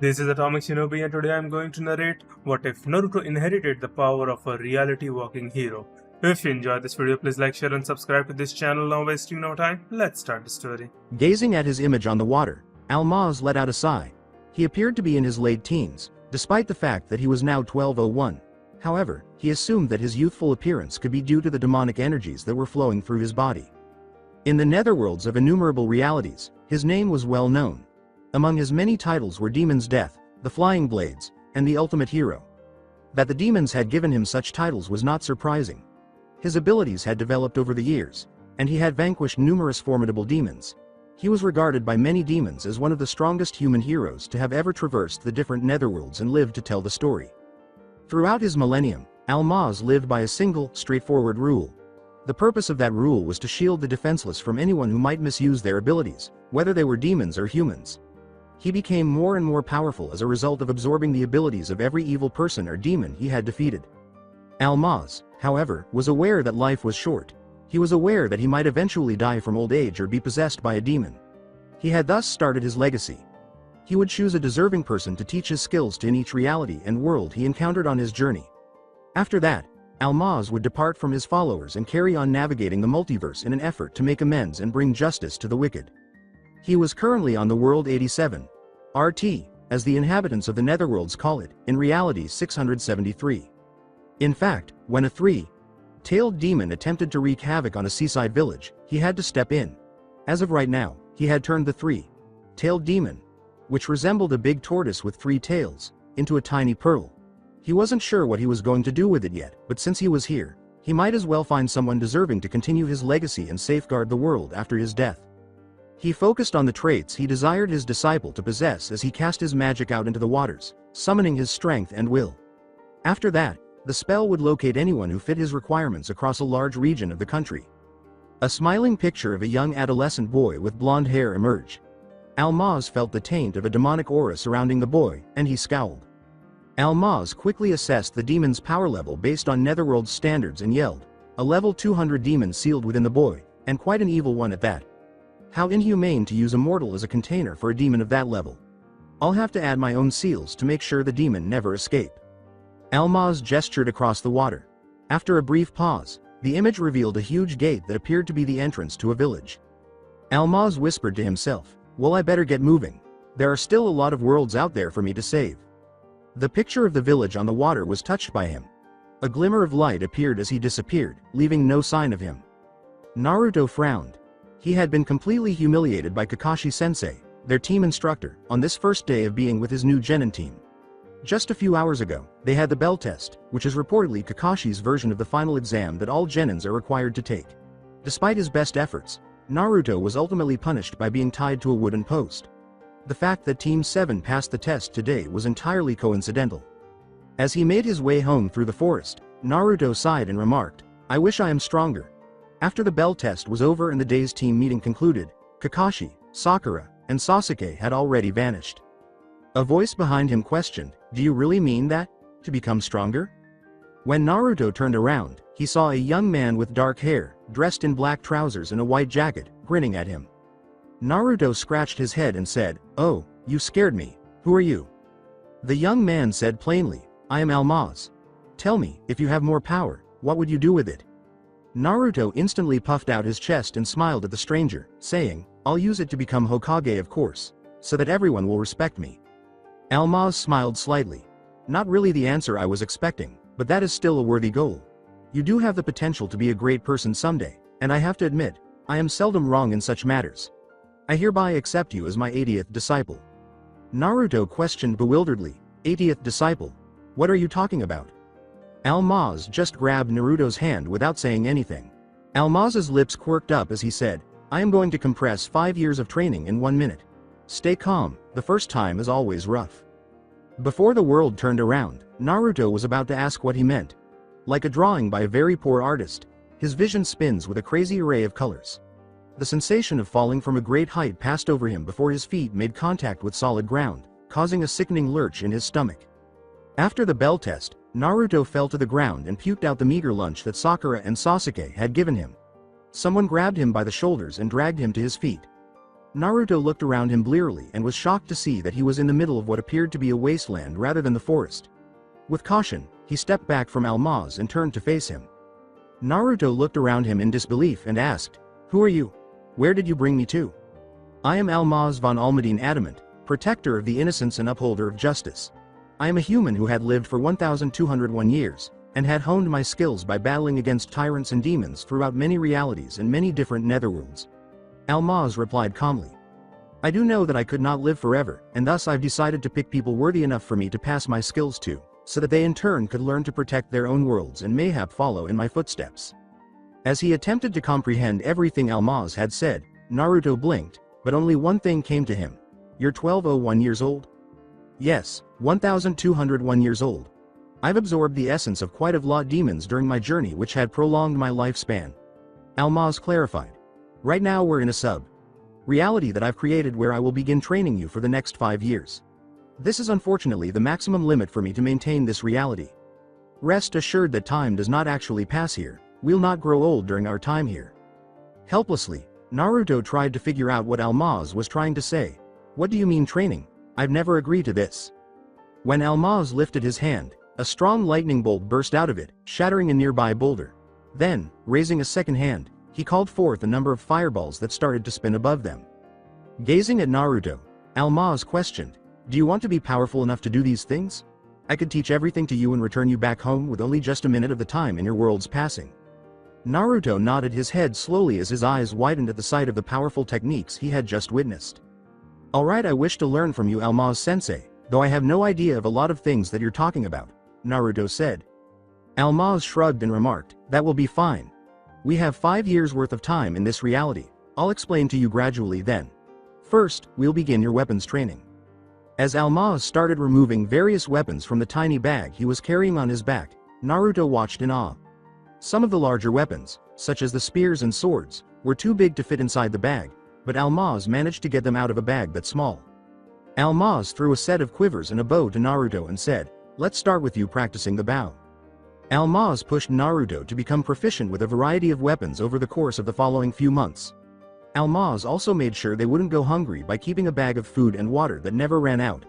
This is Atomic Shinobi and today I am going to narrate what if Naruto inherited the power of a reality walking hero. If you enjoyed this video, please like, share and subscribe to this channel. Now wasting no time, let's start the story. Gazing at his image on the water, Almaz let out a sigh. He appeared to be in his late teens, despite the fact that he was now 1201. However, he assumed that his youthful appearance could be due to the demonic energies that were flowing through his body. In the netherworlds of innumerable realities, his name was well known. Among his many titles were Demon's Death, the Flying Blades, and the Ultimate Hero. That the demons had given him such titles was not surprising. His abilities had developed over the years, and he had vanquished numerous formidable demons. He was regarded by many demons as one of the strongest human heroes to have ever traversed the different netherworlds and lived to tell the story. Throughout his millennium, Almaz lived by a single, straightforward rule. The purpose of that rule was to shield the defenseless from anyone who might misuse their abilities, whether they were demons or humans. He became more and more powerful as a result of absorbing the abilities of every evil person or demon he had defeated. Almaz, however, was aware that life was short. He was aware that he might eventually die from old age or be possessed by a demon. He had thus started his legacy. He would choose a deserving person to teach his skills to in each reality and world he encountered on his journey. After that, Almaz would depart from his followers and carry on navigating the multiverse in an effort to make amends and bring justice to the wicked. He was currently on the world 87. RT, as the inhabitants of the netherworlds call it, in reality 673. In fact, when a three-tailed demon attempted to wreak havoc on a seaside village, he had to step in. As of right now, he had turned the three-tailed demon, which resembled a big tortoise with 3 tails, into a tiny pearl. He wasn't sure what he was going to do with it yet, but since he was here, he might as well find someone deserving to continue his legacy and safeguard the world after his death. He focused on the traits he desired his disciple to possess as he cast his magic out into the waters, summoning his strength and will. After that, the spell would locate anyone who fit his requirements across a large region of the country. A smiling picture of a young adolescent boy with blonde hair emerged. Almaz felt the taint of a demonic aura surrounding the boy, and he scowled. Almaz quickly assessed the demon's power level based on netherworld standards and yelled, "A level 200 demon sealed within the boy, and quite an evil one at that. How inhumane to use a mortal as a container for a demon of that level. I'll have to add my own seals to make sure the demon never escape." Almaz gestured across the water. After a brief pause, the image revealed a huge gate that appeared to be the entrance to a village. Almaz whispered to himself, "Well, I better get moving. There are still a lot of worlds out there for me to save." The picture of the village on the water was touched by him. A glimmer of light appeared as he disappeared, leaving no sign of him. Naruto frowned. He had been completely humiliated by Kakashi-sensei, their team instructor, on this first day of being with his new genin team. Just a few hours ago, they had the bell test, which is reportedly Kakashi's version of the final exam that all genins are required to take. Despite his best efforts, Naruto was ultimately punished by being tied to a wooden post. The fact that Team 7 passed the test today was entirely coincidental. As he made his way home through the forest, Naruto sighed and remarked, "I wish I am stronger." After the bell test was over and the day's team meeting concluded, Kakashi, Sakura, and Sasuke had already vanished. A voice behind him questioned, "Do you really mean that? To become stronger?" When Naruto turned around, he saw a young man with dark hair, dressed in black trousers and a white jacket, grinning at him. Naruto scratched his head and said, "Oh, you scared me. Who are you?" The young man said plainly, "I am Almaz. Tell me, if you have more power, what would you do with it?" Naruto instantly puffed out his chest and smiled at the stranger, saying, "I'll use it to become Hokage, of course, so that everyone will respect me." Almaz smiled slightly. "Not really the answer I was expecting, but that is still a worthy goal. You do have the potential to be a great person someday, and I have to admit, I am seldom wrong in such matters. I hereby accept you as my 80th disciple." Naruto questioned bewilderedly, "80th disciple? What are you talking about?" Almaz just grabbed Naruto's hand without saying anything. Almaz's lips quirked up as he said, "I am going to compress 5 years of training in 1 minute. Stay calm, the first time is always rough." Before the world turned around, Naruto was about to ask what he meant. Like a drawing by a very poor artist, his vision spins with a crazy array of colors. The sensation of falling from a great height passed over him before his feet made contact with solid ground, causing a sickening lurch in his stomach. After the bell test, Naruto fell to the ground and puked out the meager lunch that Sakura and Sasuke had given him. Someone grabbed him by the shoulders and dragged him to his feet. Naruto looked around him blearily and was shocked to see that he was in the middle of what appeared to be a wasteland rather than the forest. With caution, he stepped back from Almaz and turned to face him. Naruto looked around him in disbelief and asked, "Who are you? Where did you bring me to?" "I am Almaz von Almadine Adamant, protector of the innocents and upholder of justice. I am a human who had lived for 1201 years, and had honed my skills by battling against tyrants and demons throughout many realities and many different netherworlds." Almaz replied calmly. "I do know that I could not live forever, and thus I've decided to pick people worthy enough for me to pass my skills to, so that they in turn could learn to protect their own worlds and mayhap follow in my footsteps." As he attempted to comprehend everything Almaz had said, Naruto blinked, but only one thing came to him. "You're 1201 years old?" "Yes, 1201 years old. I've absorbed the essence of quite a lot of demons during my journey which had prolonged my lifespan," Almaz clarified. "Right now we're in a reality that I've created where I will begin training you for the next 5 years. This is unfortunately the maximum limit for me to maintain this reality. Rest assured that time does not actually pass here, we'll not grow old during our time here." Helplessly, Naruto tried to figure out what Almaz was trying to say. "What do you mean training? I've never agreed to this." When Almaz lifted his hand, a strong lightning bolt burst out of it, shattering a nearby boulder. Then, raising a second hand, he called forth a number of fireballs that started to spin above them. Gazing at Naruto, Almaz questioned, "Do you want to be powerful enough to do these things? I could teach everything to you and return you back home with only just a minute of the time in your world's passing." Naruto nodded his head slowly as his eyes widened at the sight of the powerful techniques he had just witnessed. "Alright, I wish to learn from you, Almaz-sensei, though I have no idea of a lot of things that you're talking about," Naruto said. Almaz shrugged and remarked, "That will be fine. We have 5 years worth of time in this reality. I'll explain to you gradually then. First, we'll begin your weapons training." As Almaz started removing various weapons from the tiny bag he was carrying on his back, Naruto watched in awe. Some of the larger weapons, such as the spears and swords, were too big to fit inside the bag, but Almaz managed to get them out of a bag that small. Almaz threw a set of quivers and a bow to Naruto and said, "Let's start with you practicing the bow." Almaz pushed Naruto to become proficient with a variety of weapons over the course of the following few months. Almaz also made sure they wouldn't go hungry by keeping a bag of food and water that never ran out.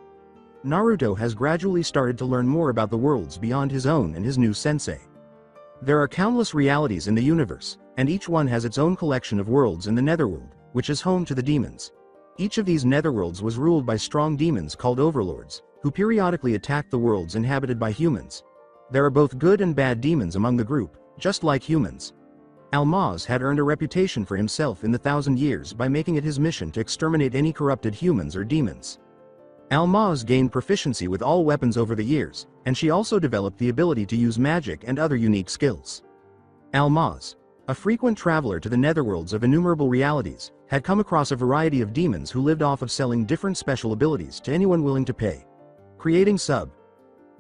Naruto has gradually started to learn more about the worlds beyond his own and his new sensei. There are countless realities in the universe, and each one has its own collection of worlds in the netherworld, which is home to the demons. Each of these netherworlds was ruled by strong demons called overlords, who periodically attacked the worlds inhabited by humans. There are both good and bad demons among the group, just like humans. Almaz had earned a reputation for himself in the 1,000 years by making it his mission to exterminate any corrupted humans or demons. Almaz gained proficiency with all weapons over the years, and she also developed the ability to use magic and other unique skills. Almaz, a frequent traveler to the netherworlds of innumerable realities, had come across a variety of demons who lived off of selling different special abilities to anyone willing to pay. Creating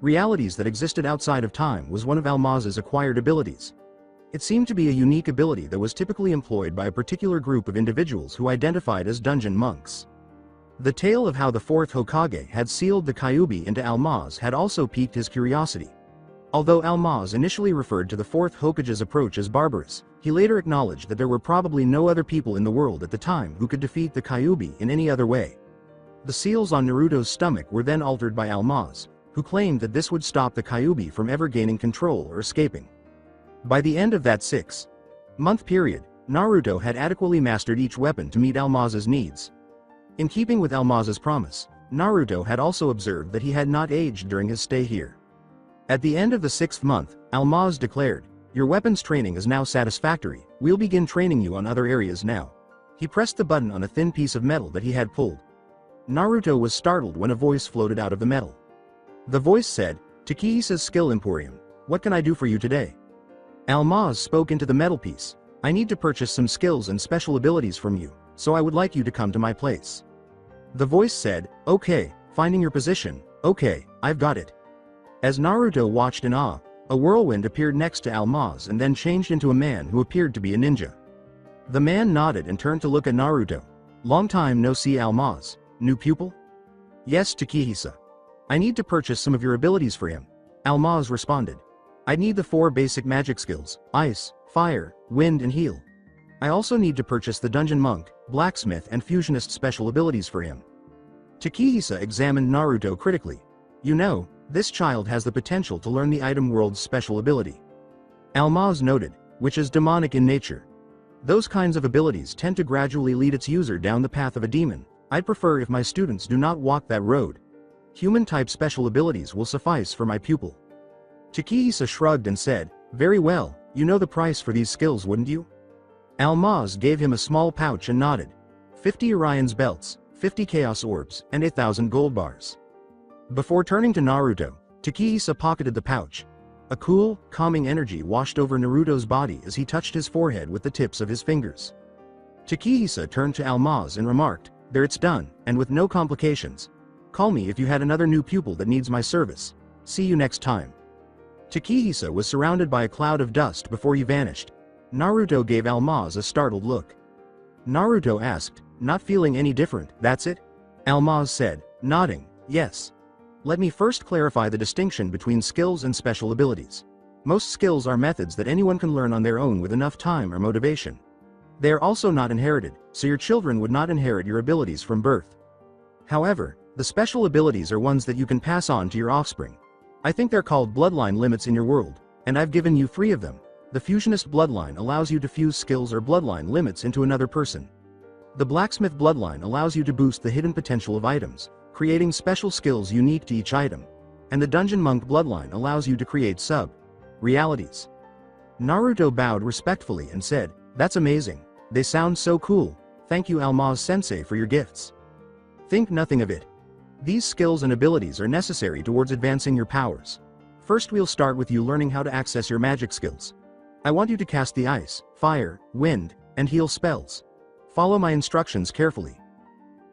realities that existed outside of time was one of Almaz's acquired abilities. It seemed to be a unique ability that was typically employed by a particular group of individuals who identified as dungeon monks. The tale of how the fourth Hokage had sealed the Kyuubi into Almaz had also piqued his curiosity. Although Almaz initially referred to the fourth Hokage's approach as barbarous, he later acknowledged that there were probably no other people in the world at the time who could defeat the Kyuubi in any other way. The seals on Naruto's stomach were then altered by Almaz, who claimed that this would stop the Kyuubi from ever gaining control or escaping. By the end of that 6-month period, Naruto had adequately mastered each weapon to meet Almaz's needs. In keeping with Almaz's promise, Naruto had also observed that he had not aged during his stay here. At the end of the 6th month, Almaz declared, "Your weapons training is now satisfactory, we'll begin training you on other areas now." He pressed the button on a thin piece of metal that he had pulled. Naruto was startled when a voice floated out of the metal. The voice said, "Takehisa's Skill Emporium, what can I do for you today?" Almaz spoke into the metal piece, "I need to purchase some skills and special abilities from you, so I would like you to come to my place." The voice said, "Okay, finding your position, okay, I've got it." As Naruto watched in awe, a whirlwind appeared next to Almaz and then changed into a man who appeared to be a ninja. The man nodded and turned to look at Naruto. "Long time no see, Almaz. New pupil?" "Yes, Takehisa. I need to purchase some of your abilities for him," Almaz responded. "I need the 4 basic magic skills, ice, fire, wind and heal." I also need to purchase the Dungeon Monk, Blacksmith and Fusionist special abilities for him. Takehisa examined Naruto critically. You know, this child has the potential to learn the item world's special ability. Almaz noted, which is demonic in nature. Those kinds of abilities tend to gradually lead its user down the path of a demon. I'd prefer if my students do not walk that road. Human-type special abilities will suffice for my pupil. Takehisa shrugged and said, very well, you know the price for these skills, wouldn't you? Almaz gave him a small pouch and nodded. 50 Orion's belts, 50 Chaos Orbs, and 8,000 gold bars. Before turning to Naruto, Takehisa pocketed the pouch. A cool, calming energy washed over Naruto's body as he touched his forehead with the tips of his fingers. Takehisa turned to Almaz and remarked, there it's done, and with no complications. Call me if you had another new pupil that needs my service. See you next time. Takehisa was surrounded by a cloud of dust before he vanished. Naruto gave Almaz a startled look. Naruto asked, not feeling any different, that's it? Almaz said, nodding, yes. Let me first clarify the distinction between skills and special abilities. Most skills are methods that anyone can learn on their own with enough time or motivation. They are also not inherited, so your children would not inherit your abilities from birth. However, the special abilities are ones that you can pass on to your offspring. I think they're called bloodline limits in your world, and I've given you 3 of them. The Fusionist bloodline allows you to fuse skills or bloodline limits into another person. The Blacksmith bloodline allows you to boost the hidden potential of items, creating special skills unique to each item. And the Dungeon Monk bloodline allows you to create sub-realities. Naruto bowed respectfully and said, that's amazing. They sound so cool. Thank you Almaz-sensei for your gifts. Think nothing of it. These skills and abilities are necessary towards advancing your powers. First we'll start with you learning how to access your magic skills. I want you to cast the ice, fire, wind, and heal spells. Follow my instructions carefully.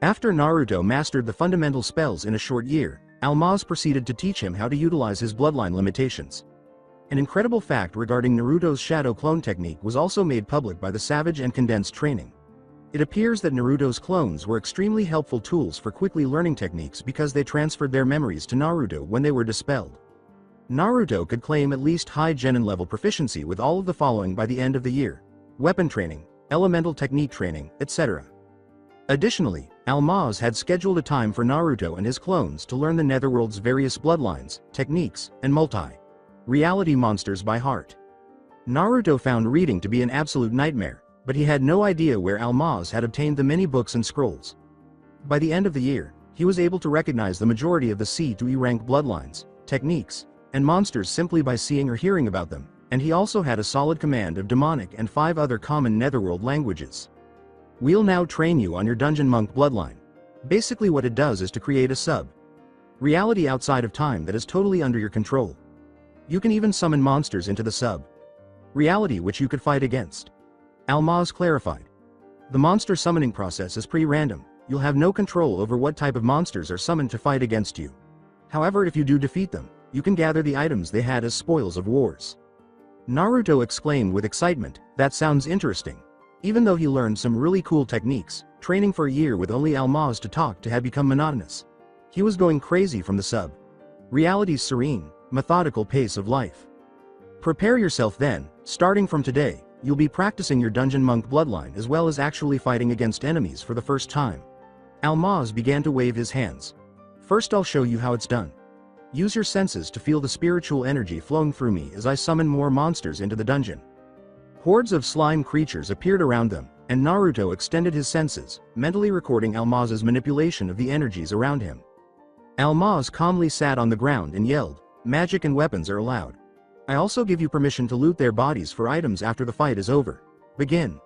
After Naruto mastered the fundamental spells in a short year, Almaz proceeded to teach him how to utilize his bloodline limitations. An incredible fact regarding Naruto's shadow clone technique was also made public by the Savage and Condensed training. It appears that Naruto's clones were extremely helpful tools for quickly learning techniques because they transferred their memories to Naruto when they were dispelled. Naruto could claim at least high genin level proficiency with all of the following by the end of the year: weapon training, elemental technique training, etc. Additionally, Almaz had scheduled a time for Naruto and his clones to learn the Netherworld's various bloodlines, techniques, and multi-reality monsters by heart. Naruto found reading to be an absolute nightmare, but he had no idea where Almaz had obtained the many books and scrolls. By the end of the year, he was able to recognize the majority of the C to E rank bloodlines, techniques, and monsters simply by seeing or hearing about them, and he also had a solid command of demonic and 5 other common Netherworld languages. We'll now train you on your Dungeon Monk bloodline. Basically what it does is to create a sub-reality outside of time that is totally under your control. You can even summon monsters into the sub-reality which you could fight against. Almaz clarified. The monster summoning process is pretty random. You'll have no control over what type of monsters are summoned to fight against you. However, if you do defeat them, you can gather the items they had as spoils of wars. Naruto exclaimed with excitement, that sounds interesting. Even though he learned some really cool techniques, training for a year with only Almaz to talk to had become monotonous. He was going crazy from the sub-reality's serene, methodical pace of life. Prepare yourself then, starting from today, you'll be practicing your Dungeon Monk bloodline as well as actually fighting against enemies for the first time. Almaz began to wave his hands. First I'll show you how it's done. Use your senses to feel the spiritual energy flowing through me as I summon more monsters into the dungeon. Hordes of slime creatures appeared around them, and Naruto extended his senses, mentally recording Almaz's manipulation of the energies around him. Almaz calmly sat on the ground and yelled, magic and weapons are allowed. I also give you permission to loot their bodies for items after the fight is over. Begin.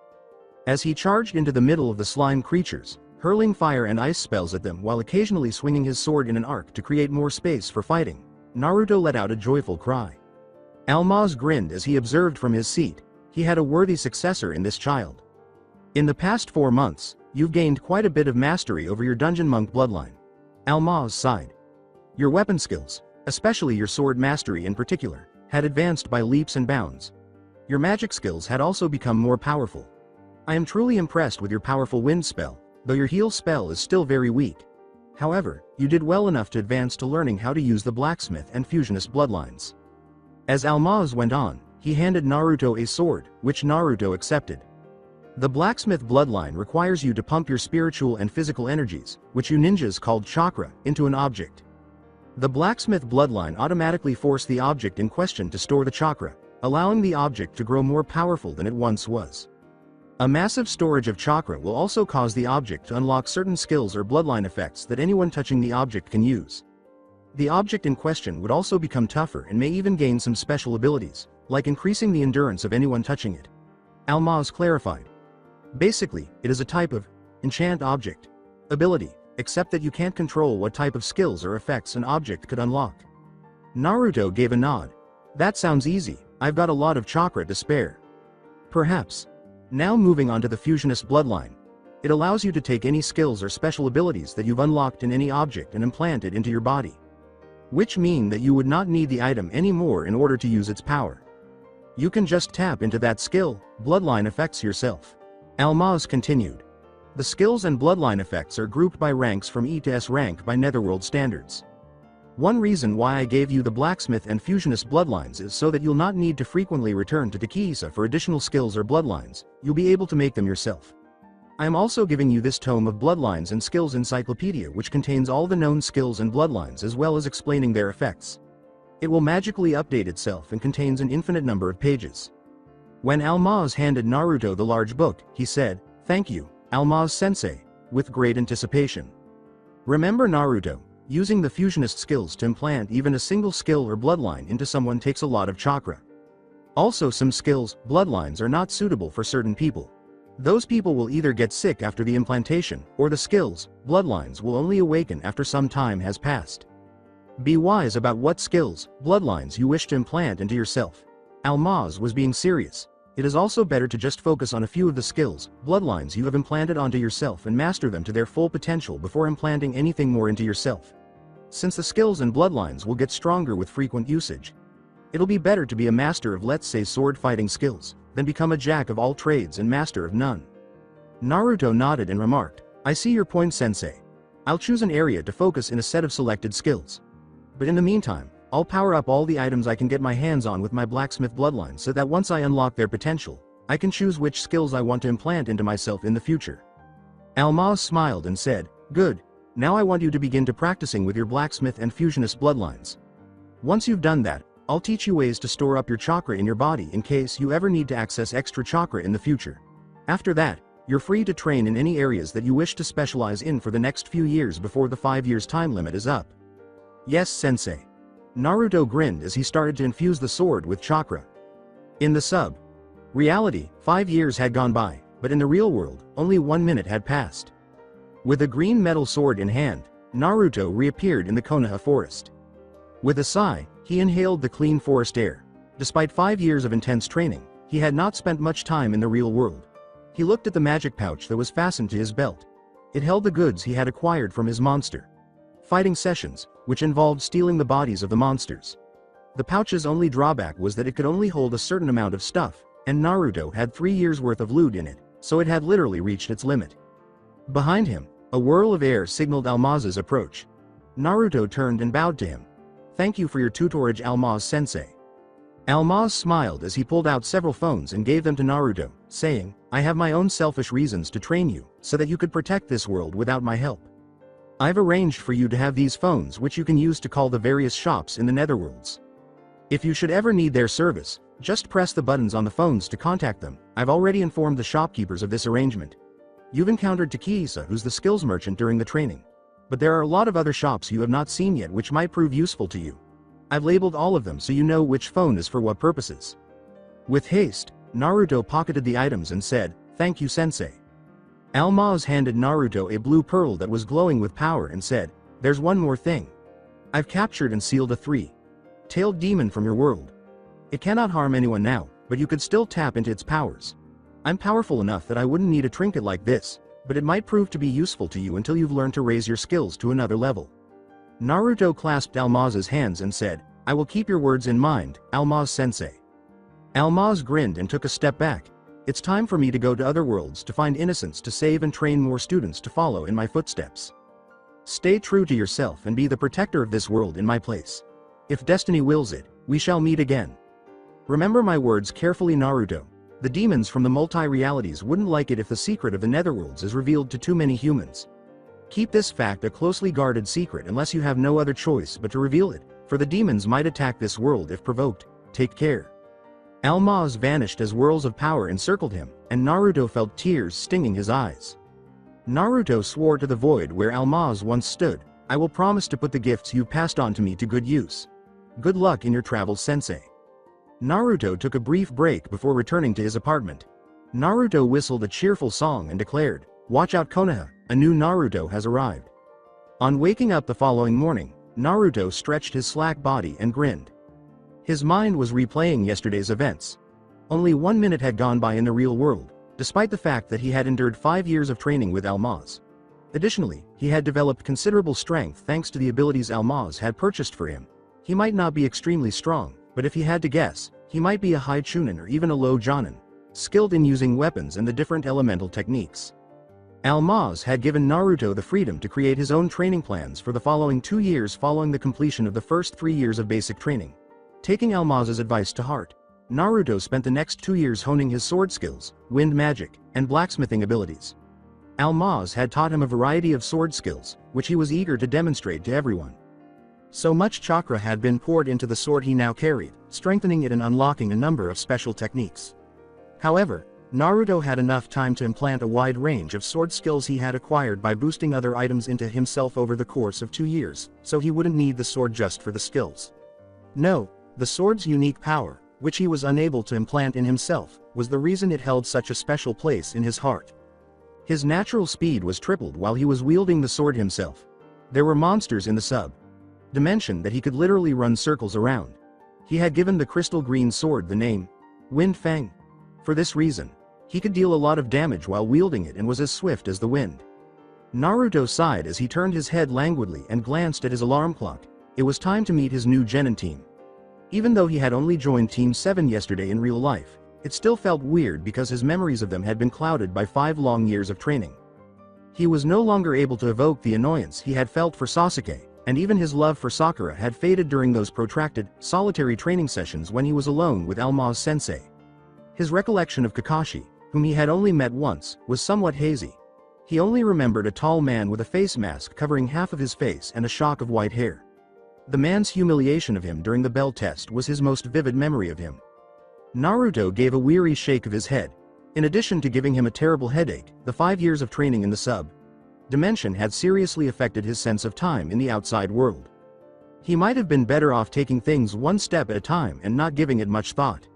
As he charged into the middle of the slime creatures, hurling fire and ice spells at them while occasionally swinging his sword in an arc to create more space for fighting, Naruto let out a joyful cry. Almaz grinned as he observed from his seat. He had a worthy successor in this child. In the past 4 months, you've gained quite a bit of mastery over your Dungeon Monk bloodline. Almaz sighed. Your weapon skills, especially your sword mastery in particular, had advanced by leaps and bounds. Your magic skills had also become more powerful. I am truly impressed with your powerful wind spell, though your heal spell is still very weak. However, you did well enough to advance to learning how to use the Blacksmith and Fusionist bloodlines. As Almaz went on, he handed Naruto a sword, which Naruto accepted. The blacksmith bloodline requires you to pump your spiritual and physical energies, which you ninjas called chakra, into an object. The blacksmith bloodline automatically force the object in question to store the chakra, allowing the object to grow more powerful than it once was. A massive storage of chakra will also cause the object to unlock certain skills or bloodline effects that anyone touching the object can use. The object in question would also become tougher and may even gain some special abilities, like increasing the endurance of anyone touching it. Almaz clarified. Basically, it is a type of enchant object ability, except that you can't control what type of skills or effects an object could unlock. Naruto gave a nod. That sounds easy, I've got a lot of chakra to spare. Perhaps. Now moving on to the fusionist bloodline. It allows you to take any skills or special abilities that you've unlocked in any object and implant it into your body. Which mean that you would not need the item anymore in order to use its power. You can just tap into that skill, bloodline effects yourself. Almaz continued. The skills and bloodline effects are grouped by ranks from E to S rank by Netherworld standards. One reason why I gave you the blacksmith and fusionist bloodlines is so that you'll not need to frequently return to Tekisa for additional skills or bloodlines, you'll be able to make them yourself. I am also giving you this tome of bloodlines and skills encyclopedia which contains all the known skills and bloodlines as well as explaining their effects. It will magically update itself and contains an infinite number of pages. When Almaz handed Naruto the large book, he said, "Thank you, Almaz-sensei," with great anticipation. Remember Naruto, using the fusionist skills to implant even a single skill or bloodline into someone takes a lot of chakra. Also some skills, bloodlines are not suitable for certain people. Those people will either get sick after the implantation, or the skills, bloodlines will only awaken after some time has passed. Be wise about what skills, bloodlines you wish to implant into yourself. Almaz was being serious. It is also better to just focus on a few of the skills, bloodlines you have implanted onto yourself and master them to their full potential before implanting anything more into yourself. Since the skills and bloodlines will get stronger with frequent usage. It'll be better to be a master of, let's say, sword fighting skills, than become a jack of all trades and master of none. Naruto nodded and remarked, "I see your point, sensei. I'll choose an area to focus in a set of selected skills. But in the meantime, I'll power up all the items I can get my hands on with my blacksmith bloodline so that once I unlock their potential, I can choose which skills I want to implant into myself in the future." Almaz smiled and said, "Good, now I want you to begin to practicing with your blacksmith and fusionist bloodlines. Once you've done that, I'll teach you ways to store up your chakra in your body in case you ever need to access extra chakra in the future. After that, you're free to train in any areas that you wish to specialize in for the next few years before the 5 years time limit is up." "Yes, sensei." Naruto grinned as he started to infuse the sword with chakra. In the reality, 5 years had gone by, but in the real world, only 1 minute had passed. With a green metal sword in hand, Naruto reappeared in the Konoha forest. With a sigh, he inhaled the clean forest air. Despite 5 years of intense training, he had not spent much time in the real world. He looked at the magic pouch that was fastened to his belt. It held the goods he had acquired from his monster fighting sessions, which involved stealing the bodies of the monsters. The pouch's only drawback was that it could only hold a certain amount of stuff, and Naruto had 3 years worth of loot in it, so it had literally reached its limit. Behind him, a whirl of air signaled Almaz's approach. Naruto turned and bowed to him. "Thank you for your tutorage, Almaz-sensei." Almaz smiled as he pulled out several phones and gave them to Naruto, saying, "I have my own selfish reasons to train you, so that you could protect this world without my help. I've arranged for you to have these phones which you can use to call the various shops in the Netherworlds. If you should ever need their service, just press the buttons on the phones to contact them. I've already informed the shopkeepers of this arrangement. You've encountered Tekisa, who's the skills merchant during the training. But there are a lot of other shops you have not seen yet which might prove useful to you. I've labeled all of them so you know which phone is for what purposes." With haste, Naruto pocketed the items and said, "Thank you, sensei." Almaz handed Naruto a blue pearl that was glowing with power and said, "There's one more thing. I've captured and sealed a 3-tailed demon from your world. It cannot harm anyone now, but you could still tap into its powers. I'm powerful enough that I wouldn't need a trinket like this, but it might prove to be useful to you until you've learned to raise your skills to another level." Naruto clasped Almaz's hands and said, "I will keep your words in mind, Almaz-sensei." Almaz grinned and took a step back. "It's time for me to go to other worlds to find innocence to save and train more students to follow in my footsteps. Stay true to yourself and be the protector of this world in my place. If destiny wills it, we shall meet again. Remember my words carefully, Naruto. The demons from the multi-realities wouldn't like it if the secret of the netherworlds is revealed to too many humans. Keep this fact a closely guarded secret unless you have no other choice but to reveal it, for the demons might attack this world if provoked. Take care. Almaz vanished as whirls of power encircled him, and Naruto felt tears stinging his eyes. Naruto swore to the void where Almaz once stood, "I will promise to put the gifts you've passed on to me to good use. Good luck in your travels, sensei." Naruto took a brief break before returning to his apartment. Naruto whistled a cheerful song and declared, "Watch out Konoha, a new Naruto has arrived." On waking up the following morning, Naruto stretched his slack body and grinned. His mind was replaying yesterday's events. Only 1 minute had gone by in the real world, despite the fact that he had endured 5 years of training with Almaz. Additionally, he had developed considerable strength thanks to the abilities Almaz had purchased for him. He might not be extremely strong, but if he had to guess, he might be a high chunin or even a low jonin, skilled in using weapons and the different elemental techniques. Almaz had given Naruto the freedom to create his own training plans for the following 2 years following the completion of the first 3 years of basic training. Taking Almaz's advice to heart, Naruto spent the next 2 years honing his sword skills, wind magic, and blacksmithing abilities. Almaz had taught him a variety of sword skills, which he was eager to demonstrate to everyone. So much chakra had been poured into the sword he now carried, strengthening it and unlocking a number of special techniques. However, Naruto had enough time to implant a wide range of sword skills he had acquired by boosting other items into himself over the course of 2 years, so he wouldn't need the sword just for the skills. No, the sword's unique power, which he was unable to implant in himself, was the reason it held such a special place in his heart. His natural speed was tripled while he was wielding the sword himself. There were monsters in the sub-dimension that he could literally run circles around. He had given the crystal green sword the name Wind Fang. For this reason, he could deal a lot of damage while wielding it and was as swift as the wind. Naruto sighed as he turned his head languidly and glanced at his alarm clock. It was time to meet his new genin team. Even though he had only joined Team 7 yesterday in real life, it still felt weird because his memories of them had been clouded by 5 long years of training. He was no longer able to evoke the annoyance he had felt for Sasuke, and even his love for Sakura had faded during those protracted, solitary training sessions when he was alone with Almaz sensei. His recollection of Kakashi, whom he had only met once, was somewhat hazy. He only remembered a tall man with a face mask covering half of his face and a shock of white hair. The man's humiliation of him during the bell test was his most vivid memory of him. Naruto gave a weary shake of his head. In addition to giving him a terrible headache, the 5 years of training in the sub-dimension had seriously affected his sense of time in the outside world. He might have been better off taking things one step at a time and not giving it much thought.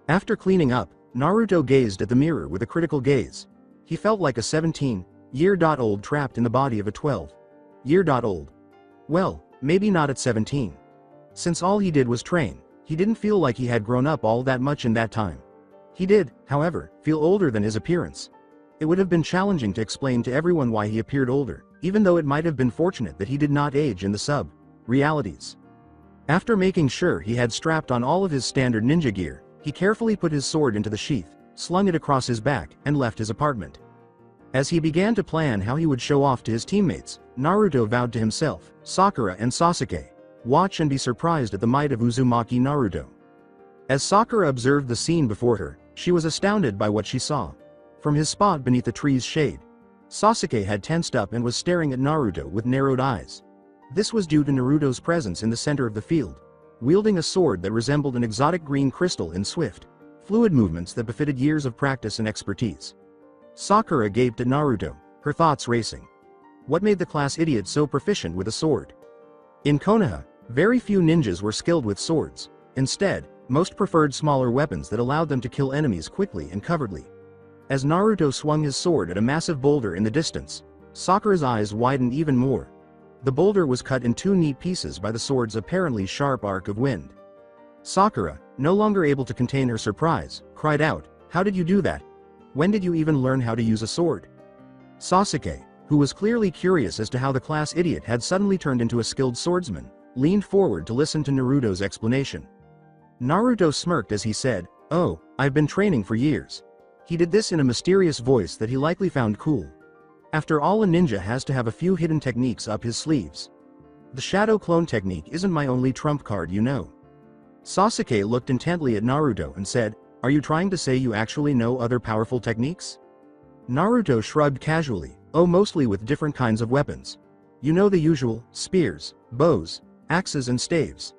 After cleaning up, Naruto gazed at the mirror with a critical gaze. He felt like a 17-year-old trapped in the body of a 12-year-old. Well, maybe not at 17. Since all he did was train, he didn't feel like he had grown up all that much in that time. He did, however, feel older than his appearance. It would have been challenging to explain to everyone why he appeared older, even though it might have been fortunate that he did not age in the sub-realities. After making sure he had strapped on all of his standard ninja gear, he carefully put his sword into the sheath, slung it across his back, and left his apartment. As he began to plan how he would show off to his teammates, Naruto vowed to himself, "Sakura and Sasuke, watch and be surprised at the might of Uzumaki Naruto." As Sakura observed the scene before her, she was astounded by what she saw. From his spot beneath the tree's shade, Sasuke had tensed up and was staring at Naruto with narrowed eyes. This was due to Naruto's presence in the center of the field, wielding a sword that resembled an exotic green crystal in swift, fluid movements that befitted years of practice and expertise. Sakura gaped at Naruto, her thoughts racing. What made the class idiot so proficient with a sword? In Konoha, very few ninjas were skilled with swords. Instead, most preferred smaller weapons that allowed them to kill enemies quickly and covertly. As Naruto swung his sword at a massive boulder in the distance, Sakura's eyes widened even more. The boulder was cut in 2 neat pieces by the sword's apparently sharp arc of wind. Sakura, no longer able to contain her surprise, cried out, "How did you do that? When did you even learn how to use a sword?" Sasuke, who was clearly curious as to how the class idiot had suddenly turned into a skilled swordsman, leaned forward to listen to Naruto's explanation. Naruto smirked as he said, "Oh, I've been training for years." He did this in a mysterious voice that he likely found cool. After all, a ninja has to have a few hidden techniques up his sleeves. The shadow clone technique isn't my only trump card, you know. Sasuke looked intently at Naruto and said, Are you trying to say you actually know other powerful techniques? Naruto shrugged casually, oh, mostly with different kinds of weapons. You know the usual, spears, bows, axes and staves.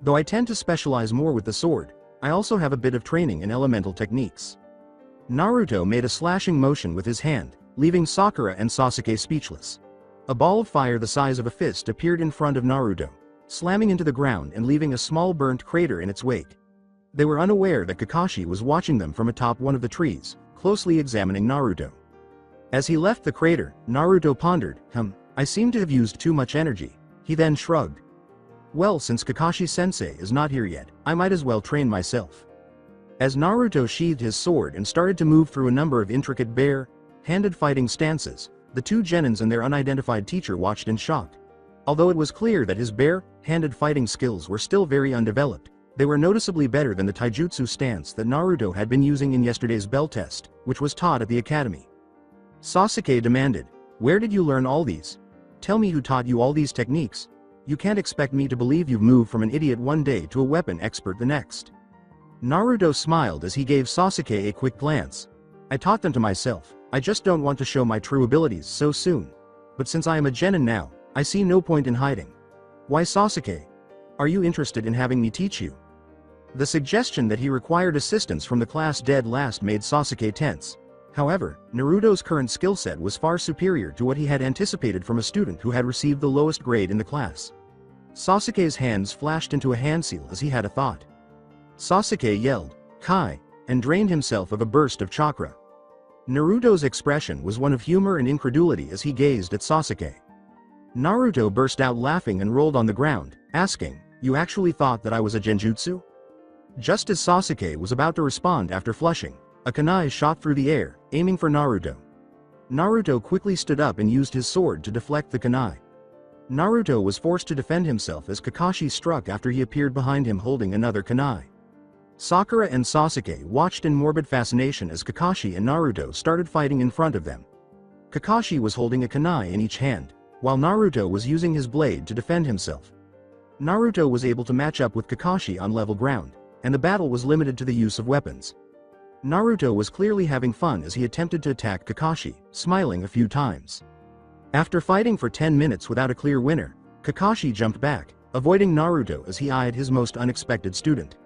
Though I tend to specialize more with the sword, I also have a bit of training in elemental techniques. Naruto made a slashing motion with his hand, leaving Sakura and Sasuke speechless. A ball of fire the size of a fist appeared in front of Naruto, slamming into the ground and leaving a small burnt crater in its wake. They were unaware that Kakashi was watching them from atop one of the trees, closely examining Naruto. As he left the crater, Naruto pondered, I seem to have used too much energy. He then shrugged. Well, since Kakashi-sensei is not here yet, I might as well train myself. As Naruto sheathed his sword and started to move through a number of intricate bare-handed fighting stances, the two genins and their unidentified teacher watched in shock. Although it was clear that his bare-handed fighting skills were still very undeveloped, they were noticeably better than the taijutsu stance that Naruto had been using in yesterday's bell test, which was taught at the academy. Sasuke demanded, where did you learn all these? Tell me who taught you all these techniques. You can't expect me to believe you've moved from an idiot one day to a weapon expert the next. Naruto smiled as he gave Sasuke a quick glance. I taught them to myself, I just don't want to show my true abilities so soon. But since I am a genin now, I see no point in hiding. Why, Sasuke? Are you interested in having me teach you? The suggestion that he required assistance from the class dead last made Sasuke tense. However, Naruto's current skill set was far superior to what he had anticipated from a student who had received the lowest grade in the class. Sasuke's hands flashed into a hand seal as he had a thought. Sasuke yelled, Kai, and drained himself of a burst of chakra. Naruto's expression was one of humor and incredulity as he gazed at Sasuke. Naruto burst out laughing and rolled on the ground, asking, You actually thought that I was a genjutsu? Just as Sasuke was about to respond after flushing, a kunai shot through the air, aiming for Naruto. Naruto quickly stood up and used his sword to deflect the kunai. Naruto was forced to defend himself as Kakashi struck after he appeared behind him holding another kunai. Sakura and Sasuke watched in morbid fascination as Kakashi and Naruto started fighting in front of them. Kakashi was holding a kunai in each hand, while Naruto was using his blade to defend himself. Naruto was able to match up with Kakashi on level ground, and the battle was limited to the use of weapons. Naruto was clearly having fun as he attempted to attack Kakashi, smiling a few times. After fighting for 10 minutes without a clear winner, Kakashi jumped back, avoiding Naruto as he eyed his most unexpected student.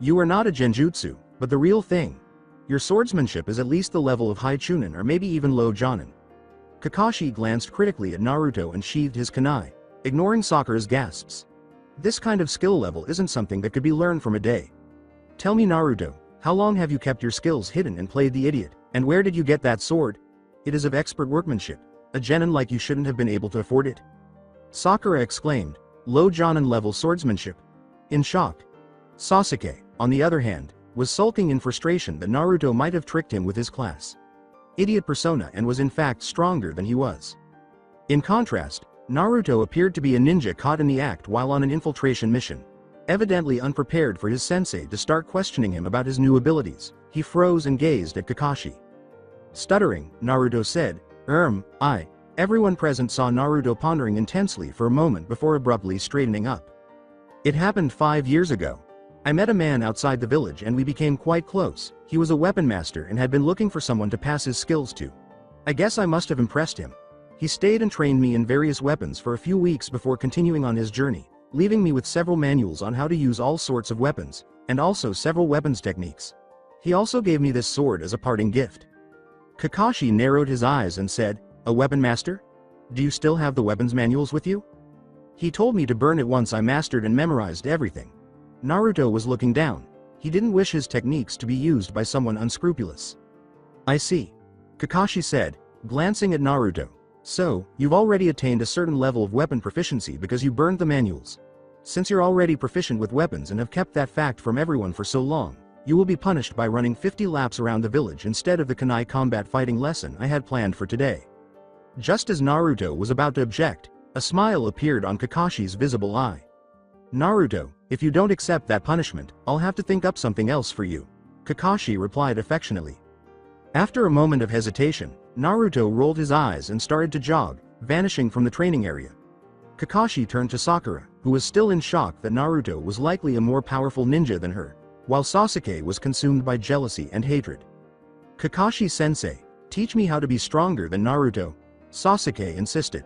You are not a genjutsu, but the real thing. Your swordsmanship is at least the level of high chunin or maybe even low jonin. Kakashi glanced critically at Naruto and sheathed his kunai, ignoring Sakura's gasps. This kind of skill level isn't something that could be learned from a day. Tell me, Naruto, how long have you kept your skills hidden and played the idiot, and where did you get that sword? It is of expert workmanship. A genin like you shouldn't have been able to afford it. Sakura exclaimed, low jonin level swordsmanship. In shock. Sasuke, on the other hand, was sulking in frustration that Naruto might have tricked him with his class idiot persona and was in fact stronger than he was. In contrast, Naruto appeared to be a ninja caught in the act while on an infiltration mission. Evidently unprepared for his sensei to start questioning him about his new abilities, he froze and gazed at Kakashi. Stuttering, Naruto said, Everyone present saw Naruto pondering intensely for a moment before abruptly straightening up. It happened 5 years ago. I met a man outside the village and we became quite close. He was a weapon master and had been looking for someone to pass his skills to. I guess I must have impressed him. He stayed and trained me in various weapons for a few weeks before continuing on his journey, leaving me with several manuals on how to use all sorts of weapons, and also several weapons techniques. He also gave me this sword as a parting gift. Kakashi narrowed his eyes and said, a weapon master? Do you still have the weapons manuals with you? He told me to burn it once I mastered and memorized everything. Naruto was looking down. He didn't wish his techniques to be used by someone unscrupulous. I see. Kakashi said, glancing at Naruto. So, you've already attained a certain level of weapon proficiency because you burned the manuals. Since you're already proficient with weapons and have kept that fact from everyone for so long, you will be punished by running 50 laps around the village instead of the kunai combat fighting lesson I had planned for today. Just as Naruto was about to object, a smile appeared on Kakashi's visible eye. Naruto, if you don't accept that punishment, I'll have to think up something else for you, Kakashi replied affectionately. After a moment of hesitation, Naruto rolled his eyes and started to jog, vanishing from the training area. Kakashi turned to Sakura, who was still in shock that Naruto was likely a more powerful ninja than her. while Sasuke was consumed by jealousy and hatred. "Kakashi-sensei, teach me how to be stronger than Naruto," Sasuke insisted.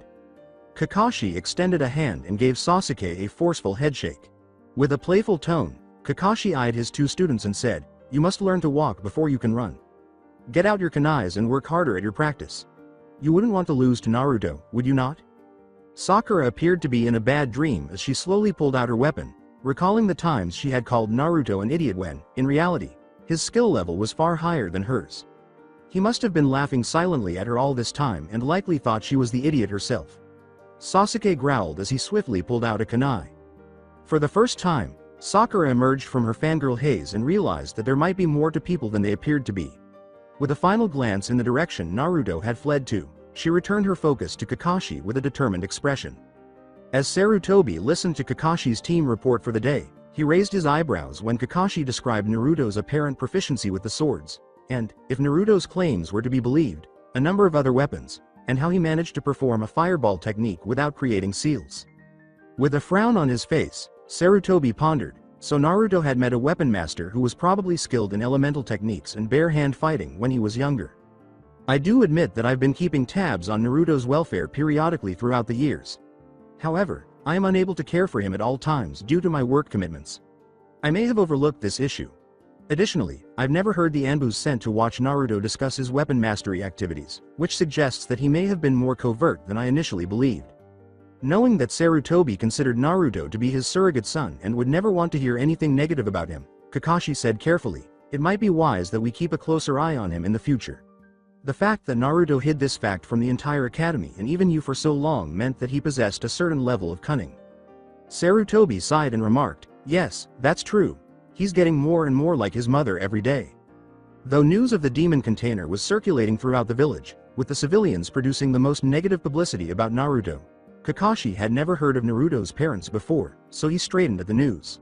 Kakashi extended a hand and gave Sasuke a forceful headshake. With a playful tone, Kakashi eyed his two students and said, "You must learn to walk before you can run. Get out your kunais and work harder at your practice. You wouldn't want to lose to Naruto, would you not?" Sakura appeared to be in a bad dream as she slowly pulled out her weapon, recalling the times she had called Naruto an idiot when, in reality, his skill level was far higher than hers. He must have been laughing silently at her all this time and likely thought she was the idiot herself. Sasuke growled as he swiftly pulled out a kunai. For the first time, Sakura emerged from her fangirl haze and realized that there might be more to people than they appeared to be. With a final glance in the direction Naruto had fled to, she returned her focus to Kakashi with a determined expression. As Sarutobi listened to Kakashi's team report for the day, he raised his eyebrows when Kakashi described Naruto's apparent proficiency with the swords, and, if Naruto's claims were to be believed, a number of other weapons, and how he managed to perform a fireball technique without creating seals. With a frown on his face, Sarutobi pondered, so Naruto had met a weapon master who was probably skilled in elemental techniques and bare-hand fighting when he was younger. I do admit that I've been keeping tabs on Naruto's welfare periodically throughout the years. However, I am unable to care for him at all times due to my work commitments. I may have overlooked this issue. Additionally, I've never heard the Anbus sent to watch Naruto discuss his weapon mastery activities, which suggests that he may have been more covert than I initially believed. Knowing that Sarutobi considered Naruto to be his surrogate son and would never want to hear anything negative about him, Kakashi said carefully, "It might be wise that we keep a closer eye on him in the future." The fact that Naruto hid this fact from the entire academy and even you for so long meant that he possessed a certain level of cunning. Sarutobi sighed and remarked, "Yes, that's true. He's getting more and more like his mother every day." Though news of the demon container was circulating throughout the village, with the civilians producing the most negative publicity about Naruto, Kakashi had never heard of Naruto's parents before, so he straightened at the news.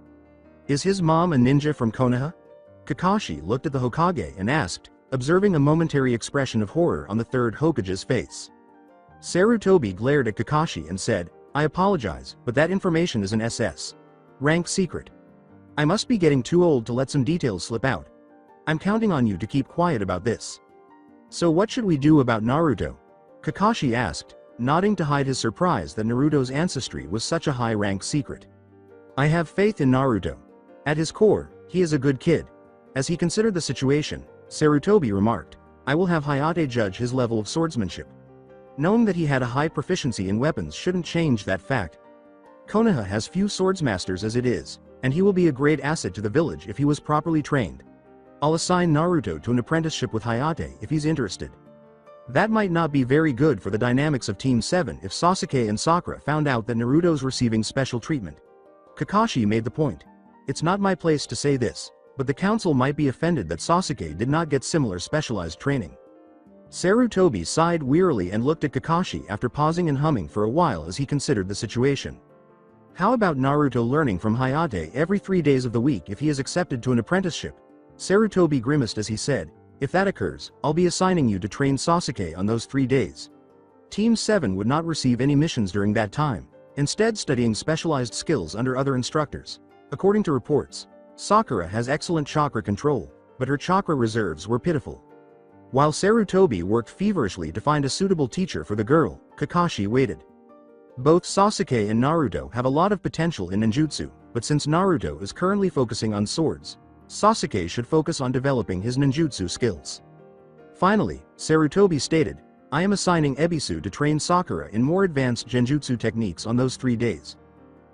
"Is his mom a ninja from Konoha?" Kakashi looked at the Hokage and asked, observing a momentary expression of horror on the third Hokage's face. Sarutobi glared at Kakashi and said, "I apologize, but that information is an SS rank secret. I must be getting too old to let some details slip out. I'm counting on you to keep quiet about this." "So what should we do about Naruto?" Kakashi asked, nodding to hide his surprise that Naruto's ancestry was such a high-rank secret. "I have faith in Naruto. At his core, he is a good kid." As he considered the situation, Sarutobi remarked, "I will have Hayate judge his level of swordsmanship. Knowing that he had a high proficiency in weapons shouldn't change that fact. Konoha has few swordsmasters as it is, and he will be a great asset to the village if he was properly trained. I'll assign Naruto to an apprenticeship with Hayate if he's interested." That might not be very good for the dynamics of Team 7 if Sasuke and Sakura found out that Naruto's receiving special treatment. Kakashi made the point. "It's not my place to say this, but the council might be offended that Sasuke did not get similar specialized training." Sarutobi sighed wearily and looked at Kakashi after pausing and humming for a while as he considered the situation. "How about Naruto learning from Hayate every 3 days of the week if he is accepted to an apprenticeship?" Sarutobi grimaced as he said, "If that occurs, I'll be assigning you to train Sasuke on those 3 days. Team 7 would not receive any missions during that time, instead studying specialized skills under other instructors. According to reports, Sakura has excellent chakra control, but her chakra reserves were pitiful." While Sarutobi worked feverishly to find a suitable teacher for the girl, Kakashi waited. Both Sasuke and Naruto have a lot of potential in ninjutsu, but since Naruto is currently focusing on swords, Sasuke should focus on developing his ninjutsu skills. Finally, Sarutobi stated, "I am assigning Ebisu to train Sakura in more advanced genjutsu techniques on those 3 days.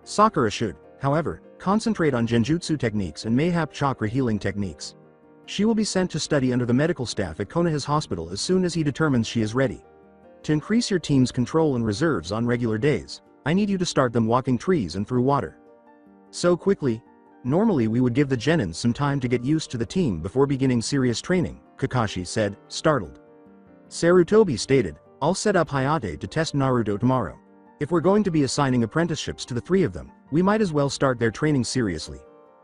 Sakura should, however, concentrate on genjutsu techniques and mayhap chakra healing techniques. She will be sent to study under the medical staff at Konoha's hospital as soon as he determines she is ready. To increase your team's control and reserves on regular days, I need you to start them walking trees and through water." "So quickly? Normally we would give the genins some time to get used to the team before beginning serious training," Kakashi said, startled. Sarutobi stated, "I'll set up Hayate to test Naruto tomorrow. If we're going to be assigning apprenticeships to the 3 of them, we might as well start their training seriously.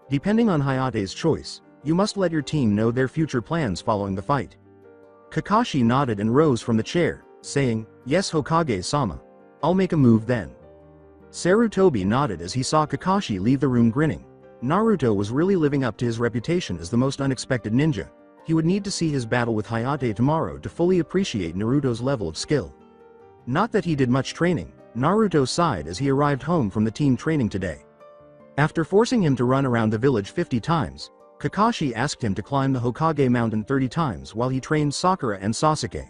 Depending on Hayate's choice, you must let your team know their future plans following the fight." Kakashi nodded and rose from the chair, saying, "Yes, Hokage-sama. I'll make a move then." Sarutobi nodded as he saw Kakashi leave the room grinning. Naruto was really living up to his reputation as the most unexpected ninja. He would need to see his battle with Hayate tomorrow to fully appreciate Naruto's level of skill. Not that he did much training, Naruto sighed as he arrived home from the team training today. After forcing him to run around the village 50 times, Kakashi asked him to climb the Hokage mountain 30 times while he trained Sakura and Sasuke.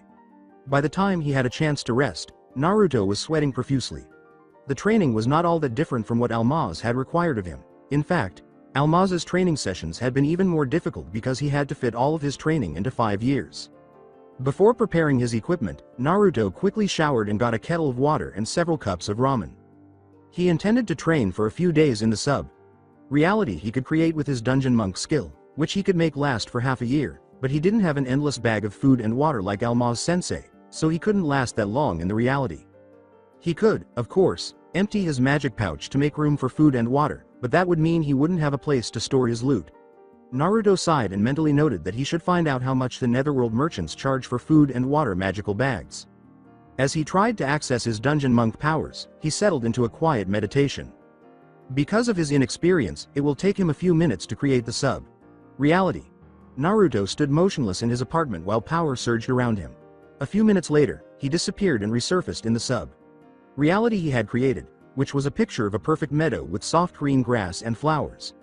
By the time he had a chance to rest, Naruto was sweating profusely. The training was not all that different from what Almaz had required of him. In fact, Almaz's training sessions had been even more difficult because he had to fit all of his training into 5 years. Before preparing his equipment, Naruto quickly showered and got a kettle of water and several cups of ramen. He intended to train for a few days in the sub-reality he could create with his dungeon monk skill, which he could make last for half a year, but he didn't have an endless bag of food and water like Almaz-sensei, so he couldn't last that long in the reality. He could, of course, empty his magic pouch to make room for food and water, but that would mean he wouldn't have a place to store his loot. Naruto sighed and mentally noted that he should find out how much the Netherworld merchants charge for food and water magical bags. As he tried to access his dungeon monk powers, he settled into a quiet meditation. Because of his inexperience, it will take him a few minutes to create the sub-reality. Naruto stood motionless in his apartment while power surged around him. A few minutes later, he disappeared and resurfaced in the sub-reality he had created, which was a picture of a perfect meadow with soft green grass and flowers.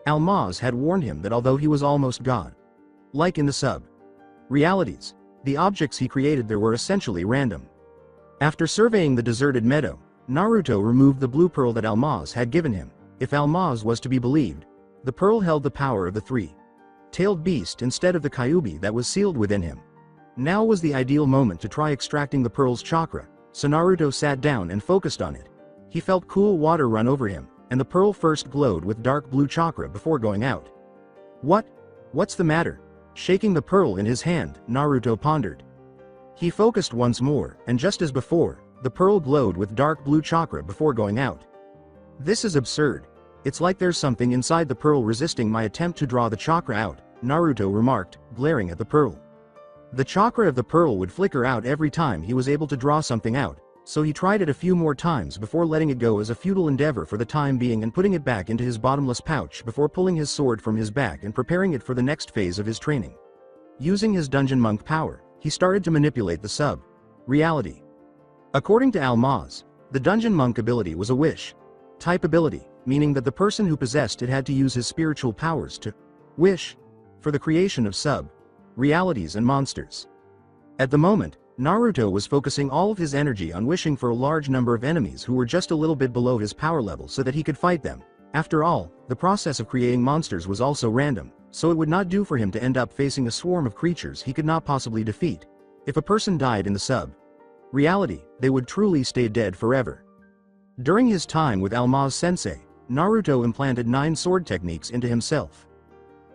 Almaz had warned him that although he was almost god-like in the sub-realities, the objects he created there were essentially random. After surveying the deserted meadow, Naruto removed the blue pearl that Almaz had given him. If Almaz was to be believed, the pearl held the power of the three-tailed beast instead of the Kyuubi that was sealed within him. Now was the ideal moment to try extracting the pearl's chakra, so Naruto sat down and focused on it. He felt cool water run over him, and the pearl first glowed with dark blue chakra before going out. What's the matter? Shaking the pearl in his hand, Naruto pondered. He focused once more, and just as before, the pearl glowed with dark blue chakra before going out. This is absurd. It's like there's something inside the pearl resisting my attempt to draw the chakra out, Naruto remarked, glaring at the pearl. The chakra of the pearl would flicker out every time he was able to draw something out, so he tried it a few more times before letting it go as a futile endeavor for the time being and putting it back into his bottomless pouch before pulling his sword from his back and preparing it for the next phase of his training. Using his dungeon monk power, he started to manipulate the sub-reality. According to Almaz, the dungeon monk ability was a wish-type ability, meaning that the person who possessed it had to use his spiritual powers to wish for the creation of sub-realities and monsters. At the moment, Naruto was focusing all of his energy on wishing for a large number of enemies who were just a little bit below his power level so that he could fight them. After all, the process of creating monsters was also random, so it would not do for him to end up facing a swarm of creatures he could not possibly defeat. If a person died in the sub-reality, they would truly stay dead forever. During his time with Almaz-sensei, Naruto implanted 9 sword techniques into himself.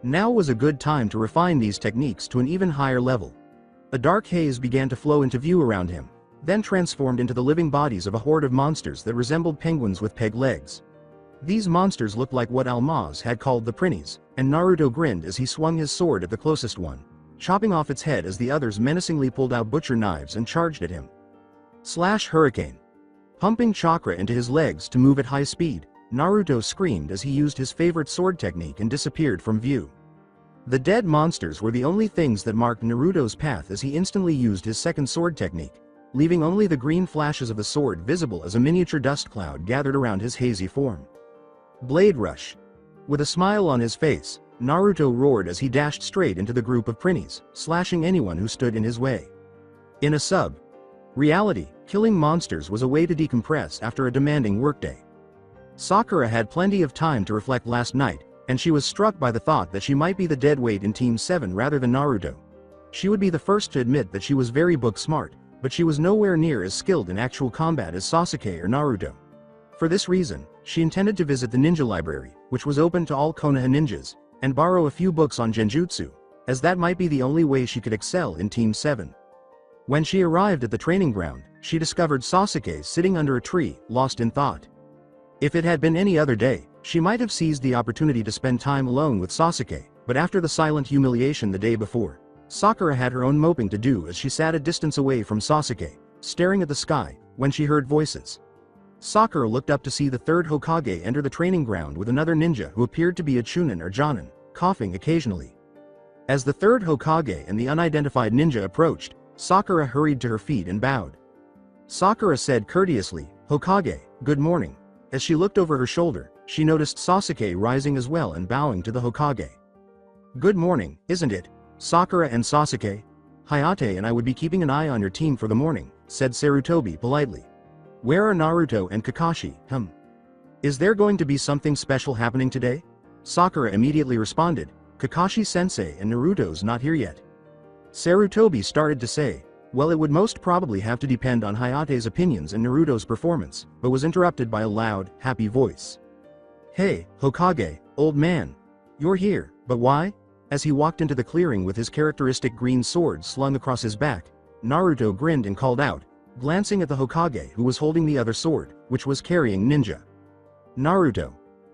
Now was a good time to refine these techniques to an even higher level. A dark haze began to flow into view around him, then transformed into the living bodies of a horde of monsters that resembled penguins with peg legs. These monsters looked like what Almaz had called the Prinnies, and Naruto grinned as he swung his sword at the closest one, chopping off its head as the others menacingly pulled out butcher knives and charged at him. Slash hurricane. Pumping chakra into his legs to move at high speed, Naruto screamed as he used his favorite sword technique and disappeared from view. The dead monsters were the only things that marked Naruto's path as he instantly used his second sword technique, leaving only the green flashes of the sword visible as a miniature dust cloud gathered around his hazy form. Blade Rush. With a smile on his face, Naruto roared as he dashed straight into the group of Prinnies, slashing anyone who stood in his way. In a sub-reality, killing monsters was a way to decompress after a demanding workday. Sakura had plenty of time to reflect last night, and she was struck by the thought that she might be the deadweight in Team 7 rather than Naruto. She would be the first to admit that she was very book smart, but she was nowhere near as skilled in actual combat as Sasuke or Naruto. For this reason, she intended to visit the ninja library, which was open to all Konoha ninjas, and borrow a few books on genjutsu, as that might be the only way she could excel in Team 7. When she arrived at the training ground, she discovered Sasuke sitting under a tree, lost in thought. If it had been any other day, she might have seized the opportunity to spend time alone with Sasuke, but after the silent humiliation the day before, Sakura had her own moping to do as she sat a distance away from Sasuke, staring at the sky, when she heard voices. Sakura looked up to see the third Hokage enter the training ground with another ninja who appeared to be a Chunin or Jonin, coughing occasionally. As the third Hokage and the unidentified ninja approached, Sakura hurried to her feet and bowed. Sakura said courteously, "Hokage, good morning." As she looked over her shoulder, she noticed Sasuke rising as well and bowing to the Hokage. "Good morning, isn't it, Sakura and Sasuke? Hayate and I would be keeping an eye on your team for the morning," said Sarutobi politely. "Where are Naruto and Kakashi? Is there going to be something special happening today?" Sakura immediately responded, "Kakashi-sensei and Naruto's not here yet." Sarutobi started to say, well, it would most probably have to depend on Hayate's opinions and Naruto's performance, but was interrupted by a loud, happy voice. "Hey, Hokage, old man. You're here, but why?" As he walked into the clearing with his characteristic green sword slung across his back, Naruto grinned and called out, glancing at the Hokage who was holding the other sword, which was carrying ninja. "Naruto,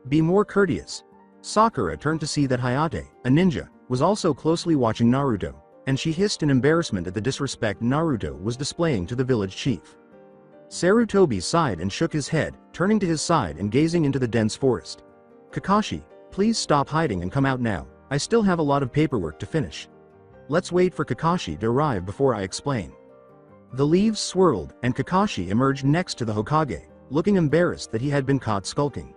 be more courteous." Sakura turned to see that Hayate, a ninja, was also closely watching Naruto, and she hissed in embarrassment at the disrespect Naruto was displaying to the village chief. Sarutobi sighed and shook his head, turning to his side and gazing into the dense forest. "Kakashi, please stop hiding and come out now. I still have a lot of paperwork to finish. Let's wait for Kakashi to arrive before I explain." The leaves swirled, and Kakashi emerged next to the Hokage, looking embarrassed that he had been caught skulking.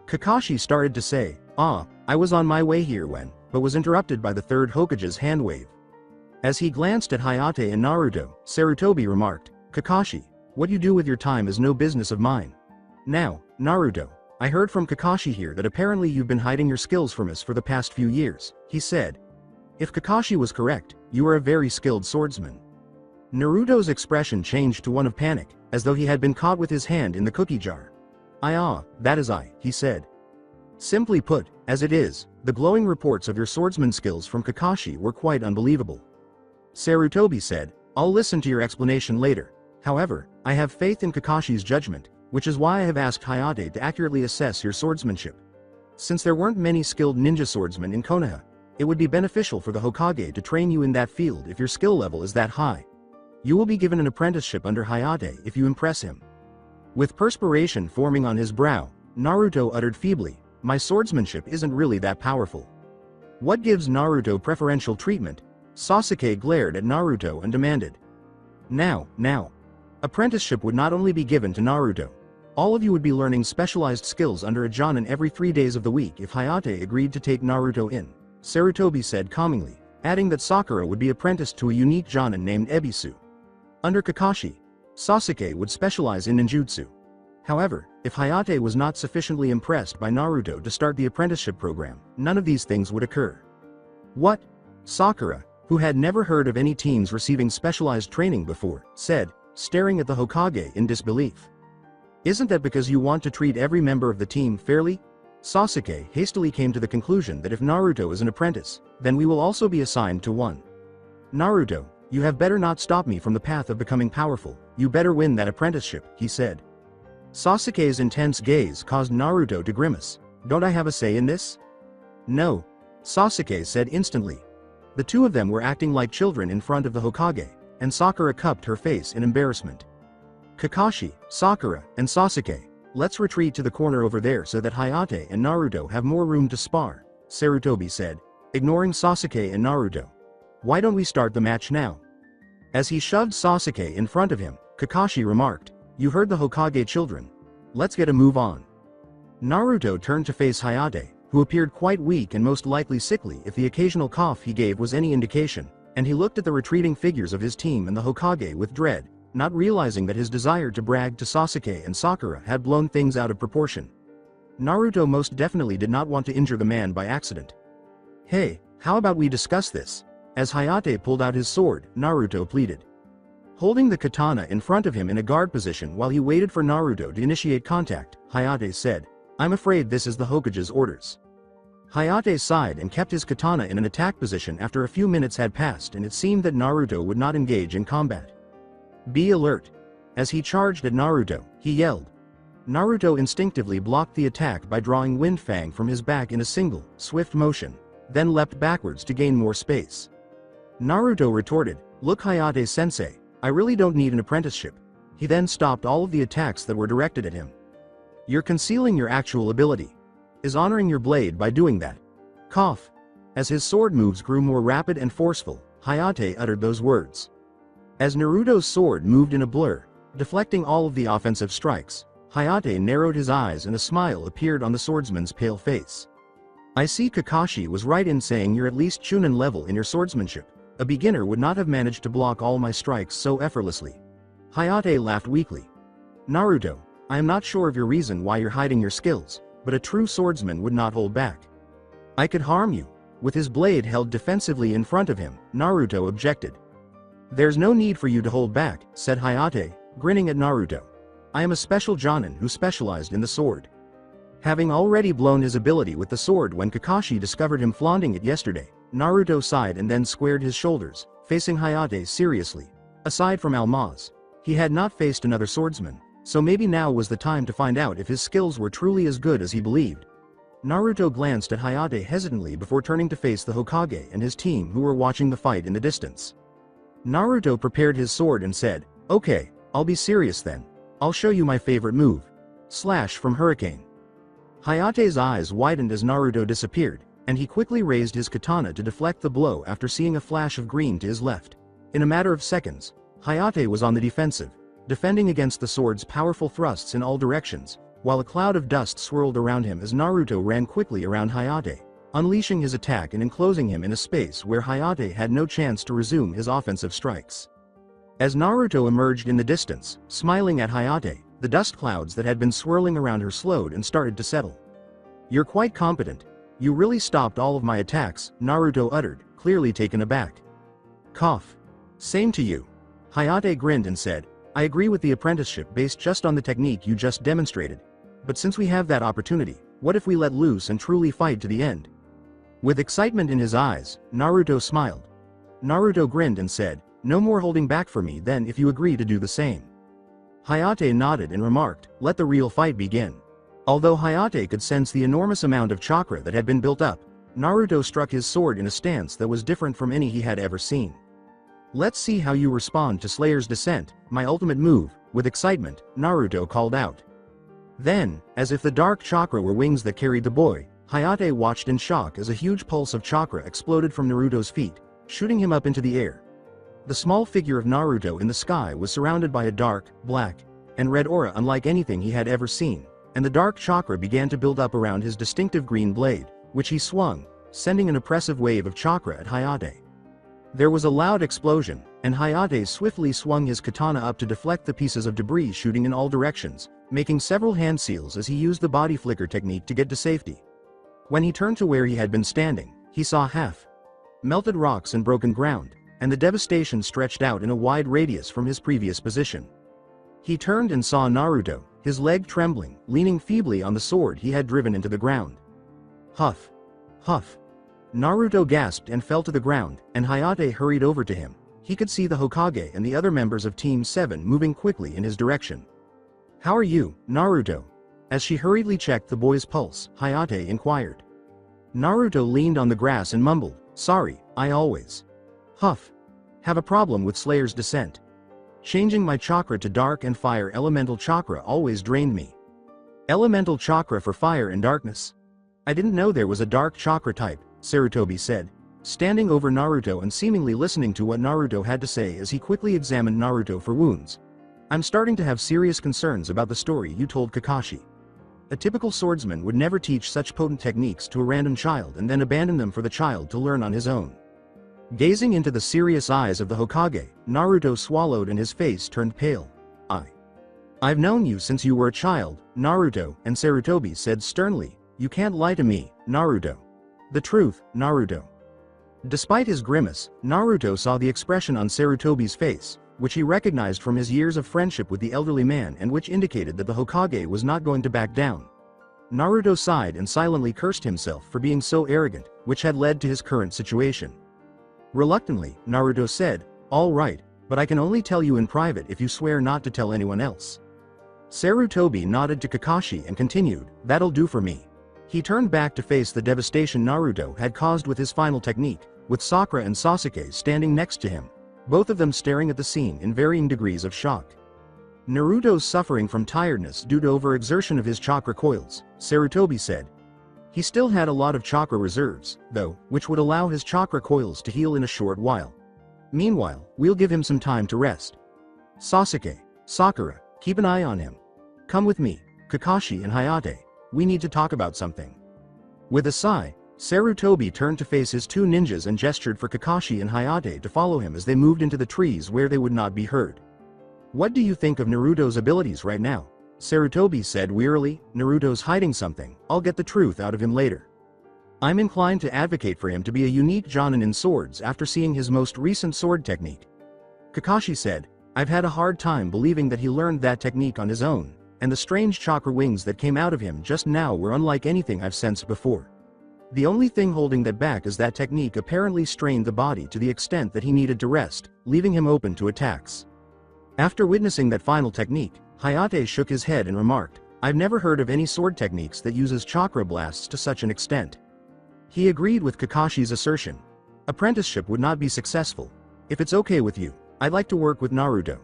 Kakashi started to say, I was on my way here when," but was interrupted by the third Hokage's hand wave. As he glanced at Hayate and Naruto, Sarutobi remarked, "Kakashi, what you do with your time is no business of mine. Now, Naruto, I heard from Kakashi here that apparently you've been hiding your skills from us for the past few years," he said. If Kakashi was correct, you are a very skilled swordsman. Naruto's expression changed to one of panic, as though he had been caught with his hand in the cookie jar. That is I, he said. Simply put, as it is, the glowing reports of your swordsman skills from Kakashi were quite unbelievable. Sarutobi said, "I'll listen to your explanation later. However, I have faith in Kakashi's judgment, which is why I have asked Hayate to accurately assess your swordsmanship. Since there weren't many skilled ninja swordsmen in Konoha, it would be beneficial for the Hokage to train you in that field if your skill level is that high. You will be given an apprenticeship under Hayate if you impress him." With perspiration forming on his brow, Naruto uttered feebly, "My swordsmanship isn't really that powerful." "What gives Naruto preferential treatment?" Sasuke glared at Naruto and demanded. Now. Apprenticeship would not only be given to Naruto. All of you would be learning specialized skills under a Jonin every 3 days of the week if Hayate agreed to take Naruto in, Sarutobi said calmingly, adding that Sakura would be apprenticed to a unique Jonin named Ebisu. Under Kakashi, Sasuke would specialize in ninjutsu. However, if Hayate was not sufficiently impressed by Naruto to start the apprenticeship program, none of these things would occur. "What?" Sakura, who had never heard of any teens receiving specialized training before, said, staring at the Hokage in disbelief. "Isn't that because you want to treat every member of the team fairly?" Sasuke hastily came to the conclusion that if Naruto is an apprentice, then we will also be assigned to one. "Naruto, you have better not stop me from the path of becoming powerful, you better win that apprenticeship," he said. Sasuke's intense gaze caused Naruto to grimace. "Don't I have a say in this?" "No," Sasuke said instantly. The two of them were acting like children in front of the Hokage, and Sakura cupped her face in embarrassment. "Kakashi, Sakura, and Sasuke, let's retreat to the corner over there so that Hayate and Naruto have more room to spar," Sarutobi said, ignoring Sasuke and Naruto. "Why don't we start the match now?" As he shoved Sasuke in front of him, Kakashi remarked, "You heard the Hokage children. Let's get a move on." Naruto turned to face Hayate, who appeared quite weak and most likely sickly if the occasional cough he gave was any indication, and he looked at the retreating figures of his team and the Hokage with dread, not realizing that his desire to brag to Sasuke and Sakura had blown things out of proportion. Naruto most definitely did not want to injure the man by accident. "Hey, how about we discuss this?" As Hayate pulled out his sword, Naruto pleaded. Holding the katana in front of him in a guard position while he waited for Naruto to initiate contact, Hayate said, "I'm afraid this is the Hokage's orders." Hayate sighed and kept his katana in an attack position after a few minutes had passed and it seemed that Naruto would not engage in combat. "Be alert." As he charged at Naruto, he yelled. Naruto instinctively blocked the attack by drawing Wind Fang from his back in a single, swift motion, then leapt backwards to gain more space. Naruto retorted, "Look Hayate-sensei, I really don't need an apprenticeship." He then stopped all of the attacks that were directed at him. You're concealing your actual ability. Is honoring your blade by doing that. Cough. As his sword moves grew more rapid and forceful, Hayate uttered those words. As Naruto's sword moved in a blur, deflecting all of the offensive strikes, Hayate narrowed his eyes and a smile appeared on the swordsman's pale face. I see Kakashi was right in saying you're at least Chunin level in your swordsmanship. A beginner would not have managed to block all my strikes so effortlessly. Hayate laughed weakly. Naruto, I am not sure of your reason why you're hiding your skills, but a true swordsman would not hold back. I could harm you. With his blade held defensively in front of him, Naruto objected. There's no need for you to hold back, said Hayate, grinning at Naruto. I am a special Jonin who specialized in the sword. Having already blown his ability with the sword when Kakashi discovered him flaunting it yesterday, Naruto sighed and then squared his shoulders, facing Hayate seriously. Aside from Almaz, he had not faced another swordsman, so maybe now was the time to find out if his skills were truly as good as he believed. Naruto glanced at Hayate hesitantly before turning to face the Hokage and his team who were watching the fight in the distance. Naruto prepared his sword and said, Okay, I'll be serious then. I'll show you my favorite move. Slash from Hurricane. Hayate's eyes widened as Naruto disappeared, and he quickly raised his katana to deflect the blow after seeing a flash of green to his left. In a matter of seconds, Hayate was on the defensive, defending against the sword's powerful thrusts in all directions, while a cloud of dust swirled around him as Naruto ran quickly around Hayate, unleashing his attack and enclosing him in a space where Hayate had no chance to resume his offensive strikes. As Naruto emerged in the distance, smiling at Hayate, the dust clouds that had been swirling around her slowed and started to settle. You're quite competent. You really stopped all of my attacks, Naruto uttered, clearly taken aback. Cough. Same to you. Hayate grinned and said, I agree with the apprenticeship based just on the technique you just demonstrated. But since we have that opportunity, what if we let loose and truly fight to the end? With excitement in his eyes, Naruto smiled. Naruto grinned and said, No more holding back for me then if you agree to do the same. Hayate nodded and remarked, Let the real fight begin. Although Hayate could sense the enormous amount of chakra that had been built up, Naruto struck his sword in a stance that was different from any he had ever seen. Let's see how you respond to Slayer's Descent, my ultimate move. With excitement, Naruto called out. Then, as if the dark chakra were wings that carried the boy, Hayate watched in shock as a huge pulse of chakra exploded from Naruto's feet, shooting him up into the air. The small figure of Naruto in the sky was surrounded by a dark, black, and red aura unlike anything he had ever seen, and the dark chakra began to build up around his distinctive green blade, which he swung, sending an oppressive wave of chakra at Hayate. There was a loud explosion, and Hayate swiftly swung his katana up to deflect the pieces of debris shooting in all directions, making several hand seals as he used the body flicker technique to get to safety. When he turned to where he had been standing, he saw melted rocks and broken ground, and the devastation stretched out in a wide radius from his previous position. He turned and saw Naruto, his leg trembling, leaning feebly on the sword he had driven into the ground. Huff. Huff. Naruto gasped and fell to the ground, and Hayate hurried over to him. He could see the Hokage and the other members of Team 7 moving quickly in his direction. How are you, Naruto? As she hurriedly checked the boy's pulse, Hayate inquired. Naruto leaned on the grass and mumbled, Sorry, I always. Huff. Have a problem with Slayer's Descent. Changing my chakra to dark and fire elemental chakra always drained me. Elemental chakra for fire and darkness. I didn't know there was a dark chakra type, Sarutobi said, standing over Naruto and seemingly listening to what Naruto had to say as he quickly examined Naruto for wounds. I'm starting to have serious concerns about the story you told Kakashi. A typical swordsman would never teach such potent techniques to a random child and then abandon them for the child to learn on his own. Gazing into the serious eyes of the Hokage, Naruto swallowed and his face turned pale. I've known you since you were a child, Naruto, and Sarutobi said sternly, You can't lie to me, Naruto. The truth, Naruto. Despite his grimace, Naruto saw the expression on Sarutobi's face, which he recognized from his years of friendship with the elderly man and which indicated that the Hokage was not going to back down. Naruto sighed and silently cursed himself for being so arrogant, which had led to his current situation. Reluctantly, Naruto said, All right, but I can only tell you in private if you swear not to tell anyone else. Sarutobi nodded to Kakashi and continued, That'll do for me. He turned back to face the devastation Naruto had caused with his final technique, with Sakura and Sasuke standing next to him, both of them staring at the scene in varying degrees of shock. Naruto's suffering from tiredness due to overexertion of his chakra coils, Sarutobi said. He still had a lot of chakra reserves, though, which would allow his chakra coils to heal in a short while. Meanwhile, we'll give him some time to rest. Sasuke, Sakura, keep an eye on him. Come with me, Kakashi and Hayate, we need to talk about something. With a sigh, Sarutobi turned to face his two ninjas and gestured for Kakashi and Hayate to follow him as they moved into the trees where they would not be heard. What do you think of Naruto's abilities right now? Sarutobi said wearily. Naruto's hiding something, I'll get the truth out of him later. I'm inclined to advocate for him to be a unique Jonin in swords after seeing his most recent sword technique. Kakashi said, I've had a hard time believing that he learned that technique on his own, and the strange chakra wings that came out of him just now were unlike anything I've sensed before. The only thing holding that back is that technique apparently strained the body to the extent that he needed to rest, leaving him open to attacks. After witnessing that final technique, Hayate shook his head and remarked, I've never heard of any sword techniques that uses chakra blasts to such an extent. He agreed with Kakashi's assertion. Apprenticeship would not be successful. If it's okay with you, I'd like to work with Naruto.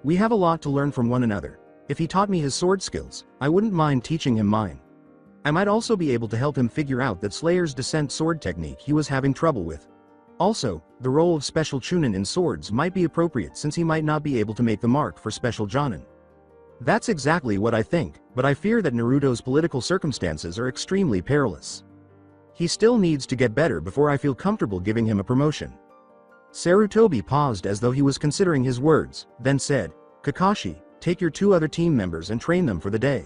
We have a lot to learn from one another. If he taught me his sword skills, I wouldn't mind teaching him mine. I might also be able to help him figure out that Slayer's descent sword technique he was having trouble with. Also, the role of special chunin in swords might be appropriate since he might not be able to make the mark for special jonin. That's exactly what I think, but I fear that Naruto's political circumstances are extremely perilous. He still needs to get better before I feel comfortable giving him a promotion. Sarutobi paused as though he was considering his words, then said, Kakashi, take your two other team members and train them for the day.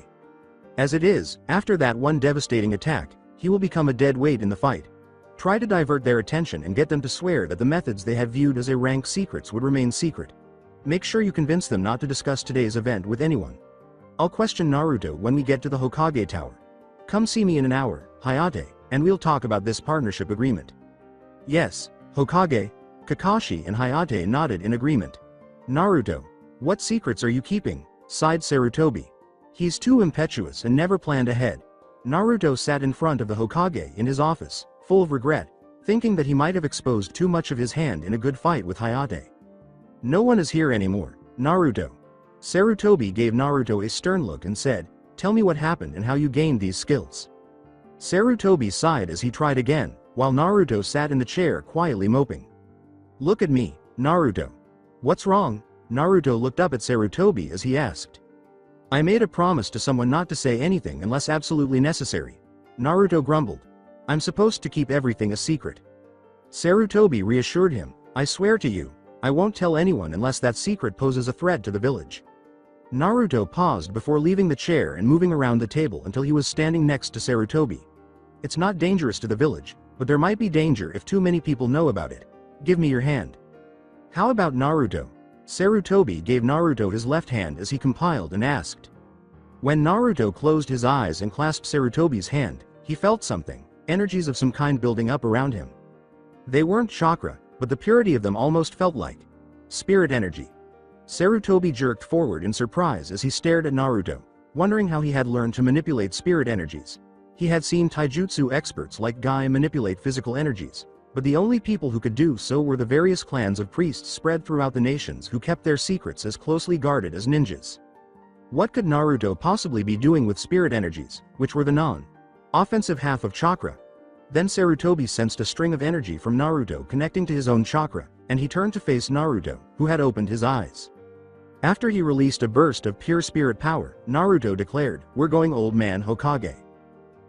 As it is, after that one devastating attack, he will become a dead weight in the fight. Try to divert their attention and get them to swear that the methods they have viewed as a rank secrets would remain secret. Make sure you convince them not to discuss today's event with anyone. I'll question Naruto when we get to the Hokage Tower. Come see me in an hour, Hayate, and we'll talk about this partnership agreement. Yes, Hokage. Kakashi and Hayate nodded in agreement. Naruto, what secrets are you keeping? Sighed Sarutobi. He's too impetuous and never planned ahead. Naruto sat in front of the Hokage in his office, full of regret, thinking that he might have exposed too much of his hand in a good fight with Hayate. No one is here anymore, Naruto. Sarutobi gave Naruto a stern look and said, tell me what happened and how you gained these skills. Sarutobi sighed as he tried again, while Naruto sat in the chair quietly moping. Look at me, Naruto. What's wrong? Naruto looked up at Sarutobi as he asked. I made a promise to someone not to say anything unless absolutely necessary. Naruto grumbled. I'm supposed to keep everything a secret. Sarutobi reassured him, I swear to you, I won't tell anyone unless that secret poses a threat to the village. Naruto paused before leaving the chair and moving around the table until he was standing next to Sarutobi. It's not dangerous to the village, but there might be danger if too many people know about it. Give me your hand. How about Naruto? Sarutobi gave Naruto his left hand as he compiled and asked. When Naruto closed his eyes and clasped Sarutobi's hand, he felt something, energies of some kind building up around him. They weren't chakra, but the purity of them almost felt like spirit energy. Sarutobi jerked forward in surprise as he stared at Naruto, wondering how he had learned to manipulate spirit energies. He had seen taijutsu experts like Guy manipulate physical energies, but the only people who could do so were the various clans of priests spread throughout the nations who kept their secrets as closely guarded as ninjas. What could Naruto possibly be doing with spirit energies, which were the non-offensive half of chakra? Then Sarutobi sensed a string of energy from Naruto connecting to his own chakra, and he turned to face Naruto, who had opened his eyes. After he released a burst of pure spirit power, Naruto declared, "We're going, old man Hokage."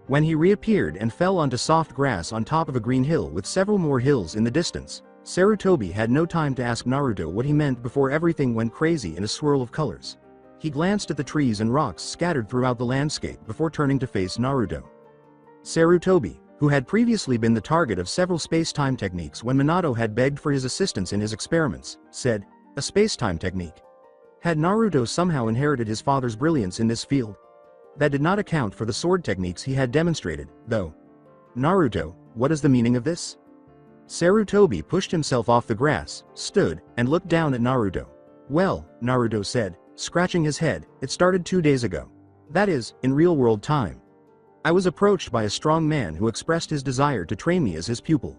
When he reappeared and fell onto soft grass on top of a green hill with several more hills in the distance, Sarutobi had no time to ask Naruto what he meant before everything went crazy in a swirl of colors. He glanced at the trees and rocks scattered throughout the landscape before turning to face Naruto. Sarutobi, who had previously been the target of several space-time techniques when Minato had begged for his assistance in his experiments, said, "A space-time technique." Had Naruto somehow inherited his father's brilliance in this field? That did not account for the sword techniques he had demonstrated, though. Naruto, what is the meaning of this? Sarutobi pushed himself off the grass, stood, and looked down at Naruto. Well, Naruto said, scratching his head, it started 2 days ago. That is, in real-world time. I was approached by a strong man who expressed his desire to train me as his pupil.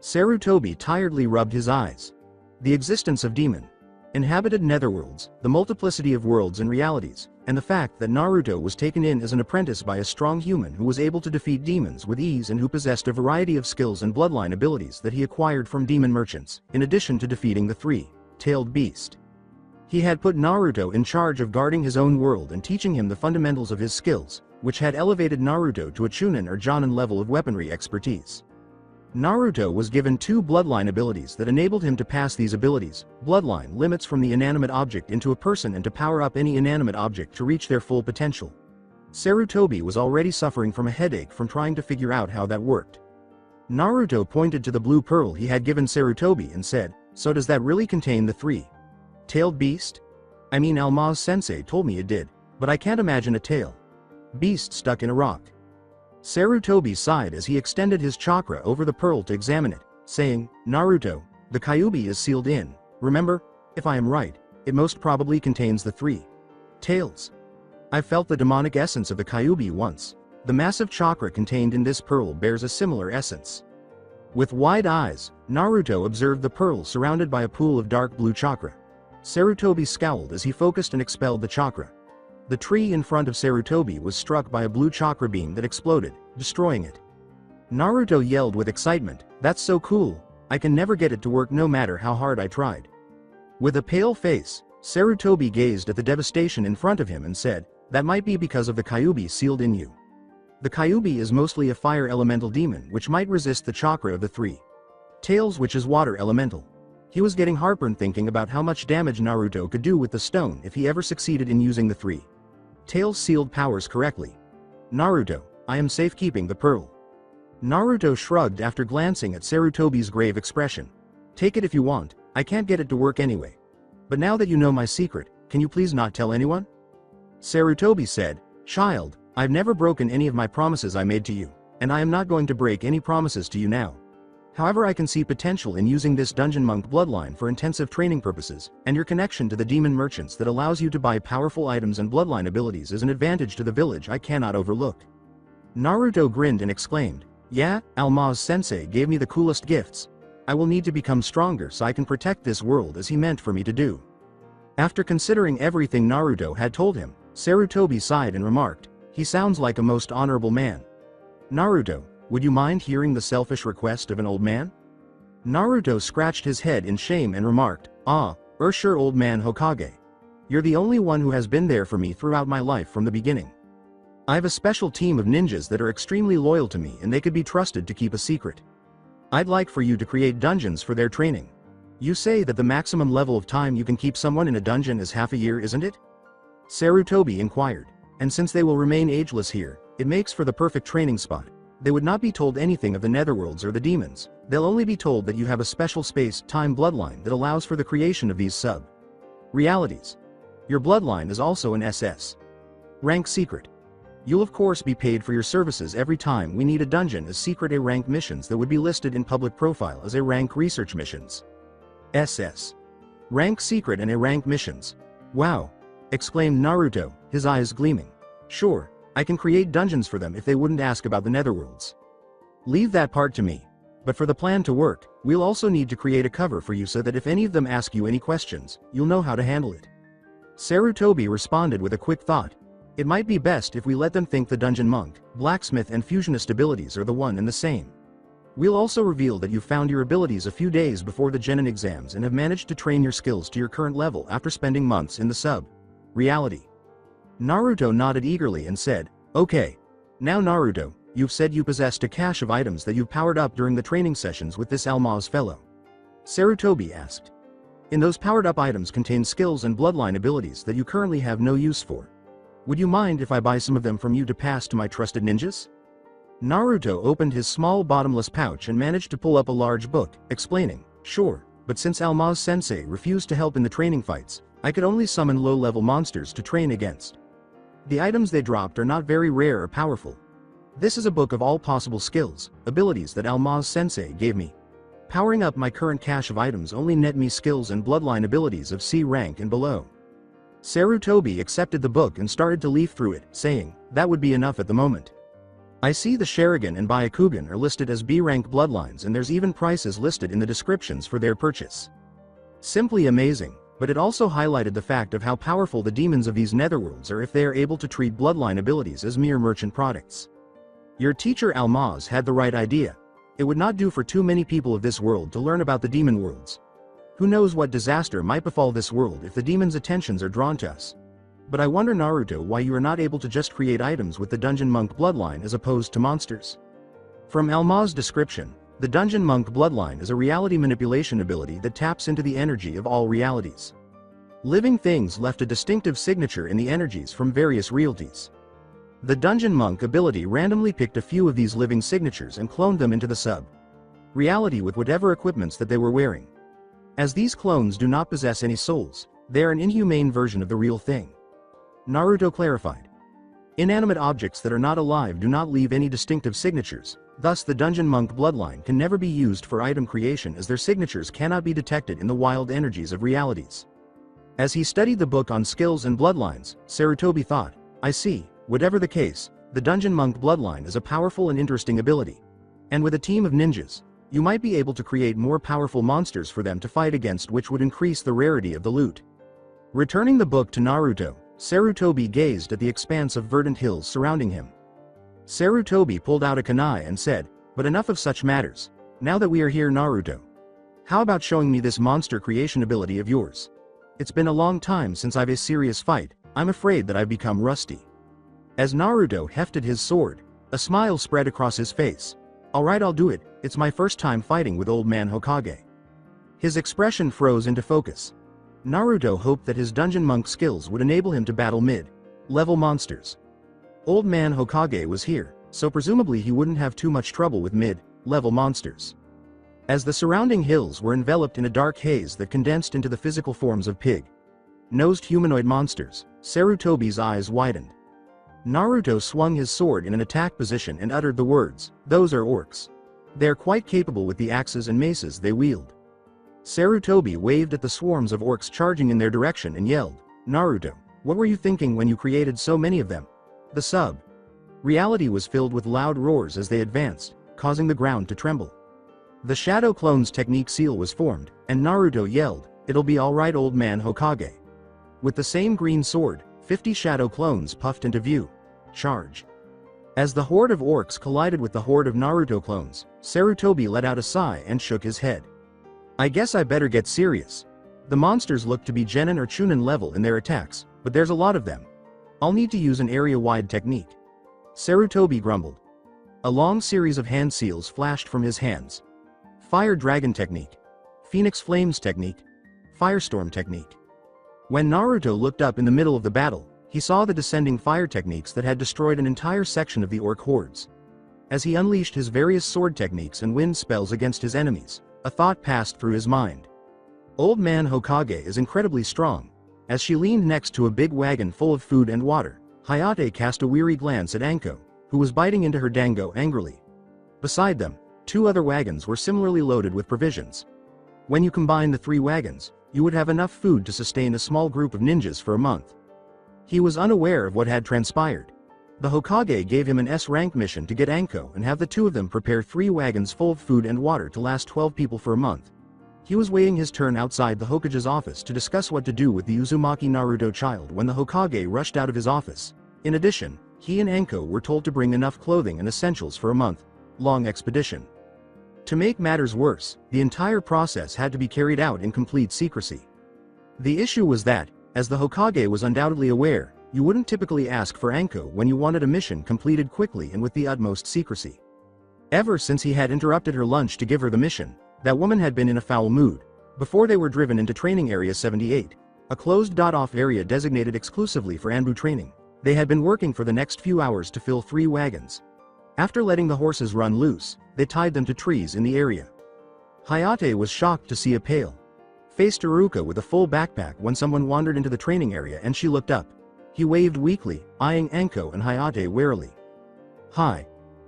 Sarutobi tiredly rubbed his eyes. The existence of demon Inhabited netherworlds, the multiplicity of worlds and realities, and the fact that Naruto was taken in as an apprentice by a strong human who was able to defeat demons with ease and who possessed a variety of skills and bloodline abilities that he acquired from demon merchants, in addition to defeating the three-tailed beast. He had put Naruto in charge of guarding his own world and teaching him the fundamentals of his skills, which had elevated Naruto to a Chunin or Jonin level of weaponry expertise. Naruto was given 2 bloodline abilities that enabled him to pass these abilities, bloodline limits from the inanimate object into a person and to power up any inanimate object to reach their full potential. Sarutobi was already suffering from a headache from trying to figure out how that worked. Naruto pointed to the blue pearl he had given Sarutobi and said, "So does that really contain the three-tailed beast? I mean, Almaz-sensei told me it did, but I can't imagine a tail beast stuck in a rock." Sarutobi sighed as he extended his chakra over the pearl to examine it, saying, "Naruto, the Kyuubi is sealed in. Remember? If I am right, it most probably contains the 3 tails. I felt the demonic essence of the Kyuubi once. The massive chakra contained in this pearl bears a similar essence." With wide eyes, Naruto observed the pearl surrounded by a pool of dark blue chakra. Sarutobi scowled as he focused and expelled the chakra. The tree in front of Sarutobi was struck by a blue chakra beam that exploded, destroying it. Naruto yelled with excitement, "That's so cool! I can never get it to work no matter how hard I tried." With a pale face, Sarutobi gazed at the devastation in front of him and said, "That might be because of the Kyuubi sealed in you. The Kyuubi is mostly a fire elemental demon which might resist the chakra of the 3 tails, which is water elemental." He was getting heartburn thinking about how much damage Naruto could do with the stone if he ever succeeded in using the 3 tails sealed powers correctly. "Naruto, I am safe keeping the pearl." Naruto shrugged after glancing at Sarutobi's grave expression. "Take it if you want, I can't get it to work anyway. But now that you know my secret, can you please not tell anyone?" Sarutobi said, "Child, I've never broken any of my promises I made to you, and I am not going to break any promises to you now. However, I can see potential in using this dungeon monk bloodline for intensive training purposes, and your connection to the demon merchants that allows you to buy powerful items and bloodline abilities is an advantage to the village I cannot overlook." Naruto grinned and exclaimed, "Yeah, Almaz-sensei gave me the coolest gifts. I will need to become stronger so I can protect this world as he meant for me to do." After considering everything Naruto had told him, Sarutobi sighed and remarked, "He sounds like a most honorable man. Naruto, would you mind hearing the selfish request of an old man?" Naruto scratched his head in shame and remarked, Sure, old man Hokage. You're the only one who has been there for me throughout my life from the beginning. I have a special team of ninjas that are extremely loyal to me and they could be trusted to keep a secret. I'd like for you to create dungeons for their training. You say that the maximum level of time you can keep someone in a dungeon is half a year, isn't it?" Sarutobi inquired. "And since they will remain ageless here, it makes for the perfect training spot. They would not be told anything of the netherworlds or the demons. They'll only be told that you have a special space-time bloodline that allows for the creation of these sub-realities. Your bloodline is also an SS rank secret. You'll of course be paid for your services every time we need a dungeon as secret A rank missions that would be listed in public profile as A rank research missions. SS rank secret and A rank missions. Wow!" exclaimed Naruto, his eyes gleaming. "Sure, I can create dungeons for them if they wouldn't ask about the netherworlds. Leave that part to me. But for the plan to work, we'll also need to create a cover for you so that if any of them ask you any questions, you'll know how to handle it." Sarutobi responded with a quick thought. "It might be best if we let them think the dungeon monk, blacksmith and fusionist abilities are the one and the same. We'll also reveal that you found your abilities a few days before the Genin exams and have managed to train your skills to your current level after spending months in the sub-reality." Naruto nodded eagerly and said, "Okay. Now Naruto, you've said you possessed a cache of items that you've powered up during the training sessions with this Almaz fellow." Sarutobi asked. "And those powered up items contain skills and bloodline abilities that you currently have no use for. Would you mind if I buy some of them from you to pass to my trusted ninjas?" Naruto opened his small bottomless pouch and managed to pull up a large book, explaining, "Sure, but since Almaz-sensei refused to help in the training fights, I could only summon low-level monsters to train against. The items they dropped are not very rare or powerful. This is a book of all possible skills, abilities that Almaz-sensei gave me. Powering up my current cache of items only net me skills and bloodline abilities of C rank and below." Sarutobi accepted the book and started to leaf through it, saying, "That would be enough at the moment. I see the Sharingan and Byakugan are listed as B rank bloodlines and there's even prices listed in the descriptions for their purchase. Simply amazing. but it also highlighted the fact of how powerful the demons of these netherworlds are if they are able to treat bloodline abilities as mere merchant products. Your teacher Almaz had the right idea. It would not do for too many people of this world to learn about the demon worlds. Who knows what disaster might befall this world if the demons' attentions are drawn to us. But I wonder, Naruto, why you are not able to just create items with the Dungeon Monk bloodline as opposed to monsters. From Almaz's description, the Dungeon Monk bloodline is a reality manipulation ability that taps into the energy of all realities. Living things left a distinctive signature in the energies from various realties. The Dungeon Monk ability randomly picked a few of these living signatures and cloned them into the sub-reality with whatever equipments that they were wearing. As these clones do not possess any souls, they are an inhumane version of the real thing. Naruto clarified. Inanimate objects that are not alive do not leave any distinctive signatures, thus the Dungeon Monk bloodline can never be used for item creation as their signatures cannot be detected in the wild energies of realities. As he studied the book on skills and bloodlines, Sarutobi thought, I see, whatever the case, the Dungeon Monk bloodline is a powerful and interesting ability. And with a team of ninjas, you might be able to create more powerful monsters for them to fight against, which would increase the rarity of the loot. Returning the book to Naruto, Sarutobi gazed at the expanse of verdant hills surrounding him. Sarutobi pulled out a kunai and said, but enough of such matters. Now that we are here, Naruto, how about showing me this monster creation ability of yours? It's been a long time since I've a serious fight. I'm afraid that I've become rusty. As Naruto hefted his sword, a smile spread across his face. Alright, I'll do it, it's my first time fighting with Old Man Hokage. His expression froze into focus. Naruto hoped that his Dungeon Monk skills would enable him to battle mid-level monsters. Old Man Hokage was here, so presumably he wouldn't have too much trouble with mid-level monsters. As the surrounding hills were enveloped in a dark haze that condensed into the physical forms of pig-nosed humanoid monsters, Sarutobi's eyes widened. Naruto swung his sword in an attack position and uttered the words, those are orcs. They're quite capable with the axes and maces they wield. Sarutobi waved at the swarms of orcs charging in their direction and yelled, Naruto, what were you thinking when you created so many of them? The sub-reality was filled with loud roars as they advanced, causing the ground to tremble. The Shadow Clone's technique seal was formed, and Naruto yelled, it'll be alright, Old Man Hokage. With the same green sword, 50 Shadow Clones puffed into view. Charge. As the horde of orcs collided with the horde of Naruto clones, Sarutobi let out a sigh and shook his head. I guess I better get serious. The monsters look to be Genin or Chunin level in their attacks, but there's a lot of them. I'll need to use an area-wide technique. Sarutobi grumbled. A long series of hand seals flashed from his hands. Fire Dragon Technique. Phoenix Flames Technique. Firestorm Technique. When Naruto looked up in the middle of the battle, he saw the descending fire techniques that had destroyed an entire section of the orc hordes. As he unleashed his various sword techniques and wind spells against his enemies, a thought passed through his mind. Old Man Hokage is incredibly strong. As she leaned next to a big wagon full of food and water, Hayate cast a weary glance at Anko, who was biting into her dango angrily. Beside them, 2 other wagons were similarly loaded with provisions. When you combine the 3 wagons, you would have enough food to sustain a small group of ninjas for a month. He was unaware of what had transpired. The Hokage gave him an S-rank mission to get Anko and have the 2 of them prepare 3 wagons full of food and water to last 12 people for a month. He was waiting his turn outside the Hokage's office to discuss what to do with the Uzumaki Naruto child when the Hokage rushed out of his office. In addition, he and Anko were told to bring enough clothing and essentials for a month-long expedition. To make matters worse, the entire process had to be carried out in complete secrecy. The issue was that, as the Hokage was undoubtedly aware, you wouldn't typically ask for Anko when you wanted a mission completed quickly and with the utmost secrecy. Ever since he had interrupted her lunch to give her the mission, that woman had been in a foul mood. Before they were driven into Training Area 78, a closed-off area designated exclusively for Anbu training, they had been working for the next few hours to fill 3 wagons. After letting the horses run loose, they tied them to trees in the area. Hayate was shocked to see a pale-faced Iruka with a full backpack when someone wandered into the training area and she looked up. He waved weakly, eyeing Anko and Hayate warily. Hi.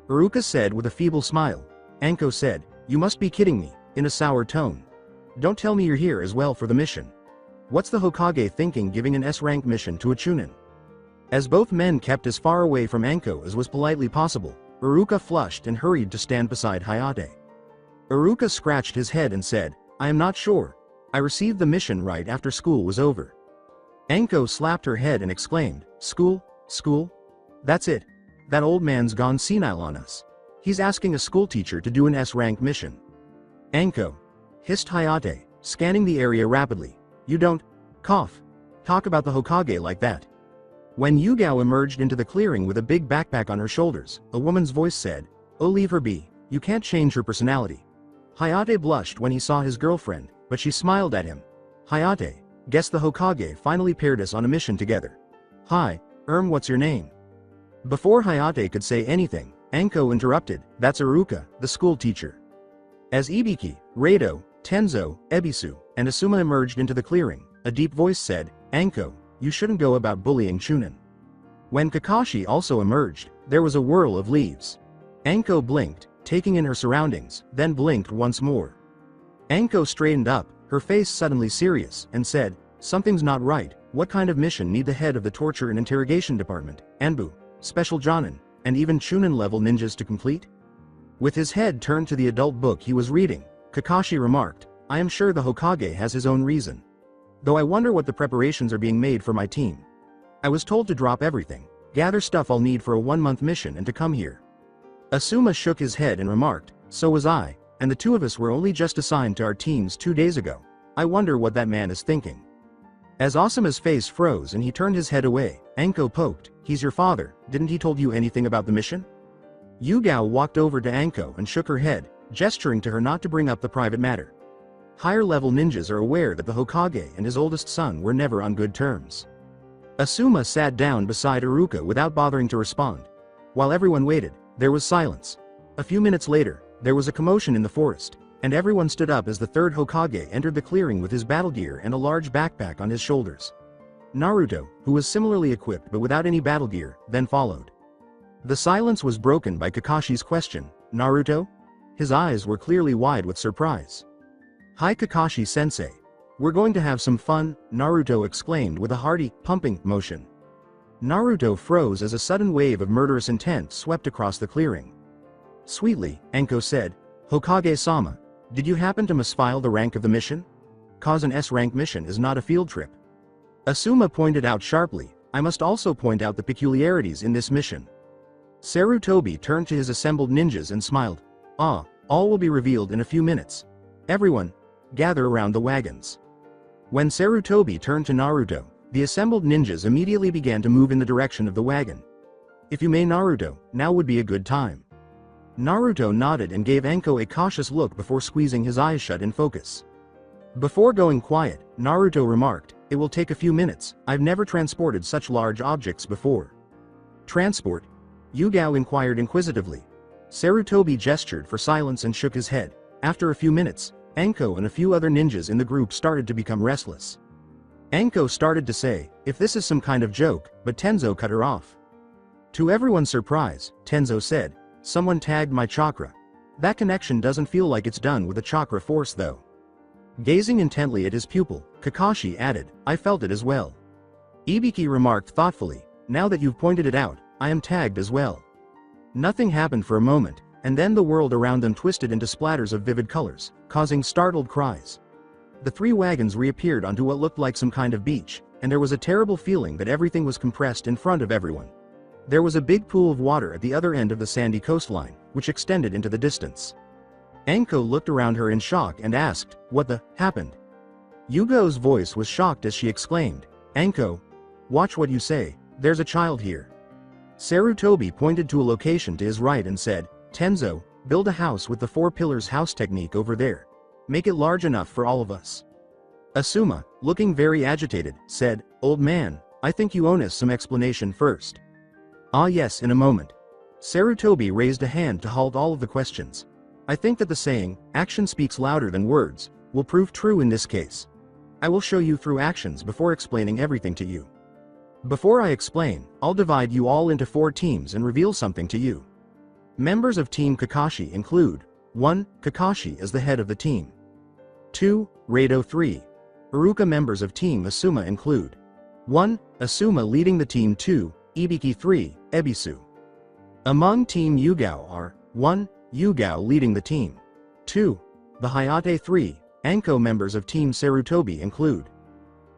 Iruka said with a feeble smile. Anko said, you must be kidding me, in a sour tone. Don't tell me you're here as well for the mission. What's the Hokage thinking giving an S-rank mission to a Chunin? As both men kept as far away from Anko as was politely possible, Iruka flushed and hurried to stand beside Hayate. Iruka scratched his head and said, I am not sure. I received the mission right after school was over. Anko slapped her head and exclaimed, School? School? That's it. That old man's gone senile on us. He's asking a schoolteacher to do an S-rank mission. Anko, hissed Hayate, scanning the area rapidly. You don't, cough, talk about the Hokage like that. When Yugao emerged into the clearing with a big backpack on her shoulders, a woman's voice said, Oh, leave her be, you can't change her personality. Hayate blushed when he saw his girlfriend, but she smiled at him. Hayate, guess the Hokage finally paired us on a mission together. Hi, what's your name? Before Hayate could say anything, Anko interrupted, That's Iruka, the school teacher. As Ibiki, Reido, Tenzo, Ebisu, and Asuma emerged into the clearing, a deep voice said, Anko, you shouldn't go about bullying Chunin. When Kakashi also emerged, there was a whirl of leaves. Anko blinked, taking in her surroundings, then blinked once more. Anko straightened up, her face suddenly serious, and said, Something's not right. What kind of mission need the head of the torture and interrogation department, Anbu, Special Jonin, and even Chunin-level ninjas to complete? With his head turned to the adult book he was reading, Kakashi remarked, I am sure the Hokage has his own reason. Though I wonder what the preparations are being made for my team. I was told to drop everything, gather stuff I'll need for a 1-month mission and to come here. Asuma shook his head and remarked, So was I, and the two of us were only just assigned to our teams 2 days ago. I wonder what that man is thinking. As Asuma's face froze and he turned his head away, Anko poked, He's your father, didn't he told you anything about the mission? Yugao walked over to Anko and shook her head, gesturing to her not to bring up the private matter. Higher-level ninjas are aware that the Hokage and his oldest son were never on good terms. Asuma sat down beside Iruka without bothering to respond. While everyone waited, there was silence. A few minutes later, there was a commotion in the forest, and everyone stood up as the third Hokage entered the clearing with his battle gear and a large backpack on his shoulders. Naruto, who was similarly equipped but without any battle gear, then followed. The silence was broken by Kakashi's question, Naruto? His eyes were clearly wide with surprise. Hi Kakashi-sensei. We're going to have some fun, Naruto exclaimed with a hearty, pumping motion. Naruto froze as a sudden wave of murderous intent swept across the clearing. Sweetly, Anko said, Hokage-sama, did you happen to misfile the rank of the mission? Cause an S-rank mission is not a field trip. Asuma pointed out sharply, I must also point out the peculiarities in this mission. Sarutobi turned to his assembled ninjas and smiled. All will be revealed in a few minutes. Everyone, gather around the wagons. When Sarutobi turned to Naruto, the assembled ninjas immediately began to move in the direction of the wagon. If you may Naruto, now would be a good time. Naruto nodded and gave Anko a cautious look before squeezing his eyes shut in focus. Before going quiet, Naruto remarked, It will take a few minutes, I've never transported such large objects before. Transport? Yugao inquired inquisitively. Sarutobi gestured for silence and shook his head. After a few minutes, Anko and a few other ninjas in the group started to become restless. Anko started to say, if this is some kind of joke, but Tenzo cut her off. To everyone's surprise, Tenzo said, Someone tagged my chakra. That connection doesn't feel like it's done with a chakra force though. Gazing intently at his pupil, Kakashi added, I felt it as well. Ibiki remarked thoughtfully, Now that you've pointed it out, I am tagged as well. Nothing happened for a moment, and then the world around them twisted into splatters of vivid colors, causing startled cries. The 3 wagons reappeared onto what looked like some kind of beach, and there was a terrible feeling that everything was compressed in front of everyone. There was a big pool of water at the other end of the sandy coastline, which extended into the distance. Anko looked around her in shock and asked, What the happened? Yugo's voice was shocked as she exclaimed, Anko, watch what you say, there's a child here. Sarutobi pointed to a location to his right and said, Tenzo, build a house with the 4 pillars house technique over there. Make it large enough for all of us. Asuma, looking very agitated, said, Old man, I think you owe us some explanation first. Ah yes, in a moment. Sarutobi raised a hand to halt all of the questions. I think that the saying, action speaks louder than words, will prove true in this case. I will show you through actions before explaining everything to you. Before I explain, I'll divide you all into 4 teams and reveal something to you. Members of Team Kakashi include 1. Kakashi as the head of the team. 2. Reido 3. Iruka. Members of Team Asuma include 1. Asuma leading the team. 2. Ibiki. 3. Ebisu. Among Team Yugao are 1. Yugao leading the team. 2. The Hayate. 3. Anko members of Team Sarutobi include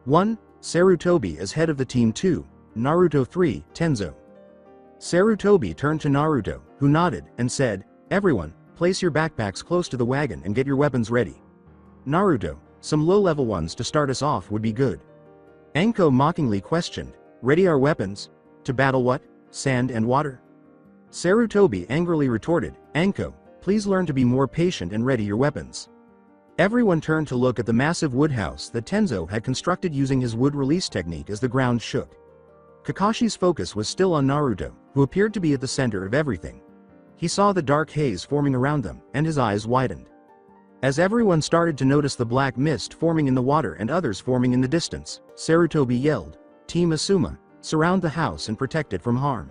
1. Sarutobi as head of the team. 2. Naruto. 3. Tenzo. Sarutobi turned to Naruto, who nodded, and said, "Everyone, place your backpacks close to the wagon and get your weapons ready." Naruto, some low-level ones to start us off would be good. Anko mockingly questioned, "Ready our weapons? To battle what? Sand and water?" Sarutobi angrily retorted, "Anko, please learn to be more patient and ready your weapons." Everyone turned to look at the massive wood house that Tenzo had constructed using his wood release technique as the ground shook. Kakashi's focus was still on Naruto, who appeared to be at the center of everything. He saw the dark haze forming around them, and his eyes widened. As everyone started to notice the black mist forming in the water and others forming in the distance, Sarutobi yelled, "Team Asuma, surround the house and protect it from harm."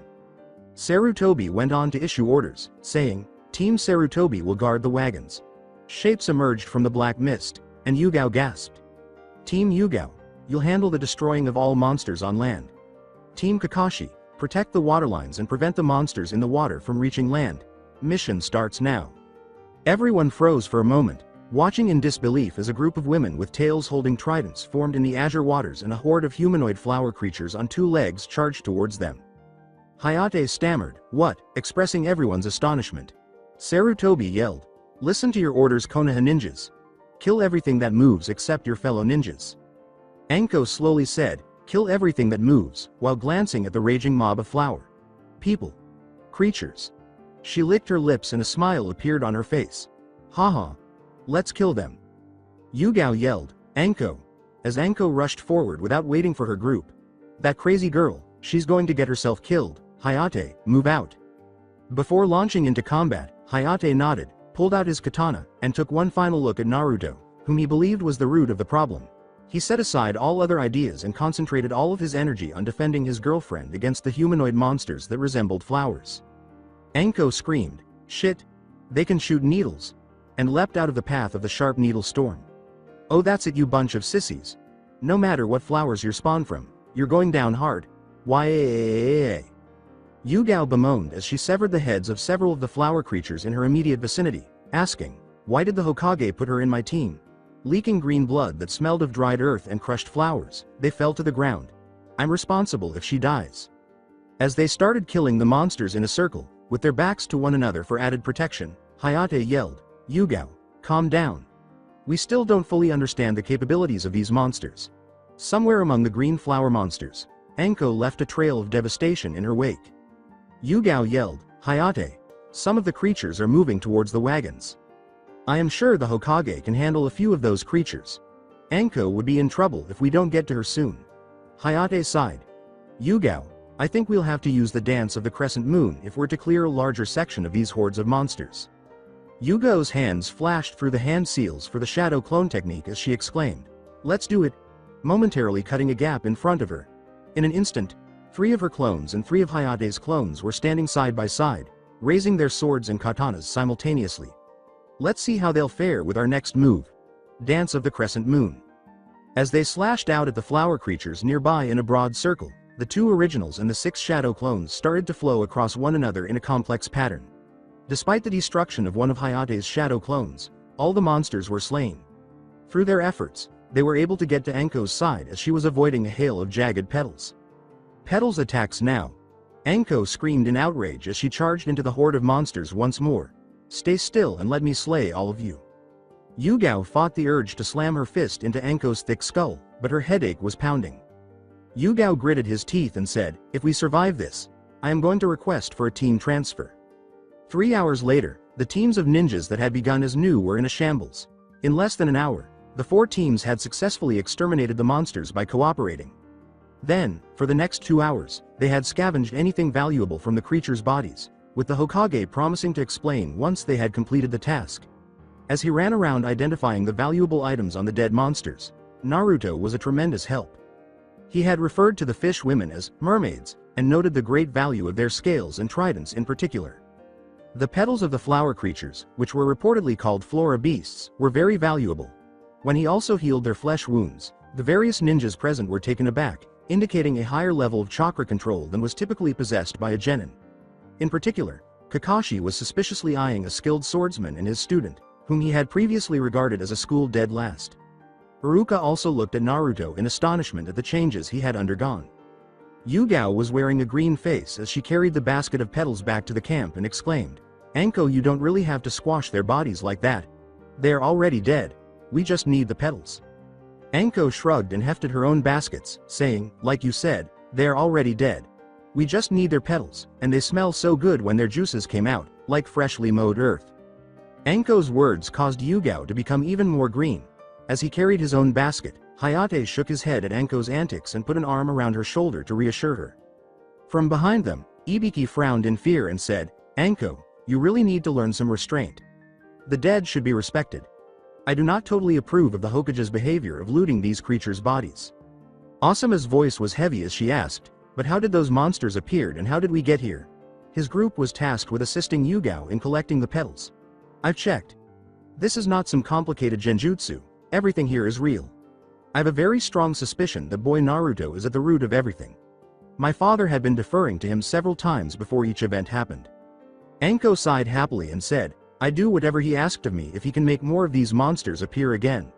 Sarutobi went on to issue orders, saying, "Team Sarutobi will guard the wagons." Shapes emerged from the black mist, and Yugao gasped. "Team Yugao, you'll handle the destroying of all monsters on land. Team Kakashi, protect the waterlines and prevent the monsters in the water from reaching land. Mission starts now." Everyone froze for a moment, watching in disbelief as a group of women with tails holding tridents formed in the azure waters and a horde of humanoid flower creatures on 2 legs charged towards them. Hayate stammered, "What?" expressing everyone's astonishment. Sarutobi yelled, "Listen to your orders, Konoha ninjas. Kill everything that moves except your fellow ninjas." Anko slowly said, "Kill everything that moves," while glancing at the raging mob of flower people. Creatures. She licked her lips and a smile appeared on her face. "Haha. Let's kill them." Yugao yelled, "Anko," as Anko rushed forward without waiting for her group. "That crazy girl, she's going to get herself killed. Hayate, move out." Before launching into combat, Hayate nodded, pulled out his katana, and took one final look at Naruto, whom he believed was the root of the problem. He set aside all other ideas and concentrated all of his energy on defending his girlfriend against the humanoid monsters that resembled flowers. Anko screamed, "Shit! They can shoot needles!" and leapt out of the path of the sharp needle storm. "Oh, that's it, you bunch of sissies. No matter what flowers you're spawned from, you're going down hard. Why?" Yugao bemoaned as she severed the heads of several of the flower creatures in her immediate vicinity, asking, "Why did the Hokage put her in my team?" Leaking green blood that smelled of dried earth and crushed flowers, they fell to the ground. "I'm responsible if she dies." As they started killing the monsters in a circle, with their backs to one another for added protection, Hayate yelled, "Yugao, calm down. We still don't fully understand the capabilities of these monsters." Somewhere among the green flower monsters, Anko left a trail of devastation in her wake. Yugao yelled, "Hayate, some of the creatures are moving towards the wagons. I am sure the Hokage can handle a few of those creatures. Anko would be in trouble if we don't get to her soon." Hayate sighed. "Yugao, I think we'll have to use the dance of the crescent moon if we're to clear a larger section of these hordes of monsters." Yugao's hands flashed through the hand seals for the shadow clone technique as she exclaimed, "Let's do it," momentarily cutting a gap in front of her. In an instant, 3 of her clones and 3 of Hayate's clones were standing side by side, raising their swords and katanas simultaneously. "Let's see how they'll fare with our next move. Dance of the Crescent Moon." As they slashed out at the flower creatures nearby in a broad circle, the 2 originals and the 6 shadow clones started to flow across one another in a complex pattern. Despite the destruction of one of Hayate's shadow clones, all the monsters were slain. Through their efforts, they were able to get to Anko's side as she was avoiding a hail of jagged petals. "Petals attacks now!" Anko screamed in outrage as she charged into the horde of monsters once more. "Stay still and let me slay all of you." Yugao fought the urge to slam her fist into Anko's thick skull, but her headache was pounding. Yugao gritted his teeth and said, "If we survive this, I am going to request for a team transfer." 3 hours later, the teams of ninjas that had begun as new were in a shambles. In less than an hour, the 4 teams had successfully exterminated the monsters by cooperating. Then, for the next 2 hours, they had scavenged anything valuable from the creatures' bodies, with the Hokage promising to explain once they had completed the task. As he ran around identifying the valuable items on the dead monsters, Naruto was a tremendous help. He had referred to the fish women as mermaids, and noted the great value of their scales and tridents in particular. The petals of the flower creatures, which were reportedly called flora beasts, were very valuable. When he also healed their flesh wounds, the various ninjas present were taken aback, indicating a higher level of chakra control than was typically possessed by a genin. In particular, Kakashi was suspiciously eyeing a skilled swordsman and his student, whom he had previously regarded as a school dead last. Iruka also looked at Naruto in astonishment at the changes he had undergone. Yugao was wearing a green face as she carried the basket of petals back to the camp and exclaimed, "Anko, you don't really have to squash their bodies like that. They're already dead. We just need the petals." Anko shrugged and hefted her own baskets, saying, "Like you said, they're already dead. We just need their petals, and they smell so good when their juices came out, like freshly mowed earth." Anko's words caused Yugao to become even more green. As he carried his own basket, Hayate shook his head at Anko's antics and put an arm around her shoulder to reassure her. From behind them, Ibiki frowned in fear and said, "Anko, you really need to learn some restraint. The dead should be respected. I do not totally approve of the Hokage's behavior of looting these creatures' bodies." Asuma's voice was heavy as she asked, "But how did those monsters appear and how did we get here?" His group was tasked with assisting Yugao in collecting the petals. "I've checked. This is not some complicated genjutsu. Everything here is real. I have a very strong suspicion that boy Naruto is at the root of everything. My father had been deferring to him several times before each event happened." Anko sighed happily and said, "I do whatever he asked of me if he can make more of these monsters appear again."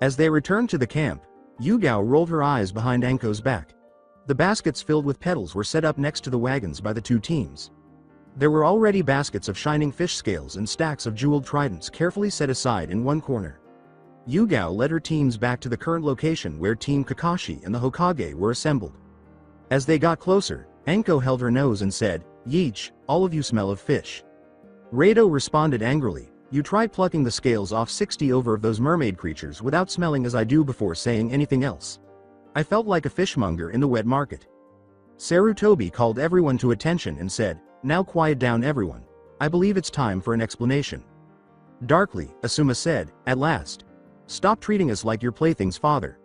As they returned to the camp, Yugao rolled her eyes behind Anko's back. The baskets filled with petals were set up next to the wagons by the two teams. There were already baskets of shining fish scales and stacks of jeweled tridents carefully set aside in one corner. Yugao led her teams back to the current location where Team Kakashi and the Hokage were assembled. As they got closer, Anko held her nose and said, "Yeech, all of you smell of fish." Rado responded angrily, "You try plucking the scales off 60 over of those mermaid creatures without smelling as I do before saying anything else. I felt like a fishmonger in the wet market." Sarutobi called everyone to attention and said, "Now quiet down everyone. I believe it's time for an explanation." Darkly, Asuma said, "At last. Stop treating us like your playthings, father."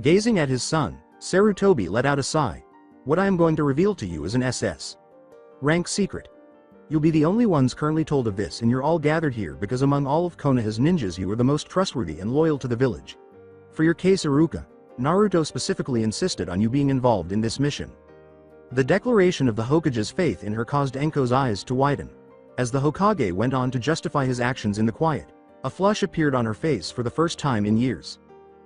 Gazing at his son, Sarutobi let out a sigh. "What I am going to reveal to you is an SS rank secret. You'll be the only ones currently told of this, and you're all gathered here because among all of Konoha's ninjas you are the most trustworthy and loyal to the village. For your case, Iruka, Naruto specifically insisted on you being involved in this mission." The declaration of the Hokage's faith in her caused Anko's eyes to widen. As the Hokage went on to justify his actions in the quiet, a flush appeared on her face for the first time in years.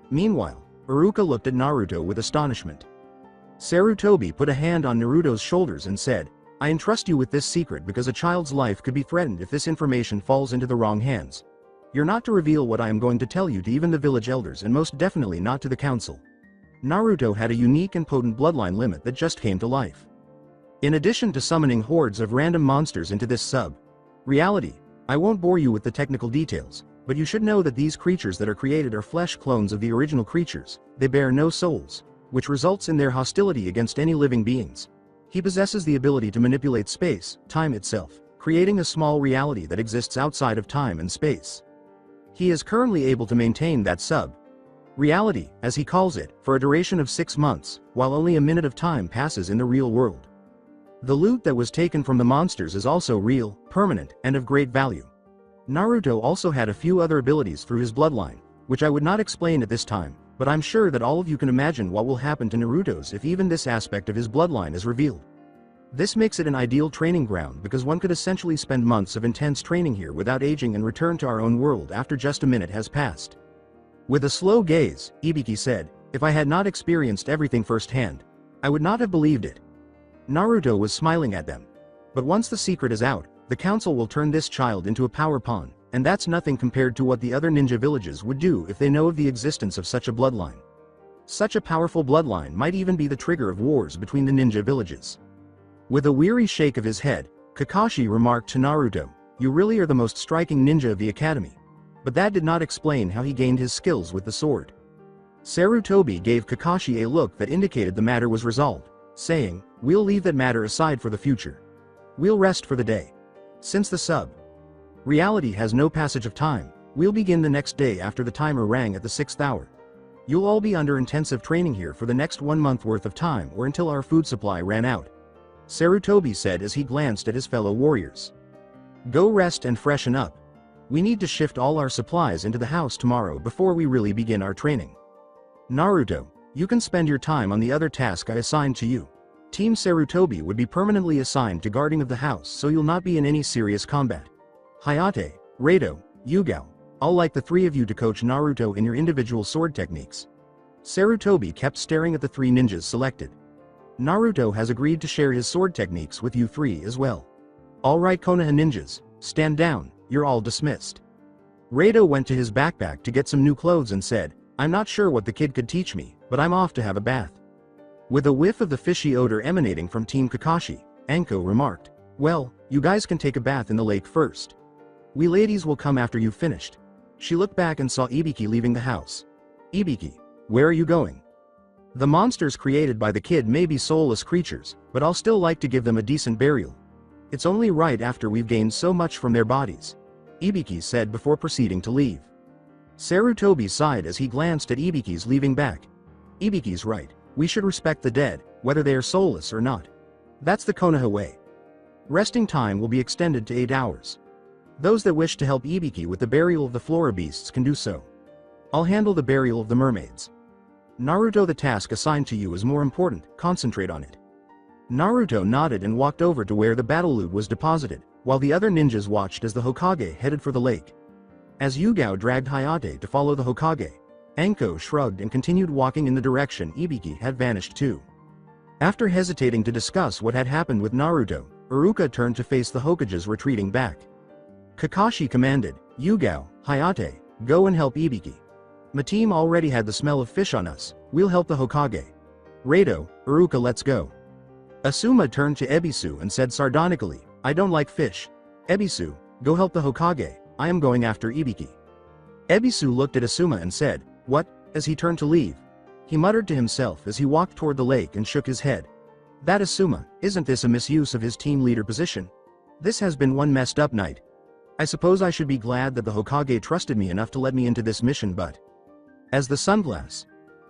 Meanwhile, Iruka looked at Naruto with astonishment. Sarutobi put a hand on Naruto's shoulders and said, "I entrust you with this secret because a child's life could be threatened if this information falls into the wrong hands. You're not to reveal what I am going to tell you to even the village elders, and most definitely not to the council." Naruto had a unique and potent bloodline limit that just came to life. In addition to summoning hordes of random monsters into this reality, I won't bore you with the technical details, but you should know that these creatures that are created are flesh clones of the original creatures. They bear no souls, which results in their hostility against any living beings. He possesses the ability to manipulate space, time itself, creating a small reality that exists outside of time and space. He is currently able to maintain that reality, as he calls it, for a duration of 6 months, while only a minute of time passes in the real world. The loot that was taken from the monsters is also real, permanent, and of great value. Naruto also had a few other abilities through his bloodline, which I would not explain at this time, but I'm sure that all of you can imagine what will happen to Naruto's if even this aspect of his bloodline is revealed. This makes it an ideal training ground because one could essentially spend months of intense training here without aging and return to our own world after just a minute has passed. With a slow gaze, Ibiki said, "If I had not experienced everything firsthand, I would not have believed it." Naruto was smiling at them. "But once the secret is out, the council will turn this child into a power pawn, and that's nothing compared to what the other ninja villages would do if they know of the existence of such a bloodline. Such a powerful bloodline might even be the trigger of wars between the ninja villages." With a weary shake of his head, Kakashi remarked to Naruto, "You really are the most striking ninja of the academy." But that did not explain how he gained his skills with the sword. Sarutobi gave Kakashi a look that indicated the matter was resolved, saying, "We'll leave that matter aside for the future. We'll rest for the day. Since the reality has no passage of time, we'll begin the next day after the timer rang at the 6th hour. You'll all be under intensive training here for the next 1 month worth of time or until our food supply ran out," Sarutobi said as he glanced at his fellow warriors. "Go rest and freshen up. We need to shift all our supplies into the house tomorrow before we really begin our training. Naruto, you can spend your time on the other task I assigned to you. Team Sarutobi would be permanently assigned to guarding of the house so you'll not be in any serious combat. Hayate, Rado, Yugao. I'll like the three of you to coach Naruto in your individual sword techniques. Sarutobi kept staring at the three ninjas selected. Naruto has agreed to share his sword techniques with you three as well. Alright Konoha ninjas, stand down, you're all dismissed. Rado went to his backpack to get some new clothes and said, I'm not sure what the kid could teach me, but I'm off to have a bath. With a whiff of the fishy odor emanating from Team Kakashi, Anko remarked, well, you guys can take a bath in the lake first. We ladies will come after you've finished. She looked back and saw Ibiki leaving the house. Ibiki, where are you going? The monsters created by the kid may be soulless creatures, but I'll still like to give them a decent burial. It's only right after we've gained so much from their bodies, Ibiki said before proceeding to leave. Sarutobi sighed as he glanced at Ibiki's leaving back. Ibiki's right, we should respect the dead, whether they are soulless or not. That's the Konoha way. Resting time will be extended to 8 hours. Those that wish to help Ibiki with the burial of the flora beasts can do so. I'll handle the burial of the mermaids. Naruto, the task assigned to you is more important, concentrate on it. Naruto nodded and walked over to where the battle loot was deposited, while the other ninjas watched as the Hokage headed for the lake. As Yugao dragged Hayate to follow the Hokage, Anko shrugged and continued walking in the direction Ibiki had vanished to. After hesitating to discuss what had happened with Naruto, Iruka turned to face the Hokages retreating back. Kakashi commanded, Yugao, Hayate, go and help Ibiki. My team already had the smell of fish on us, we'll help the Hokage. Rado, Iruka, let's go. Asuma turned to Ebisu and said sardonically, I don't like fish. Ebisu, go help the Hokage, I am going after Ibiki. Ebisu looked at Asuma and said, what, as he turned to leave. He muttered to himself as he walked toward the lake and shook his head. That Asuma, isn't this a misuse of his team leader position? This has been one messed up night. I suppose I should be glad that the Hokage trusted me enough to let me into this mission, but... As the sunglass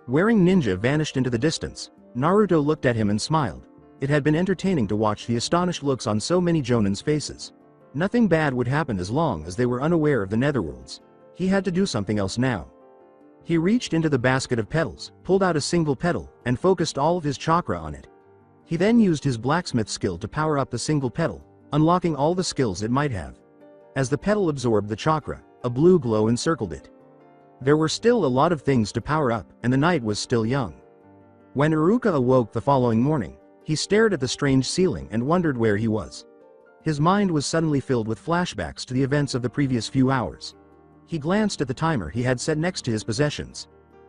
wearing ninja vanished into the distance, Naruto looked at him and smiled. It had been entertaining to watch the astonished looks on so many Jonins' faces. Nothing bad would happen as long as they were unaware of the netherworlds. He had to do something else now. He reached into the basket of petals, pulled out a single petal, and focused all of his chakra on it. He then used his blacksmith skill to power up the single petal, unlocking all the skills it might have. As the petal absorbed the chakra, a blue glow encircled it. There were still a lot of things to power up, and the night was still young. When Iruka awoke the following morning, he stared at the strange ceiling and wondered where he was. His mind was suddenly filled with flashbacks to the events of the previous few hours. He glanced at the timer he had set next to his possessions.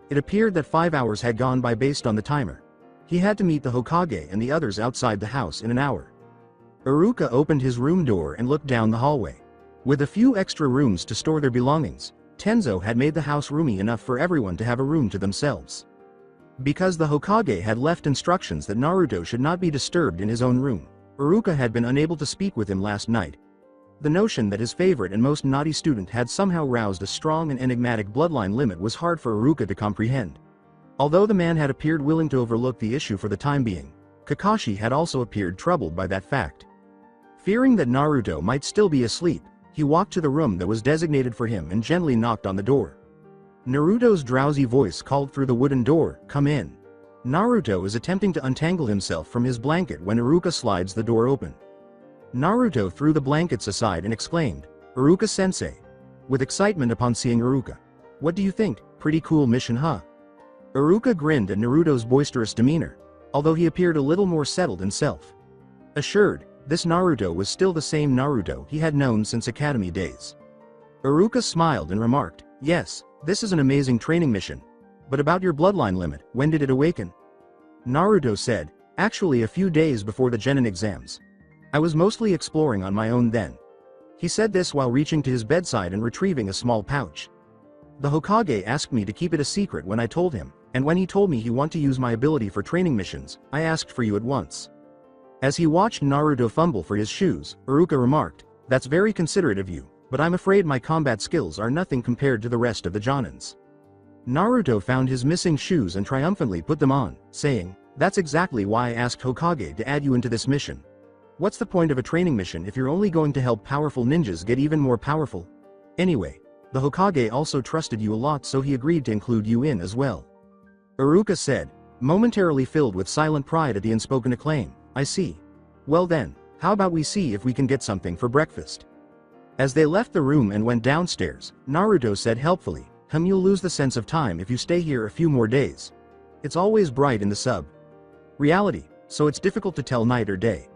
It appeared that 5 hours had gone by based on the timer. He had to meet the Hokage and the others outside the house in an hour. Iruka opened his room door and looked down the hallway. With a few extra rooms to store their belongings, Tenzo had made the house roomy enough for everyone to have a room to themselves. Because the Hokage had left instructions that Naruto should not be disturbed in his own room, Iruka had been unable to speak with him last night. The notion that his favorite and most naughty student had somehow roused a strong and enigmatic bloodline limit was hard for Iruka to comprehend. Although the man had appeared willing to overlook the issue for the time being, Kakashi had also appeared troubled by that fact. Fearing that Naruto might still be asleep, he walked to the room that was designated for him and gently knocked on the door. Naruto's drowsy voice called through the wooden door, "Come in." Naruto is attempting to untangle himself from his blanket when Iruka slides the door open. Naruto threw the blankets aside and exclaimed, "Iruka-sensei." With excitement upon seeing Iruka. "What do you think? Pretty cool mission, huh?" Iruka grinned at Naruto's boisterous demeanor, although he appeared a little more settled and self-assured. This Naruto was still the same Naruto he had known since academy days. Iruka smiled and remarked, "Yes, this is an amazing training mission. But about your bloodline limit, when did it awaken?" Naruto said, "Actually a few days before the Genin exams. I was mostly exploring on my own then." He said this while reaching to his bedside and retrieving a small pouch. "The Hokage asked me to keep it a secret when I told him, and when he told me he wanted to use my ability for training missions, I asked for you at once." As he watched Naruto fumble for his shoes, Iruka remarked, "That's very considerate of you, but I'm afraid my combat skills are nothing compared to the rest of the Jonins." Naruto found his missing shoes and triumphantly put them on, saying, "That's exactly why I asked Hokage to add you into this mission. What's the point of a training mission if you're only going to help powerful ninjas get even more powerful? Anyway, the Hokage also trusted you a lot, so he agreed to include you in as well." Iruka said, momentarily filled with silent pride at the unspoken acclaim, "I see. Well then, how about we see if we can get something for breakfast?" As they left the room and went downstairs, Naruto said helpfully, You'll lose the sense of time if you stay here a few more days. It's always bright in the reality, so it's difficult to tell night or day.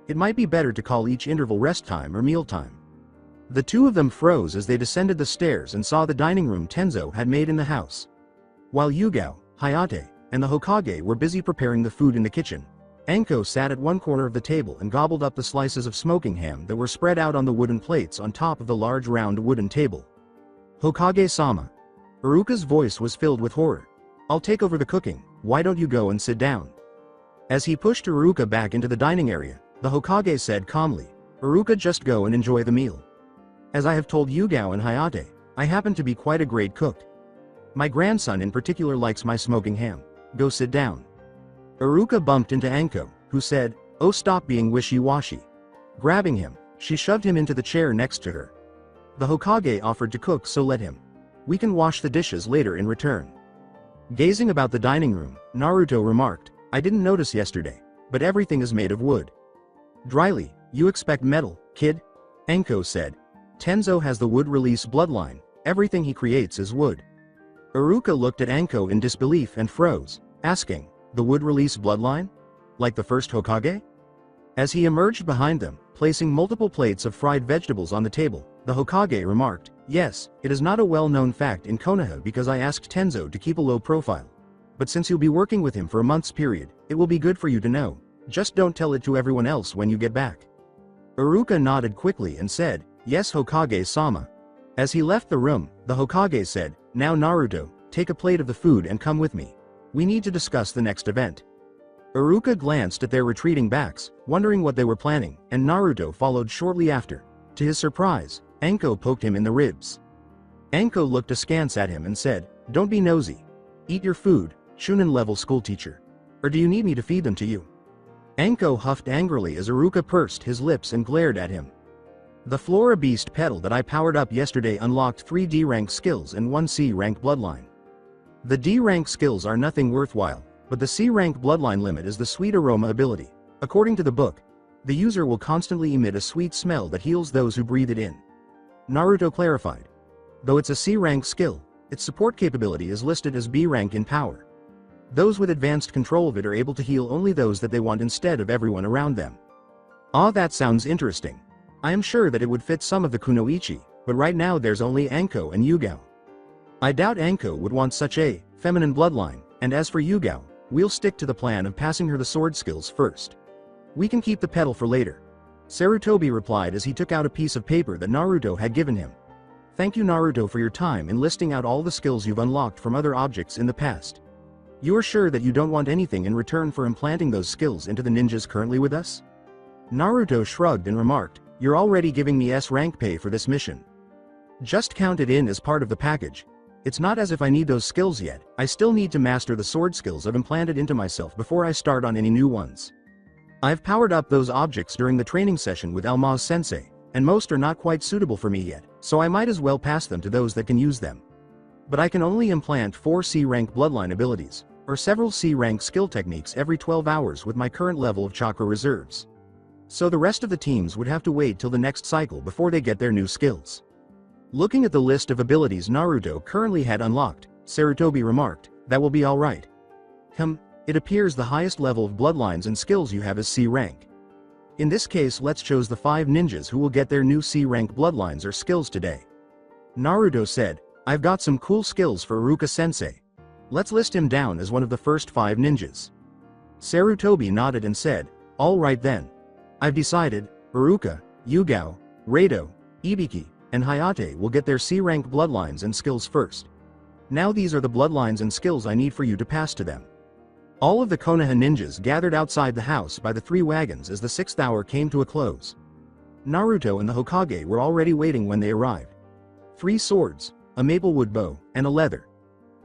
It might be better to call each interval rest time or meal time. The two of them froze as they descended the stairs and saw the dining room Tenzo had made in the house. While Yugao, Hayate, and the Hokage were busy preparing the food in the kitchen, Anko sat at one corner of the table and gobbled up the slices of smoking ham that were spread out on the wooden plates on top of the large round wooden table. Hokage-sama. Iruka's voice was filled with horror. I'll take over the cooking, why don't you go and sit down? As he pushed Iruka back into the dining area, the Hokage said calmly, Iruka, just go and enjoy the meal. As I have told Yugao and Hayate, I happen to be quite a great cook. My grandson in particular likes my smoking ham. Go sit down. Iruka bumped into Anko, who said, Oh, stop being wishy-washy. Grabbing him, she shoved him into the chair next to her. The Hokage offered to cook, so let him. We can wash the dishes later in return. Gazing about the dining room, Naruto remarked, I didn't notice yesterday, but everything is made of wood. Dryly, you expect metal, kid? Anko said. Tenzo has the wood release bloodline, everything he creates is wood. Iruka looked at Anko in disbelief and froze, asking, the wood release bloodline? Like the first Hokage? As he emerged behind them, placing multiple plates of fried vegetables on the table, the Hokage remarked, Yes, it is not a well-known fact in Konoha because I asked Tenzo to keep a low profile. But since you'll be working with him for a month's period, it will be good for you to know. Just don't tell it to everyone else when you get back. Iruka nodded quickly and said, Yes, Hokage-sama. As he left the room, the Hokage said, Now Naruto, take a plate of the food and come with me. We need to discuss the next event. Iruka glanced at their retreating backs, wondering what they were planning, and Naruto followed shortly after. To his surprise, Anko poked him in the ribs. Anko looked askance at him and said, Don't be nosy. Eat your food, Shunin-level schoolteacher. Or do you need me to feed them to you? Anko huffed angrily as Iruka pursed his lips and glared at him. The Flora Beast pedal that I powered up yesterday unlocked 3 D-rank skills and 1 C-rank bloodline. The D-rank skills are nothing worthwhile, but the C-rank bloodline limit is the sweet aroma ability. According to the book, the user will constantly emit a sweet smell that heals those who breathe it in. Naruto clarified. Though it's a C-rank skill, its support capability is listed as B-rank in power. Those with advanced control of it are able to heal only those that they want instead of everyone around them. Ah, that sounds interesting. I am sure that it would fit some of the kunoichi, but right now there's only Anko and Yugao. I doubt Anko would want such a feminine bloodline, and as for Yugao, we'll stick to the plan of passing her the sword skills first. We can keep the pedal for later. Sarutobi replied as he took out a piece of paper that Naruto had given him. Thank you Naruto for your time in listing out all the skills you've unlocked from other objects in the past. You're sure that you don't want anything in return for implanting those skills into the ninjas currently with us? Naruto shrugged and remarked, You're already giving me S-rank pay for this mission. Just count it in as part of the package. It's not as if I need those skills yet, I still need to master the sword skills I've implanted into myself before I start on any new ones. I've powered up those objects during the training session with Almaz-sensei, and most are not quite suitable for me yet, so I might as well pass them to those that can use them. But I can only implant 4 C-rank bloodline abilities, or several C-rank skill techniques every 12 hours with my current level of chakra reserves. So the rest of the teams would have to wait till the next cycle before they get their new skills. Looking at the list of abilities Naruto currently had unlocked, Sarutobi remarked, That will be alright. It appears the highest level of bloodlines and skills you have is C-rank. In this case, let's choose the 5 ninjas who will get their new C-rank bloodlines or skills today. Naruto said, I've got some cool skills for Iruka-sensei. Let's list him down as one of the first 5 ninjas. Sarutobi nodded and said, Alright then. I've decided, Iruka, Yugao, Rado, Ibiki, and Hayate will get their C-rank bloodlines and skills first. Now these are the bloodlines and skills I need for you to pass to them. All of the Konoha ninjas gathered outside the house by the 3 wagons as the 6th hour came to a close. Naruto and the Hokage were already waiting when they arrived. 3 swords, a maplewood bow, and a leather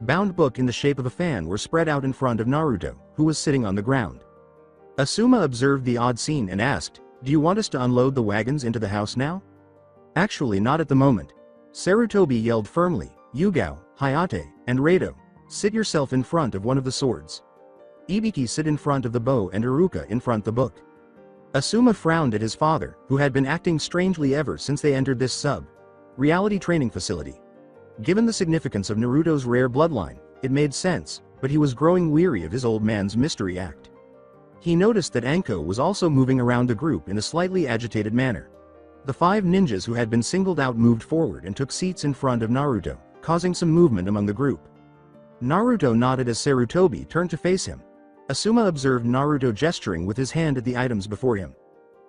bound book in the shape of a fan were spread out in front of Naruto, who was sitting on the ground. Asuma observed the odd scene and asked, Do you want us to unload the wagons into the house now? Actually not at the moment. Sarutobi yelled firmly, Yugao, Hayate, and Rado, sit yourself in front of one of the swords. Ibiki sit in front of the bow and Iruka in front the book. Asuma frowned at his father, who had been acting strangely ever since they entered this reality training facility. Given the significance of Naruto's rare bloodline, it made sense, but he was growing weary of his old man's mystery act. He noticed that Anko was also moving around the group in a slightly agitated manner. The 5 ninjas who had been singled out moved forward and took seats in front of Naruto, causing some movement among the group. Naruto nodded as Sarutobi turned to face him. Asuma observed Naruto gesturing with his hand at the items before him.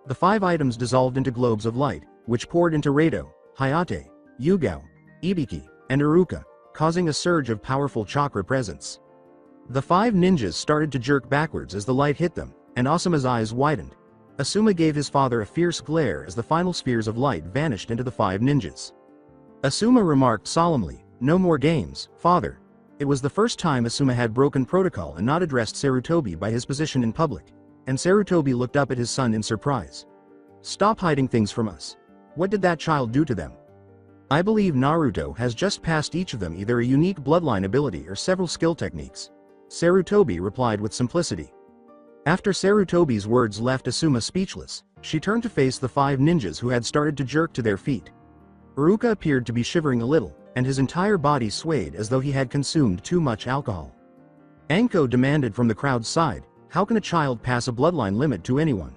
The 5 items dissolved into globes of light, which poured into Reito, Hayate, Yugao, Ibiki, and Iruka, causing a surge of powerful chakra presence. The 5 ninjas started to jerk backwards as the light hit them, and Asuma's eyes widened. Asuma gave his father a fierce glare as the final spheres of light vanished into the 5 ninjas. Asuma remarked solemnly, "No more games, father." It was the first time Asuma had broken protocol and not addressed Sarutobi by his position in public, and Sarutobi looked up at his son in surprise. "Stop hiding things from us. What did that child do to them?" "I believe Naruto has just passed each of them either a unique bloodline ability or several skill techniques," Sarutobi replied with simplicity. After Sarutobi's words left Asuma speechless, she turned to face the 5 ninjas who had started to jerk to their feet. Iruka appeared to be shivering a little, and his entire body swayed as though he had consumed too much alcohol. Anko demanded from the crowd's side, "How can a child pass a bloodline limit to anyone?"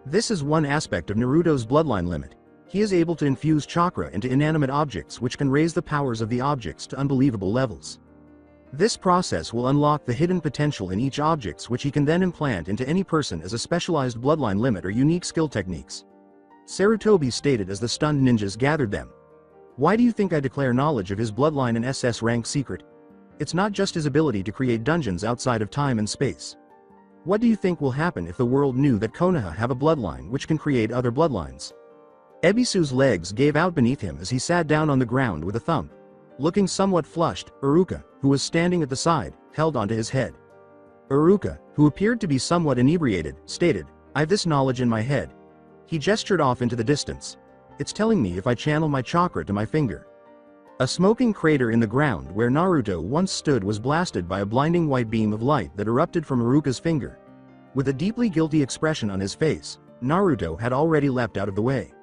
This is one aspect of Naruto's bloodline limit. He is able to infuse chakra into inanimate objects, which can raise the powers of the objects to unbelievable levels. This process will unlock the hidden potential in each object, which he can then implant into any person as a specialized bloodline limit or unique skill techniques. Sarutobi stated as the stunned ninjas gathered them. "Why do you think I declare knowledge of his bloodline and SS rank secret? It's not just his ability to create dungeons outside of time and space. What do you think will happen if the world knew that Konoha have a bloodline which can create other bloodlines?" Ebisu's legs gave out beneath him as he sat down on the ground with a thump. Looking somewhat flushed, Iruka, who was standing at the side, held onto his head. Iruka, who appeared to be somewhat inebriated, stated, "I've this knowledge in my head." He gestured off into the distance. "It's telling me if I channel my chakra to my finger." A smoking crater in the ground where Naruto once stood was blasted by a blinding white beam of light that erupted from Iruka's finger. With a deeply guilty expression on his face, Naruto had already leapt out of the way.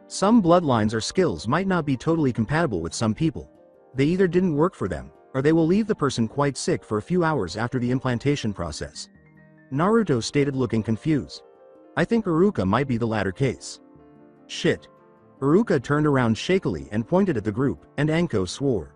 Some bloodlines or skills might not be totally compatible with some people. They either didn't work for them, or they will leave the person quite sick for a few hours after the implantation process. Naruto stated, looking confused. "I think Iruka might be the latter case." "Shit." Iruka turned around shakily and pointed at the group, and Anko swore.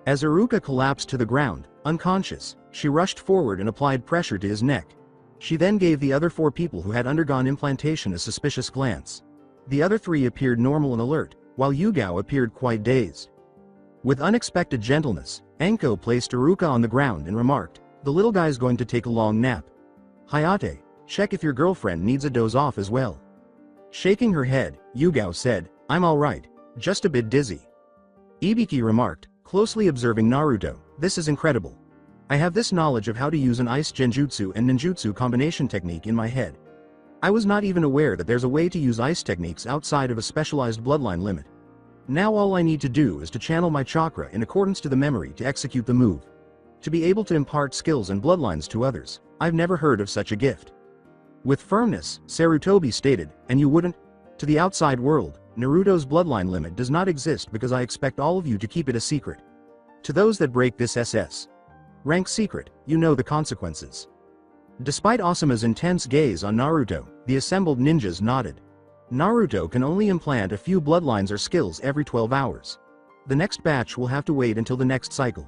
As Iruka collapsed to the ground, unconscious, she rushed forward and applied pressure to his neck. She then gave the other 4 people who had undergone implantation a suspicious glance. The other 3 appeared normal and alert, while Yugao appeared quite dazed. With unexpected gentleness, Anko placed Iruka on the ground and remarked, "The little guy's going to take a long nap. Hayate, check if your girlfriend needs a doze off as well." Shaking her head, Yugao said, "I'm alright, just a bit dizzy." Ibiki remarked, closely observing Naruto, "This is incredible. I have this knowledge of how to use an ice genjutsu and ninjutsu combination technique in my head. I was not even aware that there's a way to use ice techniques outside of a specialized bloodline limit. Now all I need to do is to channel my chakra in accordance to the memory to execute the move. To be able to impart skills and bloodlines to others, I've never heard of such a gift." With firmness, Sarutobi stated, "And you wouldn't? To the outside world, Naruto's bloodline limit does not exist because I expect all of you to keep it a secret. To those that break this SS rank secret, you know the consequences." Despite Asuma's intense gaze on Naruto, the assembled ninjas nodded. Naruto can only implant a few bloodlines or skills every 12 hours. The next batch will have to wait until the next cycle.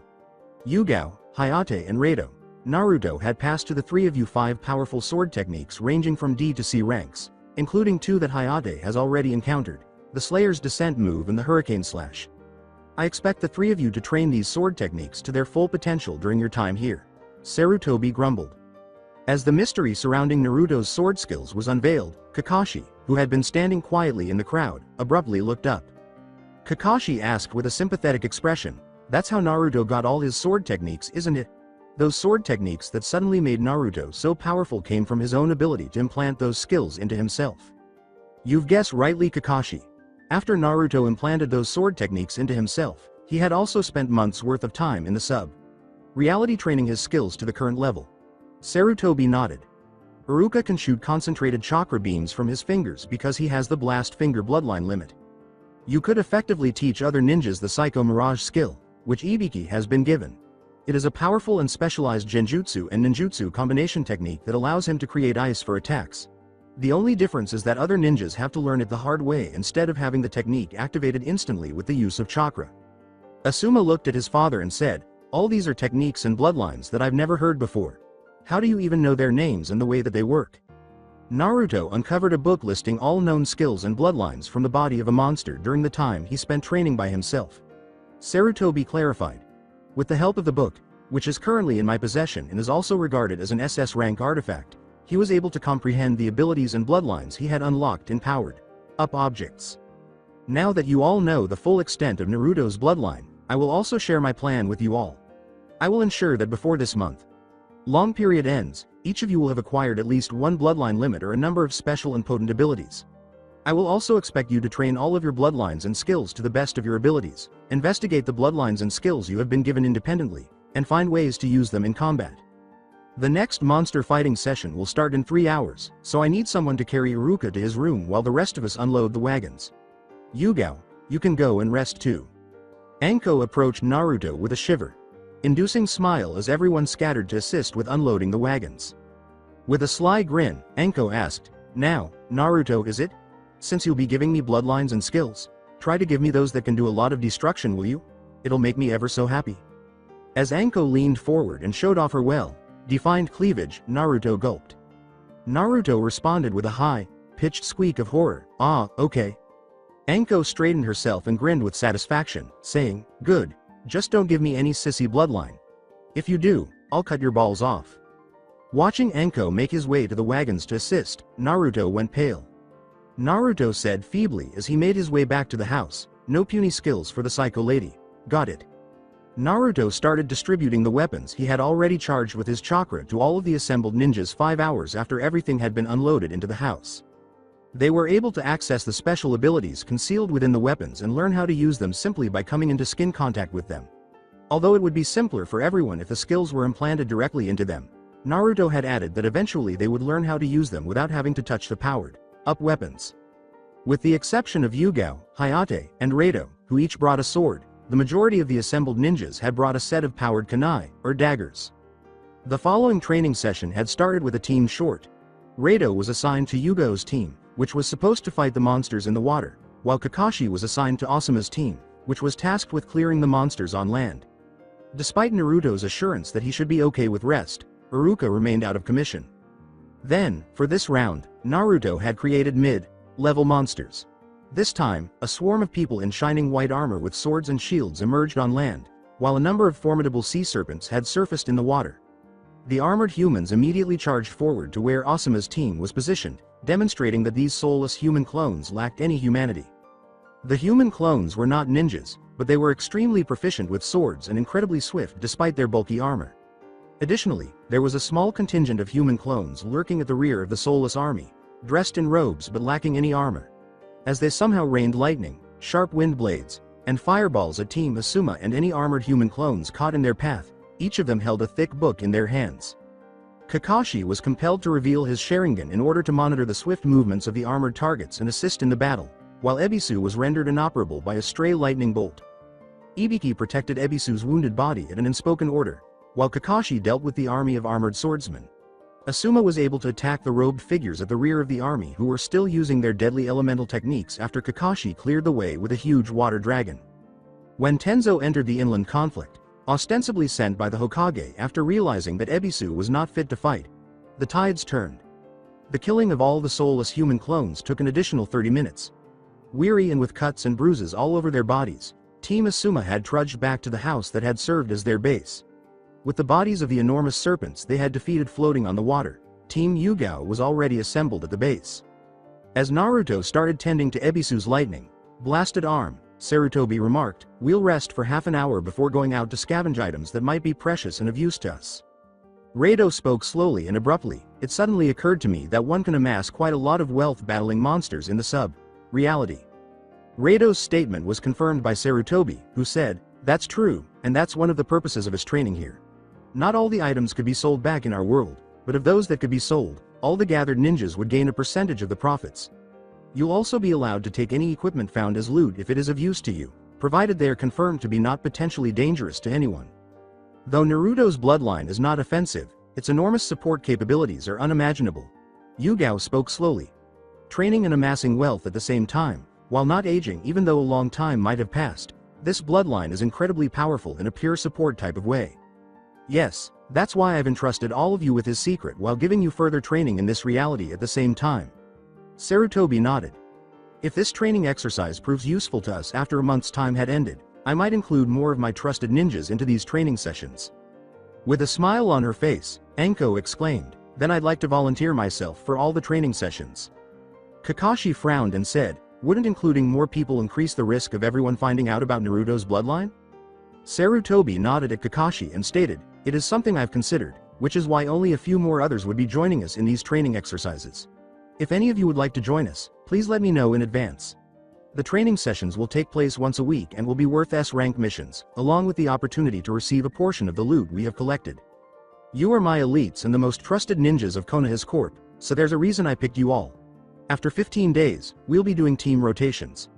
Yugao, Hayate and Reito. Naruto had passed to the 3 of you 5 powerful sword techniques ranging from D to C ranks, including 2 that Hayate has already encountered, the Slayer's Descent move and the Hurricane Slash. I expect the 3 of you to train these sword techniques to their full potential during your time here, Sarutobi grumbled. As the mystery surrounding Naruto's sword skills was unveiled, Kakashi, who had been standing quietly in the crowd, abruptly looked up. Kakashi asked with a sympathetic expression, "That's how Naruto got all his sword techniques, isn't it?" Those sword techniques that suddenly made Naruto so powerful came from his own ability to implant those skills into himself. You've guessed rightly, Kakashi. After Naruto implanted those sword techniques into himself, he had also spent months worth of time in the reality training his skills to the current level. Sarutobi nodded. Iruka can shoot concentrated chakra beams from his fingers because he has the blast finger bloodline limit. You could effectively teach other ninjas the Psycho Mirage skill, which Ibiki has been given. It is a powerful and specialized genjutsu and ninjutsu combination technique that allows him to create ice for attacks. The only difference is that other ninjas have to learn it the hard way instead of having the technique activated instantly with the use of chakra. Asuma looked at his father and said, "All these are techniques and bloodlines that I've never heard before. How do you even know their names and the way that they work?" Naruto uncovered a book listing all known skills and bloodlines from the body of a monster during the time he spent training by himself. Sarutobi clarified. With the help of the book, which is currently in my possession and is also regarded as an SS rank artifact, he was able to comprehend the abilities and bloodlines he had unlocked in powered up objects. Now that you all know the full extent of Naruto's bloodline, I will also share my plan with you all. I will ensure that before this long period ends, each of you will have acquired at least one bloodline limit or a number of special and potent abilities. I will also expect you to train all of your bloodlines and skills to the best of your abilities, investigate the bloodlines and skills you have been given independently, and find ways to use them in combat. The next monster fighting session will start in 3 hours, so I need someone to carry Iruka to his room while the rest of us unload the wagons. Yugao, you can go and rest too. Anko approached Naruto with a shiver-inducing smile as everyone scattered to assist with unloading the wagons. With a sly grin, Anko asked, "Now, Naruto, is it? Since you'll be giving me bloodlines and skills, try to give me those that can do a lot of destruction, will you? It'll make me ever so happy." As Anko leaned forward and showed off her well-defined cleavage, Naruto gulped. Naruto responded with a high-pitched squeak of horror, "Ah, okay." Anko straightened herself and grinned with satisfaction, saying, "Good, just don't give me any sissy bloodline. If you do, I'll cut your balls off." Watching Anko make his way to the wagons to assist, Naruto went pale. Naruto said feebly as he made his way back to the house, "No puny skills for the psycho lady. Got it." Naruto started distributing the weapons he had already charged with his chakra to all of the assembled ninjas 5 hours after everything had been unloaded into the house. They were able to access the special abilities concealed within the weapons and learn how to use them simply by coming into skin contact with them. Although it would be simpler for everyone if the skills were implanted directly into them, Naruto had added that eventually they would learn how to use them without having to touch the powered-up weapons. With the exception of Yugao, Hayate, and Reito, who each brought a sword, the majority of the assembled ninjas had brought a set of powered kunai, or daggers. The following training session had started with a team short. Reito was assigned to Yugao's team, which was supposed to fight the monsters in the water, while Kakashi was assigned to Asuma's team, which was tasked with clearing the monsters on land. Despite Naruto's assurance that he should be okay with rest, Iruka remained out of commission. Then, for this round, Naruto had created mid-level monsters. This time, a swarm of people in shining white armor with swords and shields emerged on land, while a number of formidable sea serpents had surfaced in the water. The armored humans immediately charged forward to where Asuma's team was positioned, demonstrating that these soulless human clones lacked any humanity. The human clones were not ninjas, but they were extremely proficient with swords and incredibly swift despite their bulky armor. Additionally, there was a small contingent of human clones lurking at the rear of the soulless army, dressed in robes but lacking any armor. As they somehow rained lightning, sharp wind blades, and fireballs at Team Asuma and any armored human clones caught in their path, each of them held a thick book in their hands. Kakashi was compelled to reveal his Sharingan in order to monitor the swift movements of the armored targets and assist in the battle, while Ebisu was rendered inoperable by a stray lightning bolt. Ibiki protected Ebisu's wounded body at an unspoken order, while Kakashi dealt with the army of armored swordsmen. Asuma was able to attack the robed figures at the rear of the army who were still using their deadly elemental techniques after Kakashi cleared the way with a huge water dragon. When Tenzo entered the inland conflict, ostensibly sent by the Hokage after realizing that Ebisu was not fit to fight, the tides turned. The killing of all the soulless human clones took an additional 30 minutes. Weary and with cuts and bruises all over their bodies, Team Asuma had trudged back to the house that had served as their base. With the bodies of the enormous serpents they had defeated floating on the water, Team Yugao was already assembled at the base. As Naruto started tending to Ebisu's lightning-blasted arm, Sarutobi remarked, "We'll rest for half an hour before going out to scavenge items that might be precious and of use to us." Reito spoke slowly and abruptly. "It suddenly occurred to me that one can amass quite a lot of wealth battling monsters in the sub-reality." Reito's statement was confirmed by Sarutobi, who said, "That's true, and that's one of the purposes of his training here. Not all the items could be sold back in our world, but of those that could be sold, all the gathered ninjas would gain a percentage of the profits. You'll also be allowed to take any equipment found as loot if it is of use to you, provided they are confirmed to be not potentially dangerous to anyone. Though Naruto's bloodline is not offensive, its enormous support capabilities are unimaginable. Yugao spoke slowly. Training and amassing wealth at the same time, while not aging even though a long time might have passed, this bloodline is incredibly powerful in a pure support type of way. Yes, that's why I've entrusted all of you with his secret while giving you further training in this reality at the same time. Sarutobi nodded. If this training exercise proves useful to us after a month's time had ended, I might include more of my trusted ninjas into these training sessions. With a smile on her face, Anko exclaimed, then I'd like to volunteer myself for all the training sessions. Kakashi frowned and said, wouldn't including more people increase the risk of everyone finding out about Naruto's bloodline? Sarutobi nodded at Kakashi and stated, it is something I've considered, which is why only a few more others would be joining us in these training exercises. If any of you would like to join us, please let me know in advance. The training sessions will take place once a week and will be worth S-rank missions, along with the opportunity to receive a portion of the loot we have collected. You are my elites and the most trusted ninjas of Konoha's Corp, so there's a reason I picked you all. After 15 days, we'll be doing team rotations.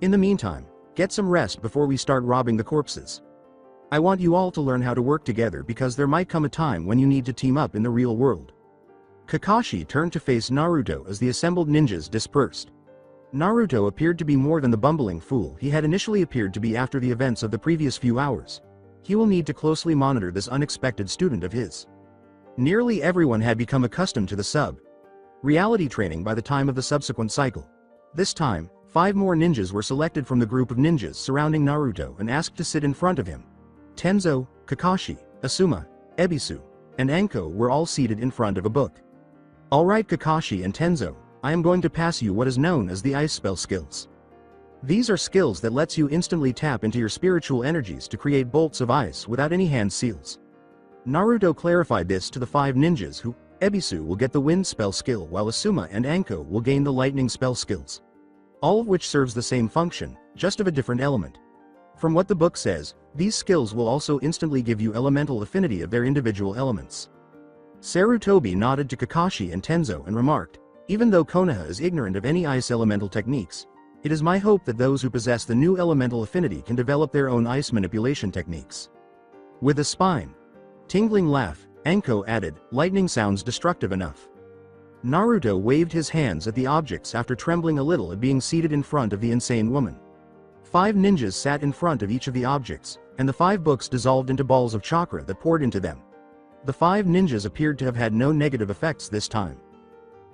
In the meantime, get some rest before we start robbing the corpses. I want you all to learn how to work together because there might come a time when you need to team up in the real world. Kakashi turned to face Naruto as the assembled ninjas dispersed. Naruto appeared to be more than the bumbling fool he had initially appeared to be after the events of the previous few hours. He will need to closely monitor this unexpected student of his. Nearly everyone had become accustomed to the reality training by the time of the subsequent cycle. This time, 5 more ninjas were selected from the group of ninjas surrounding Naruto and asked to sit in front of him. Tenzo, Kakashi, Asuma, Ebisu, and Anko were all seated in front of a book. Alright Kakashi and Tenzo, I am going to pass you what is known as the ice spell skills. These are skills that lets you instantly tap into your spiritual energies to create bolts of ice without any hand seals. Naruto clarified this to the 5 ninjas who, Ebisu will get the wind spell skill while Asuma and Anko will gain the lightning spell skills. All of which serves the same function, just of a different element. From what the book says, these skills will also instantly give you elemental affinity of their individual elements. Sarutobi nodded to Kakashi and Tenzo and remarked, even though Konoha is ignorant of any ice elemental techniques, it is my hope that those who possess the new elemental affinity can develop their own ice manipulation techniques. With a tingling laugh, Anko added, lightning sounds destructive enough. Naruto waved his hands at the objects after trembling a little at being seated in front of the insane woman. 5 ninjas sat in front of each of the objects, and the 5 books dissolved into balls of chakra that poured into them. The 5 ninjas appeared to have had no negative effects this time.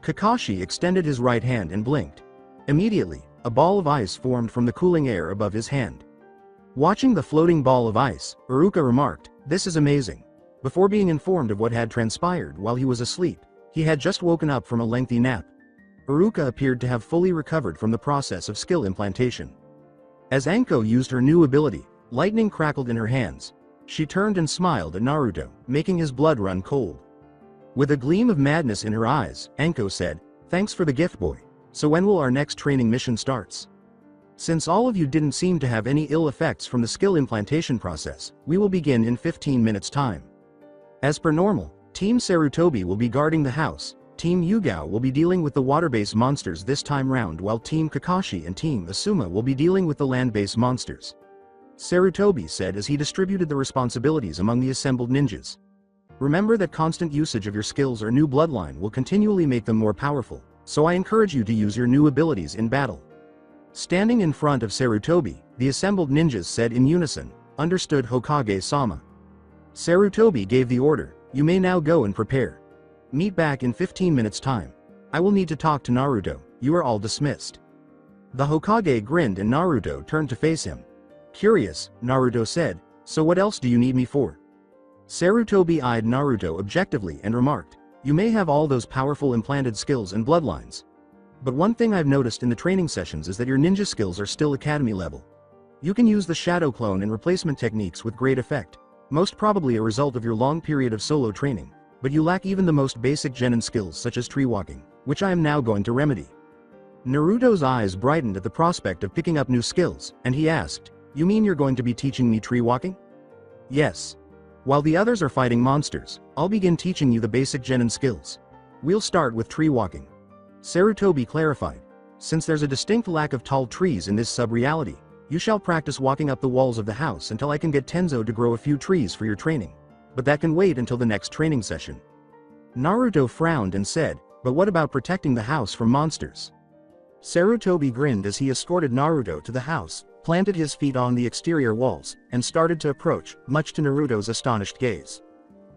Kakashi extended his right hand and blinked. Immediately, a ball of ice formed from the cooling air above his hand. Watching the floating ball of ice, Iruka remarked, this is amazing. Before being informed of what had transpired while he was asleep, he had just woken up from a lengthy nap. Iruka appeared to have fully recovered from the process of skill implantation. As Anko used her new ability, lightning crackled in her hands. She turned and smiled at Naruto, making his blood run cold. With a gleam of madness in her eyes, Anko said, thanks for the gift, boy. So when will our next training mission starts? Since all of you didn't seem to have any ill effects from the skill implantation process, we will begin in 15 minutes time. As per normal, Team Sarutobi will be guarding the house, Team Yugao will be dealing with the water-based monsters this time round while Team Kakashi and Team Asuma will be dealing with the land-based monsters. Sarutobi said as he distributed the responsibilities among the assembled ninjas. Remember that constant usage of your skills or new bloodline will continually make them more powerful, so I encourage you to use your new abilities in battle. Standing in front of Sarutobi, the assembled ninjas said in unison, understood Hokage-sama. Sarutobi gave the order, you may now go and prepare. Meet back in 15 minutes time. I will need to talk to Naruto, you are all dismissed. The Hokage grinned and Naruto turned to face him. Curious, Naruto said, so what else do you need me for? Sarutobi eyed Naruto objectively and remarked, you may have all those powerful implanted skills and bloodlines. But one thing I've noticed in the training sessions is that your ninja skills are still academy level. You can use the shadow clone and replacement techniques with great effect, most probably a result of your long period of solo training, but you lack even the most basic genin skills such as tree walking, which I am now going to remedy. Naruto's eyes brightened at the prospect of picking up new skills, and he asked, you mean you're going to be teaching me tree walking? Yes. While the others are fighting monsters, I'll begin teaching you the basic genin skills. We'll start with tree walking. Sarutobi clarified. Since there's a distinct lack of tall trees in this sub-reality, you shall practice walking up the walls of the house until I can get Tenzo to grow a few trees for your training. But that can wait until the next training session. Naruto frowned and said, but what about protecting the house from monsters? Sarutobi grinned as he escorted Naruto to the house, planted his feet on the exterior walls, and started to approach, much to Naruto's astonished gaze.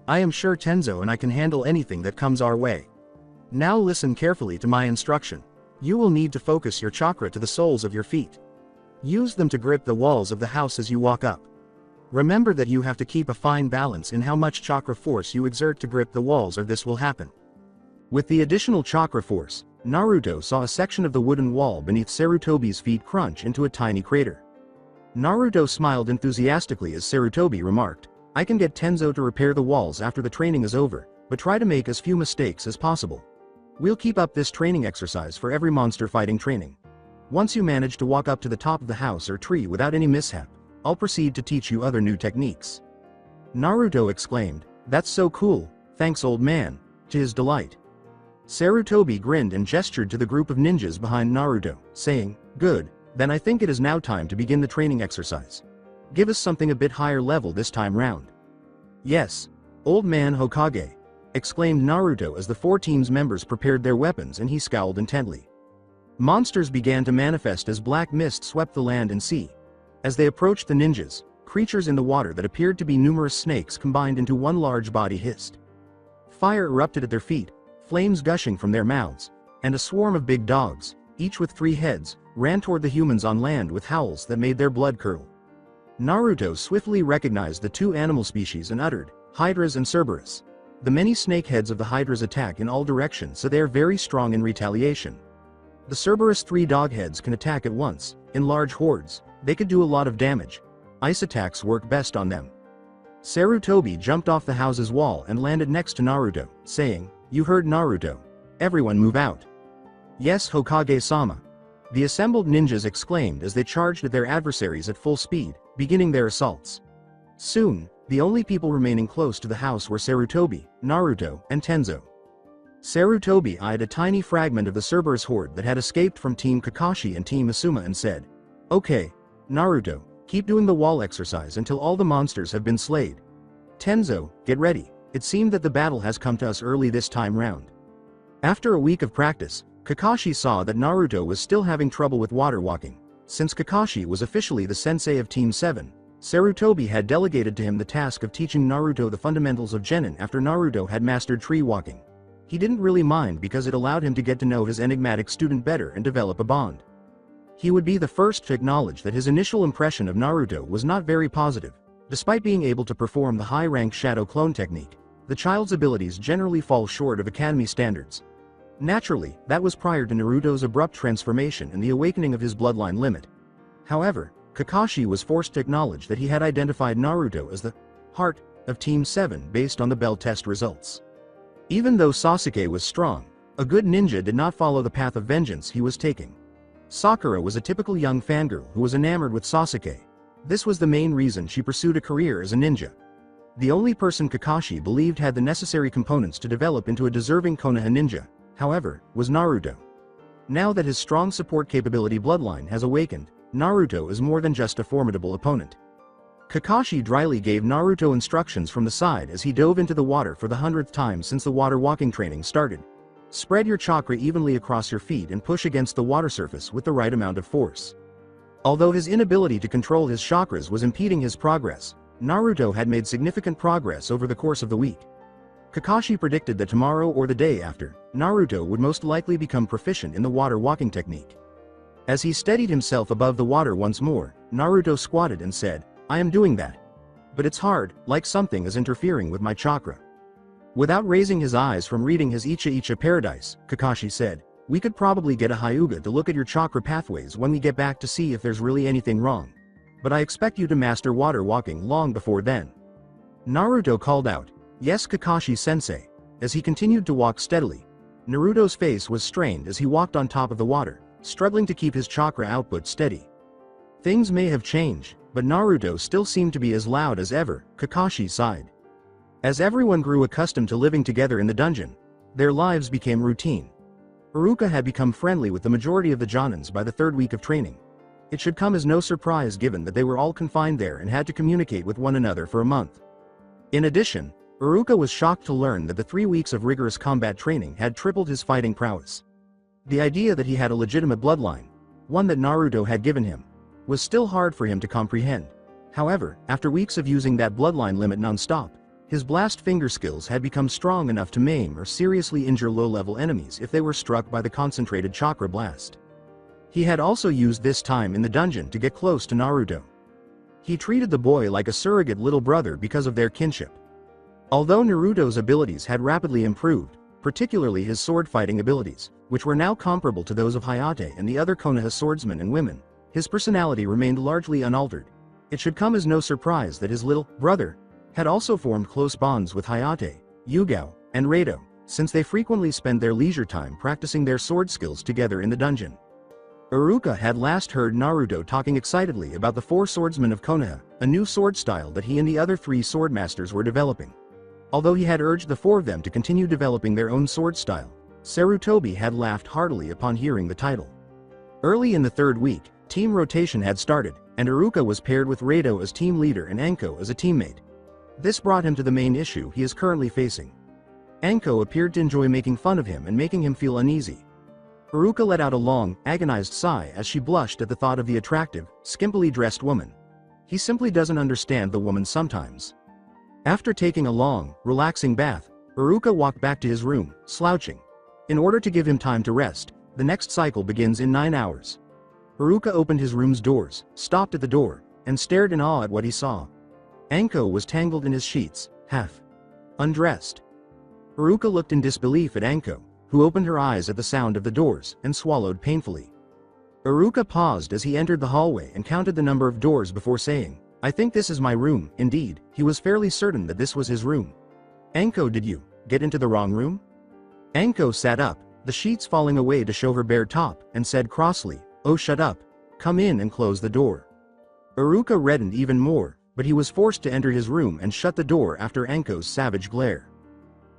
I am sure Tenzo and I can handle anything that comes our way. Now listen carefully to my instruction. You will need to focus your chakra to the soles of your feet. Use them to grip the walls of the house as you walk up. Remember that you have to keep a fine balance in how much chakra force you exert to grip the walls, or this will happen. With the additional chakra force, Naruto saw a section of the wooden wall beneath Sarutobi's feet crunch into a tiny crater. Naruto smiled enthusiastically as Sarutobi remarked, I can get Tenzo to repair the walls after the training is over, but try to make as few mistakes as possible. We'll keep up this training exercise for every monster fighting training. Once you manage to walk up to the top of the house or tree without any mishap, I'll proceed to teach you other new techniques. Naruto exclaimed, that's so cool, thanks old man, to his delight. Sarutobi grinned and gestured to the group of ninjas behind Naruto, saying, good, then I think it is now time to begin the training exercise. Give us something a bit higher level this time round. Yes, old man Hokage, exclaimed Naruto as the 4 team's members prepared their weapons and he scowled intently. Monsters began to manifest as black mist swept the land and sea. As they approached the ninjas, creatures in the water that appeared to be numerous snakes combined into one large body hissed. Fire erupted at their feet, flames gushing from their mouths, and a swarm of big dogs, each with 3 heads, ran toward the humans on land with howls that made their blood curdle. Naruto swiftly recognized the 2 animal species and uttered, Hydras and Cerberus. The many snake heads of the Hydras attack in all directions, so they are very strong in retaliation. The Cerberus 3 dog heads can attack at once, in large hordes. They could do a lot of damage. Ice attacks work best on them. Sarutobi jumped off the house's wall and landed next to Naruto, saying, you heard Naruto. Everyone move out. Yes, Hokage-sama. The assembled ninjas exclaimed as they charged at their adversaries at full speed, beginning their assaults. Soon, the only people remaining close to the house were Sarutobi, Naruto, and Tenzo. Sarutobi eyed a tiny fragment of the Cerberus horde that had escaped from Team Kakashi and Team Asuma and said, okay, Naruto, keep doing the wall exercise until all the monsters have been slayed. Tenzo, get ready. It seemed that the battle has come to us early this time round. After a week of practice, Kakashi saw that Naruto was still having trouble with water walking. Since Kakashi was officially the sensei of Team 7, Sarutobi had delegated to him the task of teaching Naruto the fundamentals of genin after Naruto had mastered tree walking. He didn't really mind because it allowed him to get to know his enigmatic student better and develop a bond. He would be the first to acknowledge that his initial impression of Naruto was not very positive. Despite being able to perform the high-rank shadow clone technique, the child's abilities generally fall short of academy standards. Naturally, that was prior to Naruto's abrupt transformation and the awakening of his bloodline limit. However, Kakashi was forced to acknowledge that he had identified Naruto as the heart of Team 7 based on the bell test results. Even though Sasuke was strong, a good ninja did not follow the path of vengeance he was taking. Sakura was a typical young fangirl who was enamored with Sasuke. This was the main reason she pursued a career as a ninja. The only person Kakashi believed had the necessary components to develop into a deserving Konoha ninja, however, was Naruto. Now that his strong support capability bloodline has awakened, Naruto is more than just a formidable opponent. Kakashi dryly gave Naruto instructions from the side as he dove into the water for the 100th time since the water walking training started. Spread your chakra evenly across your feet and push against the water surface with the right amount of force. Although his inability to control his chakras was impeding his progress, Naruto had made significant progress over the course of the week. Kakashi predicted that tomorrow or the day after, Naruto would most likely become proficient in the water walking technique. As he steadied himself above the water once more, Naruto squatted and said, I am doing that. But it's hard, like something is interfering with my chakra. Without raising his eyes from reading his Icha Paradise, Kakashi said, we could probably get a Hyuga to look at your chakra pathways when we get back to see if there's really anything wrong. But I expect you to master water walking long before then. Naruto called out, yes Kakashi-sensei. As he continued to walk steadily, Naruto's face was strained as he walked on top of the water, struggling to keep his chakra output steady. Things may have changed, but Naruto still seemed to be as loud as ever, Kakashi sighed. As everyone grew accustomed to living together in the dungeon, Their lives became routine. Iruka had become friendly with the majority of the Jonins by the third week of training. It should come as no surprise given that they were all confined there and had to communicate with one another for a month. In addition, Iruka was shocked to learn that the 3 weeks of rigorous combat training had tripled his fighting prowess. The idea that he had a legitimate bloodline, one that Naruto had given him, was still hard for him to comprehend. However, after weeks of using that bloodline limit non-stop, his blast finger skills had become strong enough to maim or seriously injure low-level enemies if they were struck by the concentrated chakra blast. He had also used this time in the dungeon to get close to Naruto. He treated the boy like a surrogate little brother because of their kinship. Although Naruto's abilities had rapidly improved, particularly his sword-fighting abilities, which were now comparable to those of Hayate and the other Konoha swordsmen and women, his personality remained largely unaltered. It should come as no surprise that his little brother had also formed close bonds with Hayate, Yugao, and Reito, since they frequently spent their leisure time practicing their sword skills together in the dungeon. Iruka had last heard Naruto talking excitedly about the 4 swordsmen of Konoha, a new sword style that he and the other 3 swordmasters were developing. Although he had urged the 4 of them to continue developing their own sword style, Sarutobi had laughed heartily upon hearing the title. Early in the 3rd week, team rotation had started, and Iruka was paired with Reito as team leader and Anko as a teammate. This brought him to the main issue he is currently facing. Anko appeared to enjoy making fun of him and making him feel uneasy. Iruka let out a long, agonized sigh as she blushed at the thought of the attractive, skimpily dressed woman. He simply doesn't understand the woman sometimes. After taking a long, relaxing bath, Iruka walked back to his room, slouching. In order to give him time to rest, the next cycle begins in 9 hours. Iruka opened his room's doors, stopped at the door, and stared in awe at what he saw. Anko was tangled in his sheets, half undressed. Iruka looked in disbelief at Anko, who opened her eyes at the sound of the doors and swallowed painfully. Iruka paused as he entered the hallway and counted the number of doors before saying, "I think this is my room." Indeed, he was fairly certain that this was his room. "Anko, did you get into the wrong room?" Anko sat up, the sheets falling away to show her bare top, and said crossly, "Oh, shut up. Come in and close the door." Iruka reddened even more, but he was forced to enter his room and shut the door after Anko's savage glare.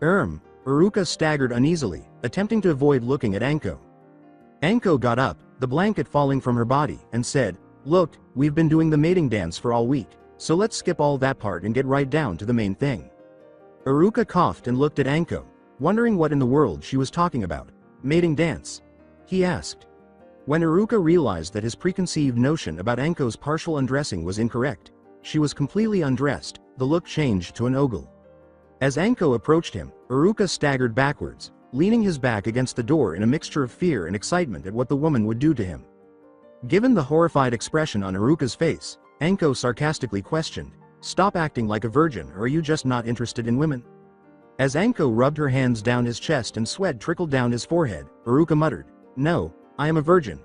Iruka staggered uneasily, attempting to avoid looking at Anko. Anko got up, the blanket falling from her body, and said, "Look, we've been doing the mating dance for all week, so let's skip all that part and get right down to the main thing." Iruka coughed and looked at Anko, wondering what in the world she was talking about. "Mating dance?" he asked. When Iruka realized that his preconceived notion about Anko's partial undressing was incorrect, she was completely undressed, the look changed to an ogle. As Anko approached him, Iruka staggered backwards, leaning his back against the door in a mixture of fear and excitement at what the woman would do to him. Given the horrified expression on Iruka's face, Anko sarcastically questioned, "Stop acting like a virgin, or are you just not interested in women?" As Anko rubbed her hands down his chest and sweat trickled down his forehead, Iruka muttered, "No, I am a virgin.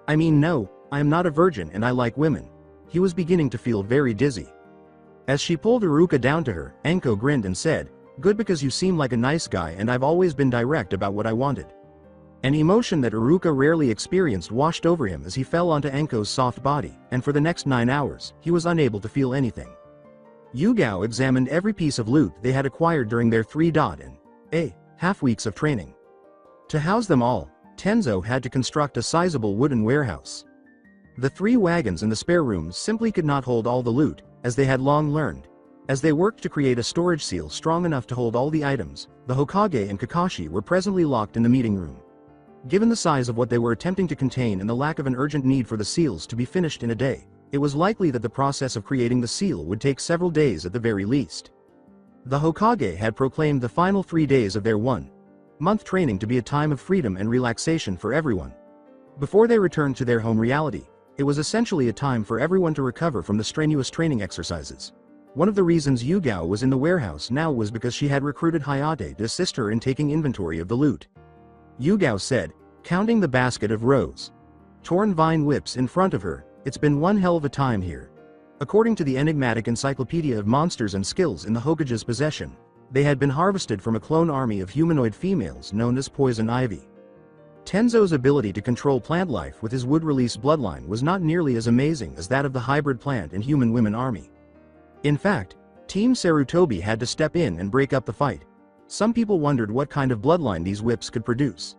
I mean no, I am not a virgin and I like women." He was beginning to feel very dizzy. As she pulled Iruka down to her, Anko grinned and said, "Good, because you seem like a nice guy and I've always been direct about what I wanted." An emotion that Iruka rarely experienced washed over him as he fell onto Anko's soft body, and for the next 9 hours, he was unable to feel anything. Yugao examined every piece of loot they had acquired during their 3.5 weeks of training. To house them all, Tenzo had to construct a sizable wooden warehouse. The 3 wagons in the spare rooms simply could not hold all the loot, as they had long learned. As they worked to create a storage seal strong enough to hold all the items, the Hokage and Kakashi were presently locked in the meeting room. Given the size of what they were attempting to contain and the lack of an urgent need for the seals to be finished in a day, it was likely that the process of creating the seal would take several days at the very least. The Hokage had proclaimed the final 3 days of their 1-month training to be a time of freedom and relaxation for everyone. Before they returned to their home reality, it was essentially a time for everyone to recover from the strenuous training exercises. One of the reasons Yugao was in the warehouse now was because she had recruited Hayate to assist her in taking inventory of the loot. Yugao said, counting the basket of rose torn vine whips in front of her, "It's been one hell of a time here." According to the enigmatic encyclopedia of monsters and skills in the Hokage's possession, they had been harvested from a clone army of humanoid females known as Poison Ivy. Tenzo's ability to control plant life with his wood-release bloodline was not nearly as amazing as that of the hybrid plant and human women army. In fact, Team Sarutobi had to step in and break up the fight. Some people wondered what kind of bloodline these whips could produce.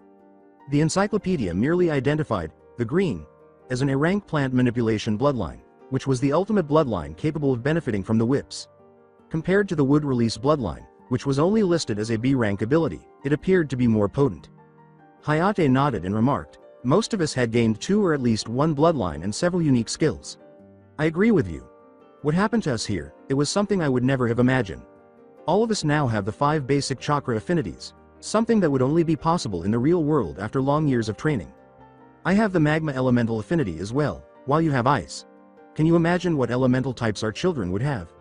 The encyclopedia merely identified the green as an A-rank plant manipulation bloodline, which was the ultimate bloodline capable of benefiting from the whips. Compared to the wood release bloodline, which was only listed as a B-rank ability, it appeared to be more potent. Hayate nodded and remarked, most of us had gained 2 or at least 1 bloodline and several unique skills. I agree with you. What happened to us here, it was something I would never have imagined. All of us now have the 5 basic chakra affinities, something that would only be possible in the real world after long years of training. I have the magma elemental affinity as well, while you have ice. Can you imagine what elemental types our children would have?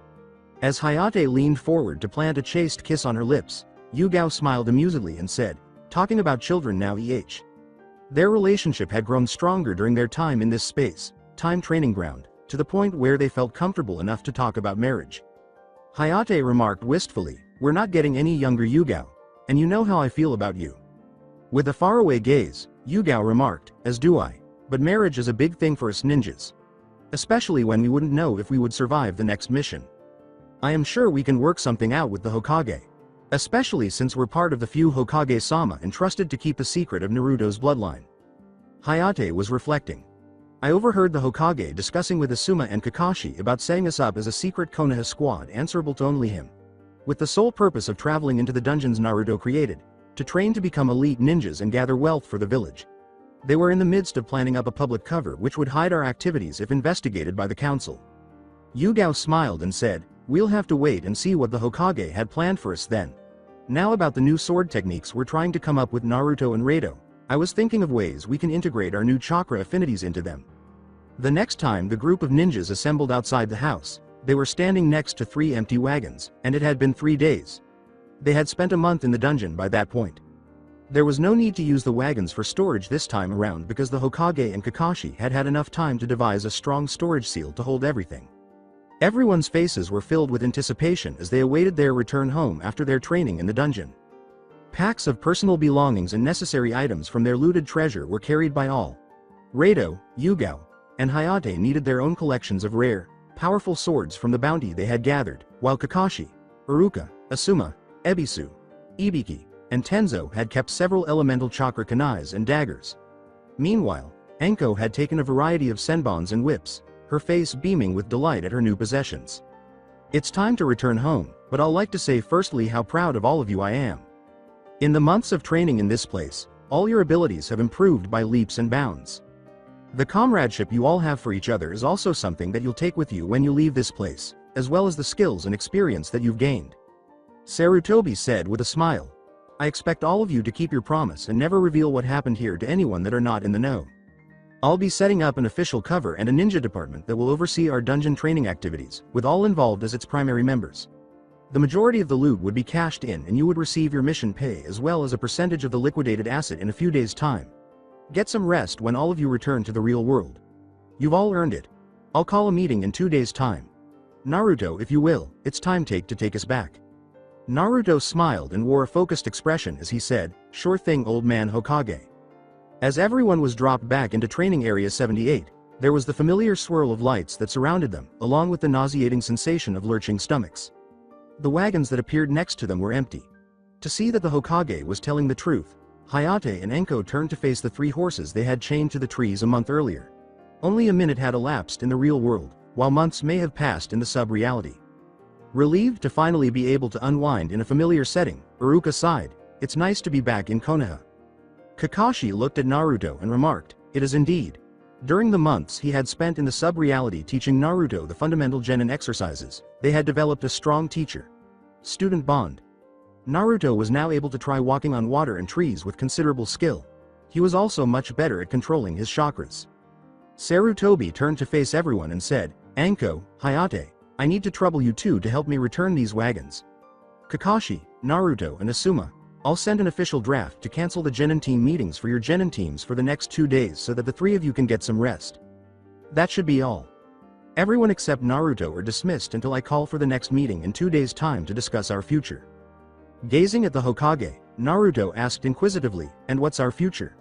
As Hayate leaned forward to plant a chaste kiss on her lips, Yugao smiled amusedly and said, talking about children now Their relationship had grown stronger during their time in this space, time training ground, to the point where they felt comfortable enough to talk about marriage. Hayate remarked wistfully, we're not getting any younger Yugao, and you know how I feel about you. With a faraway gaze, Yugao remarked, as do I, but marriage is a big thing for us ninjas. Especially when we wouldn't know if we would survive the next mission. I am sure we can work something out with the Hokage. Especially since we're part of the few Hokage-sama entrusted to keep the secret of Naruto's bloodline. Hayate was reflecting. I overheard the Hokage discussing with Asuma and Kakashi about setting us up as a secret Konoha squad answerable to only him. With the sole purpose of traveling into the dungeons Naruto created, to train to become elite ninjas and gather wealth for the village. They were in the midst of planning up a public cover which would hide our activities if investigated by the council. Yugao smiled and said, we'll have to wait and see what the Hokage had planned for us then. Now about the new sword techniques we're trying to come up with Naruto and Rado, I was thinking of ways we can integrate our new chakra affinities into them. The next time the group of ninjas assembled outside the house, they were standing next to 3 empty wagons, and it had been 3 days. They had spent a month in the dungeon by that point. There was no need to use the wagons for storage this time around because the Hokage and Kakashi had had enough time to devise a strong storage seal to hold everything. Everyone's faces were filled with anticipation as they awaited their return home after their training in the dungeon. Packs of personal belongings and necessary items from their looted treasure were carried by all. Rado, Yugao, and Hayate needed their own collections of rare, powerful swords from the bounty they had gathered, while Kakashi, Iruka, Asuma, Ebisu, Ibiki, and Tenzo had kept several elemental chakra kunais and daggers. Meanwhile, Anko had taken a variety of senbons and whips, her face beaming with delight at her new possessions. It's time to return home, but I'd like to say firstly how proud of all of you I am. In the months of training in this place, all your abilities have improved by leaps and bounds. The comradeship you all have for each other is also something that you'll take with you when you leave this place, as well as the skills and experience that you've gained. Sarutobi said with a smile. I expect all of you to keep your promise and never reveal what happened here to anyone that are not in the know. I'll be setting up an official cover and a ninja department that will oversee our dungeon training activities, with all involved as its primary members. The majority of the loot would be cashed in and you would receive your mission pay as well as a percentage of the liquidated asset in a few days' time. Get some rest when all of you return to the real world. You've all earned it. I'll call a meeting in 2 days' time. Naruto, if you will, it's time to take us back. Naruto smiled and wore a focused expression as he said, sure thing old man Hokage. As everyone was dropped back into training area 78, there was the familiar swirl of lights that surrounded them, along with the nauseating sensation of lurching stomachs. The wagons that appeared next to them were empty. To see that the Hokage was telling the truth, Hayate and Anko turned to face the 3 horses they had chained to the trees a month earlier. Only a minute had elapsed in the real world, while months may have passed in the sub-reality. Relieved to finally be able to unwind in a familiar setting, Iruka sighed, it's nice to be back in Konoha. Kakashi looked at Naruto and remarked, it is indeed. During the months he had spent in the sub-reality teaching Naruto the fundamental genin exercises, they had developed a strong teacher-student bond. Naruto was now able to try walking on water and trees with considerable skill. He was also much better at controlling his chakras. Sarutobi turned to face everyone and said, Anko, Hayate, I need to trouble you two to help me return these wagons. Kakashi, Naruto and Asuma, I'll send an official draft to cancel the genin team meetings for your genin teams for the next 2 days so that the 3 of you can get some rest. That should be all. Everyone except Naruto are dismissed until I call for the next meeting in 2 days' time to discuss our future. Gazing at the Hokage, Naruto asked inquisitively, and what's our future?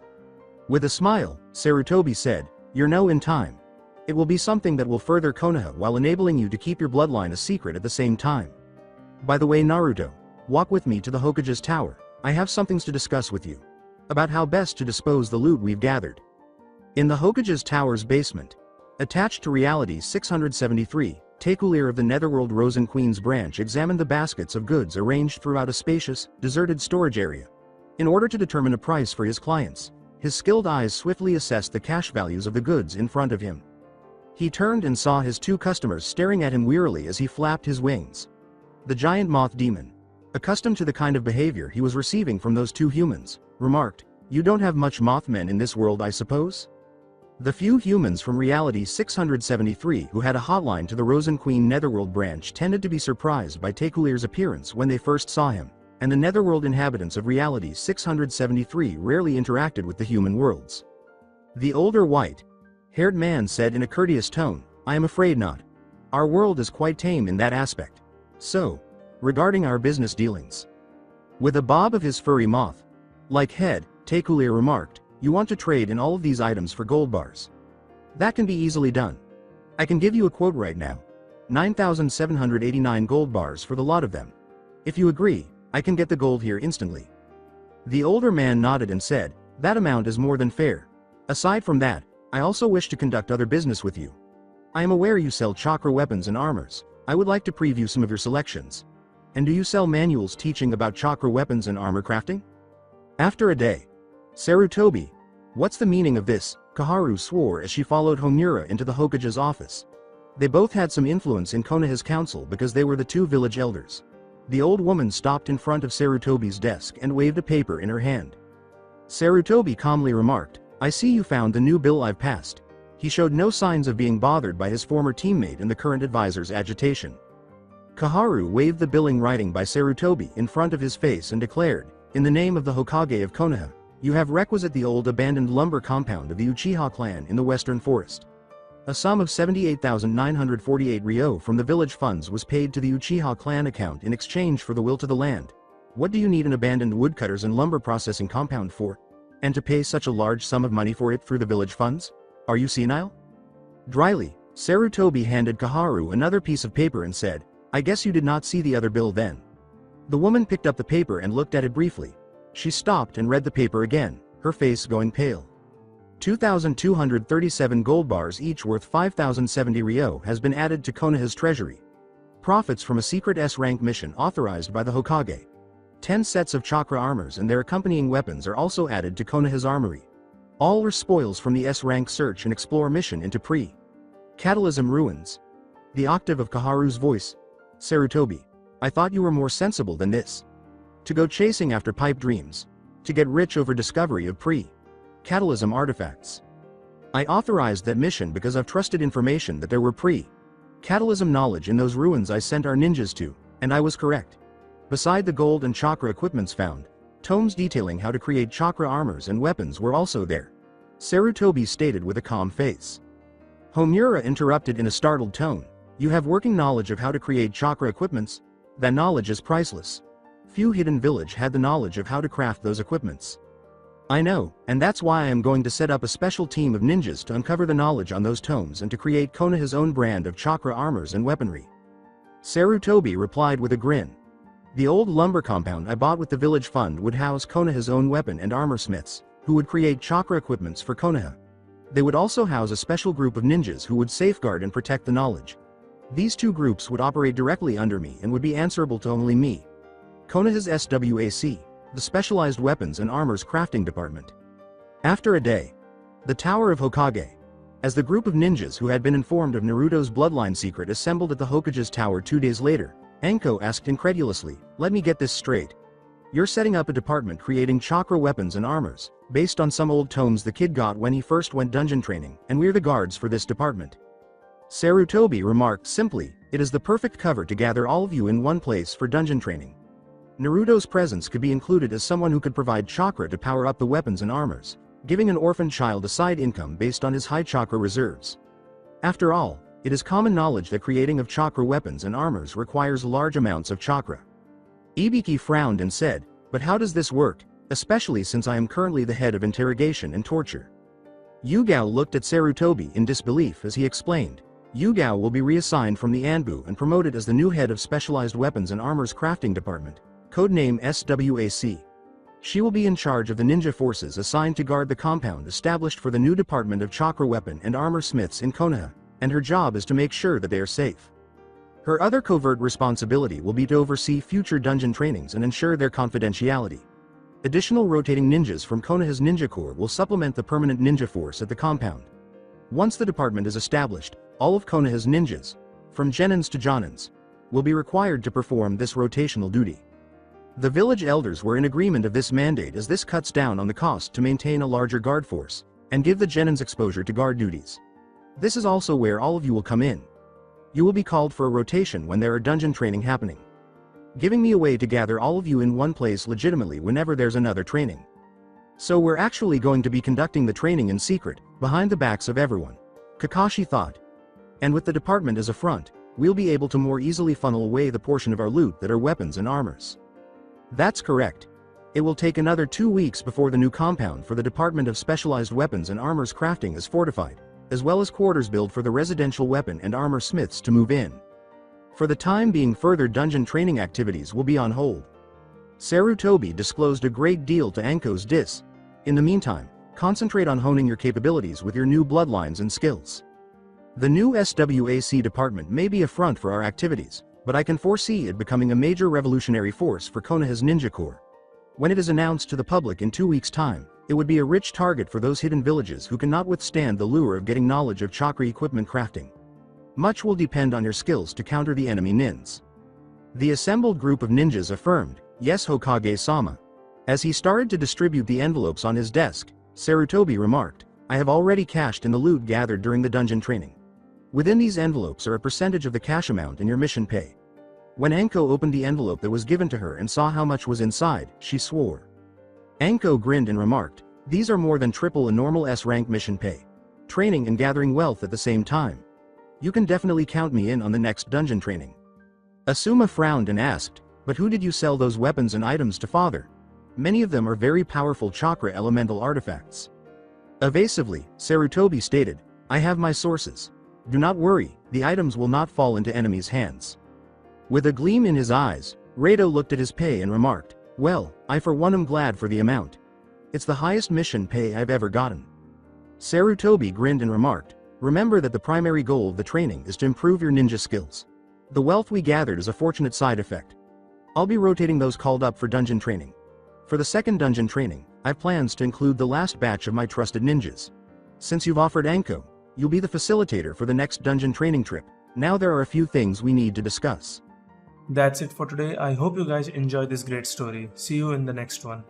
With a smile, Sarutobi said, you'll know in time. It will be something that will further Konoha while enabling you to keep your bloodline a secret at the same time. By the way Naruto, Walk with me to the Hokage's tower. I have some things to discuss with you. About how best to dispose the loot we've gathered. In the Hokage's tower's basement, attached to Reality 673, Taekulir of the Netherworld Rosen Queen's branch examined the baskets of goods arranged throughout a spacious, deserted storage area. In order to determine a price for his clients, his skilled eyes swiftly assessed the cash values of the goods in front of him. He turned and saw his two customers staring at him wearily as he flapped his wings. The giant moth demon, accustomed to the kind of behavior he was receiving from those two humans, remarked, "You don't have much Mothmen in this world, I suppose?" The few humans from Reality 673 who had a hotline to the Rosen Queen Netherworld branch tended to be surprised by Taekulir's appearance when they first saw him, and the Netherworld inhabitants of Reality 673 rarely interacted with the human worlds. The older white-haired man said in a courteous tone, "I am afraid not. Our world is quite tame in that aspect. So, regarding our business dealings." With a bob of his furry moth-like head, Taekulir remarked, "You want to trade in all of these items for gold bars. That can be easily done. I can give you a quote right now. 9,789 gold bars for the lot of them. If you agree, I can get the gold here instantly." The older man nodded and said, "That amount is more than fair. Aside from that, I also wish to conduct other business with you. I am aware you sell chakra weapons and armors. I would like to preview some of your selections. And do you sell manuals teaching about chakra weapons and armor crafting?" After a day, Sarutobi, "What's the meaning of this?" Kaharu swore as she followed Homura into the Hokage's office. They both had some influence in Konoha's council because they were the two village elders. The old woman stopped in front of Sarutobi's desk and waved a paper in her hand. Sarutobi calmly remarked, "I see you found the new bill I've passed." He showed no signs of being bothered by his former teammate and the current advisor's agitation. Kaharu waved the billing writing by Sarutobi in front of his face and declared, "In the name of the Hokage of Konoha, you have requisite the old abandoned lumber compound of the Uchiha clan in the Western Forest. A sum of 78,948 ryo from the village funds was paid to the Uchiha clan account in exchange for the will to the land. What do you need an abandoned woodcutters and lumber processing compound for? And to pay such a large sum of money for it through the village funds? Are you senile?" Dryly, Sarutobi handed Kaharu another piece of paper and said, "I guess you did not see the other bill then." The woman picked up the paper and looked at it briefly. She stopped and read the paper again, her face going pale. 2,237 gold bars each worth 5,070 ryo has been added to Konoha's treasury. Profits from a secret S-rank mission authorized by the Hokage. 10 sets of chakra armors and their accompanying weapons are also added to Konoha's armory. All were spoils from the S-rank search and explore mission into Catalysm ruins. The octave of Kaharu's voice. "Sarutobi, I thought you were more sensible than this. To go chasing after pipe dreams. To get rich over discovery of Catalysm artifacts. I authorized that mission because I've trusted information that there were Catalysm knowledge in those ruins I sent our ninjas to, and I was correct. Beside the gold and chakra equipments found, tomes detailing how to create chakra armors and weapons were also there," Sarutobi stated with a calm face. Homura interrupted in a startled tone, "You have working knowledge of how to create chakra equipments? That knowledge is priceless. Few hidden village had the knowledge of how to craft those equipments. I know, and that's why I am going to set up a special team of ninjas to uncover the knowledge on those tomes and to create Konoha's own brand of chakra armors and weaponry." Sarutobi replied with a grin. "The old lumber compound I bought with the village fund would house Konoha's own weapon and armor smiths, who would create chakra equipments for Konoha. They would also house a special group of ninjas who would safeguard and protect the knowledge. These two groups would operate directly under me and would be answerable to only me. Konoha's SWAC, the Specialized Weapons and Armors Crafting Department." After a day, the Tower of Hokage. As the group of ninjas who had been informed of Naruto's bloodline secret assembled at the Hokage's tower 2 days later, Anko asked incredulously, "Let me get this straight. You're setting up a department creating chakra weapons and armors, based on some old tomes the kid got when he first went dungeon training, and we're the guards for this department." Sarutobi remarked simply, "It is the perfect cover to gather all of you in one place for dungeon training. Naruto's presence could be included as someone who could provide chakra to power up the weapons and armors, giving an orphan child a side income based on his high chakra reserves. After all, it is common knowledge that creating of chakra weapons and armors requires large amounts of chakra." Ibiki frowned and said, "But how does this work, especially since I am currently the head of interrogation and torture?" Yugao looked at Sarutobi in disbelief as he explained, "Yugao will be reassigned from the Anbu and promoted as the new head of Specialized Weapons and Armors Crafting Department. codename SWAC. She will be in charge of the ninja forces assigned to guard the compound established for the new Department of Chakra Weapon and Armor Smiths in Konoha, and her job is to make sure that they are safe. Her other covert responsibility will be to oversee future dungeon trainings and ensure their confidentiality. Additional rotating ninjas from Konoha's Ninja Corps will supplement the permanent ninja force at the compound. Once the department is established, all of Konoha's ninjas, from genins to jonins, will be required to perform this rotational duty. The village elders were in agreement of this mandate as this cuts down on the cost to maintain a larger guard force, and give the genins exposure to guard duties. This is also where all of you will come in. You will be called for a rotation when there are dungeon training happening, giving me a way to gather all of you in one place legitimately whenever there's another training. So we're actually going to be conducting the training in secret, behind the backs of everyone, Kakashi thought. And with the department as a front, we'll be able to more easily funnel away the portion of our loot that are weapons and armors. That's correct. It will take another 2 weeks before the new compound for the Department of Specialized Weapons and Armors crafting is fortified, as well as quarters built for the residential weapon and armor smiths to move in. For the time being, further dungeon training activities will be on hold. Sarutobi disclosed a great deal to Anko's dis. In the meantime, concentrate on honing your capabilities with your new bloodlines and skills. The new SWAC department may be a front for our activities, but I can foresee it becoming a major revolutionary force for Konoha's Ninja Corps. When it is announced to the public in 2 weeks' time, it would be a rich target for those hidden villages who cannot withstand the lure of getting knowledge of chakra equipment crafting. Much will depend on your skills to counter the enemy nins. The assembled group of ninjas affirmed, "Yes, Hokage-sama." As he started to distribute the envelopes on his desk, Sarutobi remarked, "I have already cashed in the loot gathered during the dungeon training. Within these envelopes are a percentage of the cash amount and your mission pay." When Anko opened the envelope that was given to her and saw how much was inside, she swore. Anko grinned and remarked, "These are more than triple a normal S-rank mission pay. Training and gathering wealth at the same time. You can definitely count me in on the next dungeon training." Asuma frowned and asked, "But who did you sell those weapons and items to, father? Many of them are very powerful chakra elemental artifacts." Evasively, Sarutobi stated, "I have my sources. Do not worry, the items will not fall into enemies' hands." With a gleam in his eyes, Rado looked at his pay and remarked, "Well, I for one am glad for the amount. It's the highest mission pay I've ever gotten." Sarutobi grinned and remarked, "Remember that the primary goal of the training is to improve your ninja skills. The wealth we gathered is a fortunate side effect. I'll be rotating those called up for dungeon training. For the second dungeon training, I have plans to include the last batch of my trusted ninjas. Since you've offered Anko, you'll be the facilitator for the next dungeon training trip. Now there are a few things we need to discuss." That's it for today. I hope you guys enjoyed this great story. See you in the next one.